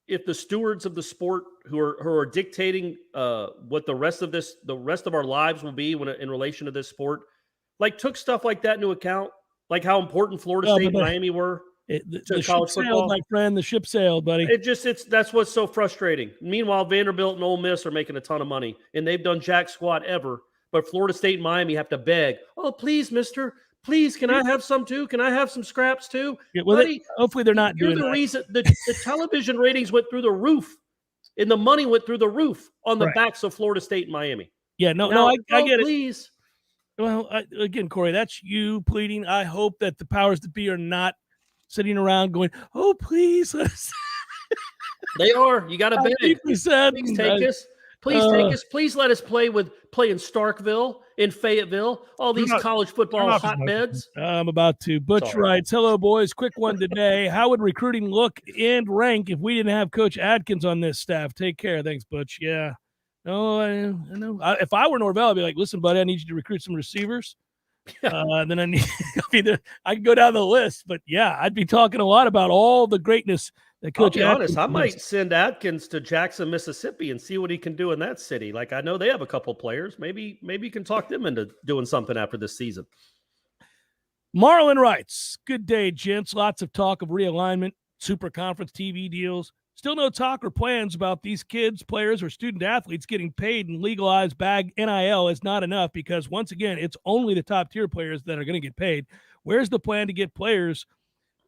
if the stewards of the sport who are dictating what the rest of our lives will be in relation to this sport, like took stuff like that into account, like how important Florida State and Miami were to college football? My friend, the ship sailed, buddy. That's what's so frustrating. Meanwhile, Vanderbilt and Ole Miss are making a ton of money, and they've done jack squat ever. But Florida State and Miami have to beg, "Oh, please, mister. Please, can I have some too? Can I have some scraps too?" Yeah, well, buddy, hopefully they're not doing the that. Reason the television ratings went through the roof, and the money went through the roof on the backs of Florida State and Miami. Yeah, I get please. it. Well, again, Corey, that's you pleading. I hope that the powers that be are not sitting around going, "Oh, please." They are. You got to beg. Please take us. Please take us. Please let us play in Starkville, in Fayetteville, all these college football hotbeds. I'm about to. Butch writes, "Hello, boys. Quick one today. How would recruiting look and rank if we didn't have Coach Adkins on this staff? Take care." Thanks, Butch. Yeah. No, I know. If I were Norvell, I'd be like, "Listen, buddy, I need you to recruit some receivers." Then I can go down the list. But, yeah, I'd be talking a lot about all the greatness that Coach Adkins. I might send Adkins to Jackson, Mississippi and see what he can do in that city. Like, I know they have a couple players. Maybe you can talk them into doing something after this season. Marlon writes, "Good day, gents. Lots of talk of realignment, super conference TV deals. Still no talk or plans about these kids, players, or student athletes getting paid and legalized bag NIL is not enough because, once again, it's only the top-tier players that are going to get paid. Where's the plan to get players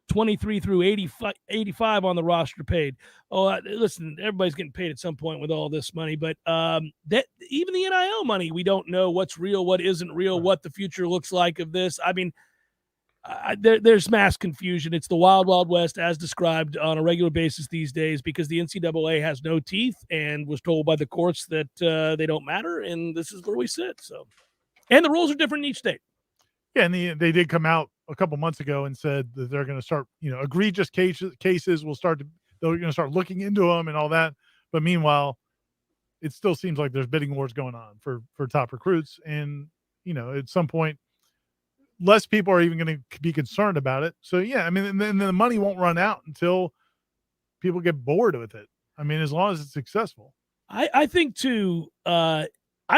23 through 85 on the roster paid. Listen, everybody's getting paid at some point with all this money, but that even the NIL money, we don't know what's real, what isn't real, what the future looks like of this. I mean, there's mass confusion. It's the wild, wild west as described on a regular basis these days because the NCAA has no teeth and was told by the courts that they don't matter, and this is where we sit. So, and the rules are different in each state. Yeah, and they did come out a couple months ago and said that they're going to start, egregious cases will start to, they're going to start looking into them and all that. But meanwhile, it still seems like there's bidding wars going on for top recruits. And, at some point, less people are even going to be concerned about it. So, yeah, I mean, and then the money won't run out until people get bored with it. I mean, as long as it's successful. I think, too, I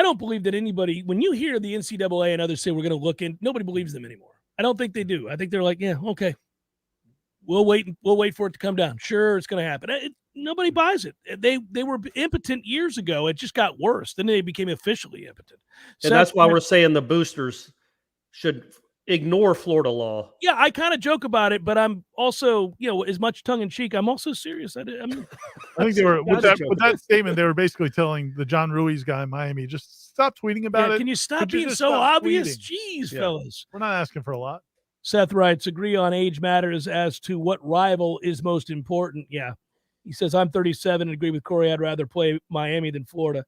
don't believe that anybody, when you hear the NCAA and others say we're going to look in, nobody believes them anymore. I don't think they do. I think they're like, yeah, okay, we'll wait for it to come down. Sure, it's going to happen. Nobody buys it. They were impotent years ago. It just got worse. Then they became officially impotent. And that's why we're saying the boosters should ignore Florida law. Yeah, I kind of joke about it, but I'm also, as much tongue in cheek, I'm also serious. I think they were with that statement. They were basically telling the John Ruiz guy in Miami, just stop tweeting about it. Can you stop being so obvious? Jeez, fellas. We're not asking for a lot. Seth writes, agree on age matters as to what rival is most important. Yeah. He says, I'm 37 and agree with Corey. I'd rather play Miami than Florida.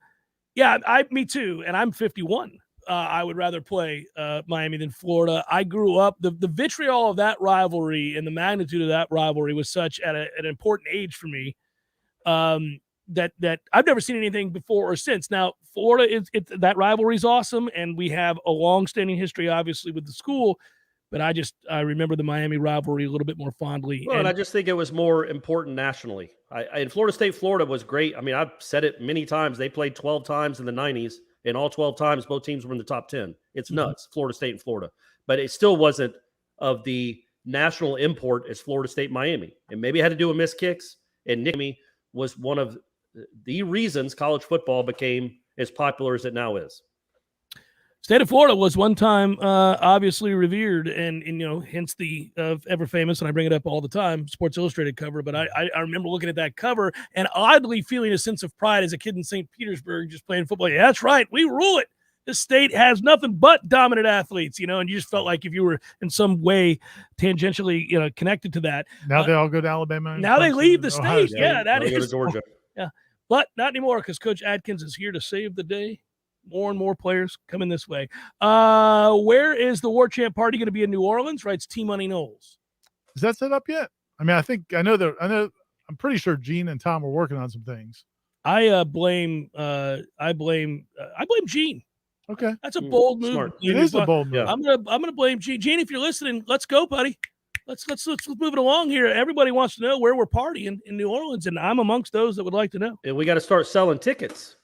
Yeah, me too. And I'm 51. I would rather play Miami than Florida. I grew up, the vitriol of that rivalry and the magnitude of that rivalry was such at an important age for me that I've never seen anything before or since. Now, Florida, that rivalry is awesome, and we have a long-standing history, obviously, with the school, but I remember the Miami rivalry a little bit more fondly. Well, and I just think it was more important nationally. In Florida State, Florida was great. I mean, I've said it many times. They played 12 times in the 90s. And all 12 times, both teams were in the top 10. It's nuts, Florida State and Florida. But it still wasn't of the national import as Florida State, Miami. And maybe it had to do with missed kicks. And Miami was one of the reasons college football became as popular as it now is. State of Florida was one time obviously revered and hence the ever famous, and I bring it up all the time, Sports Illustrated cover. But I remember looking at that cover and oddly feeling a sense of pride as a kid in St. Petersburg just playing football. Yeah, that's right. We rule it. This state has nothing but dominant athletes, and you just felt like if you were in some way tangentially, connected to that. Now they all go to Alabama. Now they leave the state. State. Yeah, that is. Go to Georgia. Yeah, but not anymore because Coach Adkins is here to save the day. More and more players coming this way. Where is the Warchant party going to be in New Orleans? Writes T Money Noles. Is that set up yet? I mean, I'm pretty sure Gene and Tom are working on some things. I blame Gene. Okay, that's a bold move. Smart. It is a bold move. I'm gonna blame Gene. Gene, if you're listening, let's go, buddy. Let's move it along here. Everybody wants to know where we're partying in New Orleans, and I'm amongst those that would like to know. And we got to start selling tickets.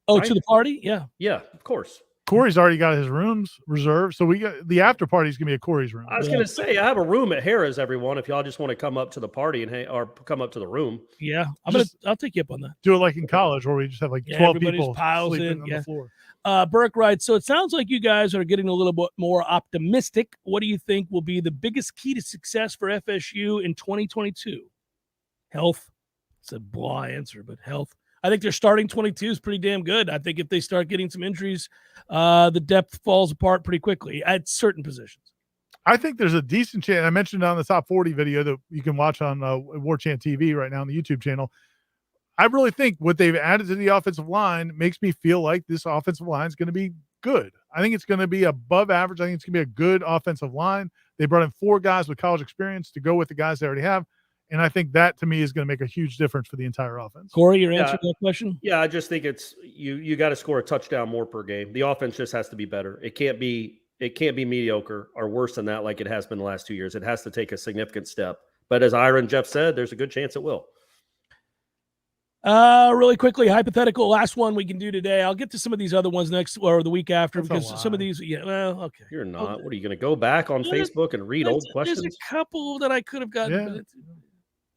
Oh, right? To the party? Yeah. Yeah, of course. Corey's already got his rooms reserved, so we got the after party is gonna be at Corey's room. I was gonna say I have a room at Harrah's, everyone. If y'all just want to come up to the party or come up to the room. Yeah, I'll take you up on that. Do it like in college where we just have like 12 people piles sleeping in on the floor. Burke writes, so it sounds like you guys are getting a little bit more optimistic. What do you think will be the biggest key to success for FSU in 2022? Health. It's a blah answer, but health. I think their starting 22 is pretty damn good. I think if they start getting some injuries, the depth falls apart pretty quickly at certain positions. I think there's a decent chance. I mentioned on the top 40 video that you can watch on Warchant TV right now on the YouTube channel. I really think what they've added to the offensive line makes me feel like this offensive line is going to be good. I think it's going to be above average. I think it's going to be a good offensive line. They brought in 4 guys with college experience to go with the guys they already have. And I think that, to me, is going to make a huge difference for the entire offense. Corey, your answer to that question? Yeah, I just think it's you got to score a touchdown more per game. The offense just has to be better. It can't be mediocre or worse than that like it has been the last 2 years. It has to take a significant step. But as Ira and Jeff said, there's a good chance it will. Really quickly, hypothetical, last one we can do today. I'll get to some of these other ones next or the week after because some of these, okay. You're not. Okay. What are you going to go back on Facebook and read old questions? There's a couple that I could have gotten. Yeah.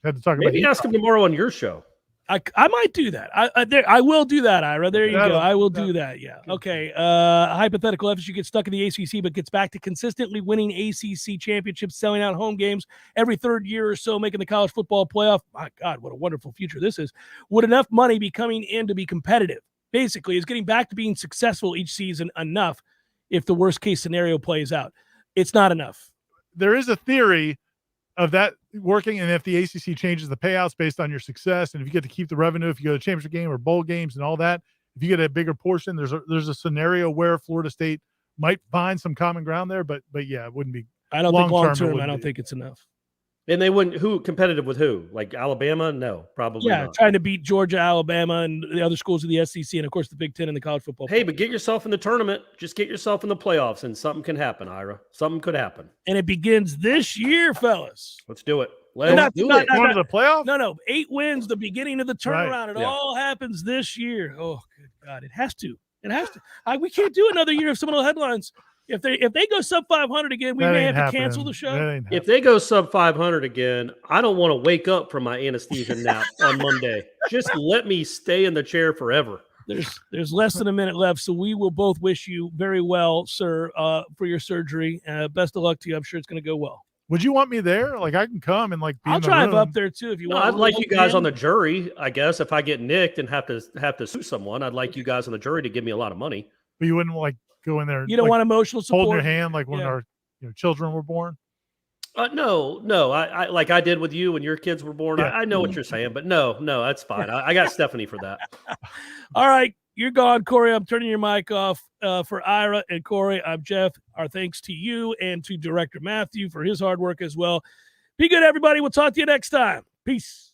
Had to talk Maybe ask him tomorrow on your show. I might do that. I will do that, Ira. There you go. I will do that. Yeah. Okay. Hypothetical FSU gets stuck in the ACC, but gets back to consistently winning ACC championships, selling out home games every third year or so, making the college football playoff. My God, what a wonderful future this is. Would enough money be coming in to be competitive? Basically, is getting back to being successful each season enough if the worst case scenario plays out? It's not enough. There is a theory of that working, and if the ACC changes the payouts based on your success, and if you get to keep the revenue, if you go to championship game or bowl games and all that, if you get a bigger portion, there's a scenario where Florida State might find some common ground there, but yeah, it wouldn't be. I don't think long term. I don't think it's enough. And they wouldn't. Who competitive with who? Like Alabama? No, probably. Yeah, not. Trying to beat Georgia, Alabama, and the other schools of the SEC, and of course the Big Ten and the college football. Hey, but get yourself in the tournament. Just get yourself in the playoffs, and something can happen, Ira. Something could happen. And it begins this year, fellas. Let's do it. Let's do it. Going to the playoff? No. 8 wins, the beginning of the turnaround. Right. It all happens this year. Oh, good God! It has to. We can't do another year of Seminole headlines. If they go sub 500 again, we may have to cancel the show. If they go sub 500 again, I don't want to wake up from my anesthesia nap on Monday. Just let me stay in the chair forever. There's less than a minute left, so we will both wish you very well, sir, for your surgery. Best of luck to you. I'm sure it's going to go well. Would you want me there? Like I can come and like be I'll drive up there too if you want. I'd like you guys on the jury, I guess. If I get nicked and have to sue someone, I'd like you guys on the jury to give me a lot of money. But you wouldn't like go in there. You don't want emotional support. Holding your hand like when our children were born. No. I like I did with you when your kids were born. I know what you're saying, but no, that's fine. I got Stephanie for that. All right, you're gone, Corey. I'm turning your mic off. For Ira and Corey, I'm Jeff. Our thanks to you and to Director Matthew for his hard work as well. Be good, everybody. We'll talk to you next time. Peace.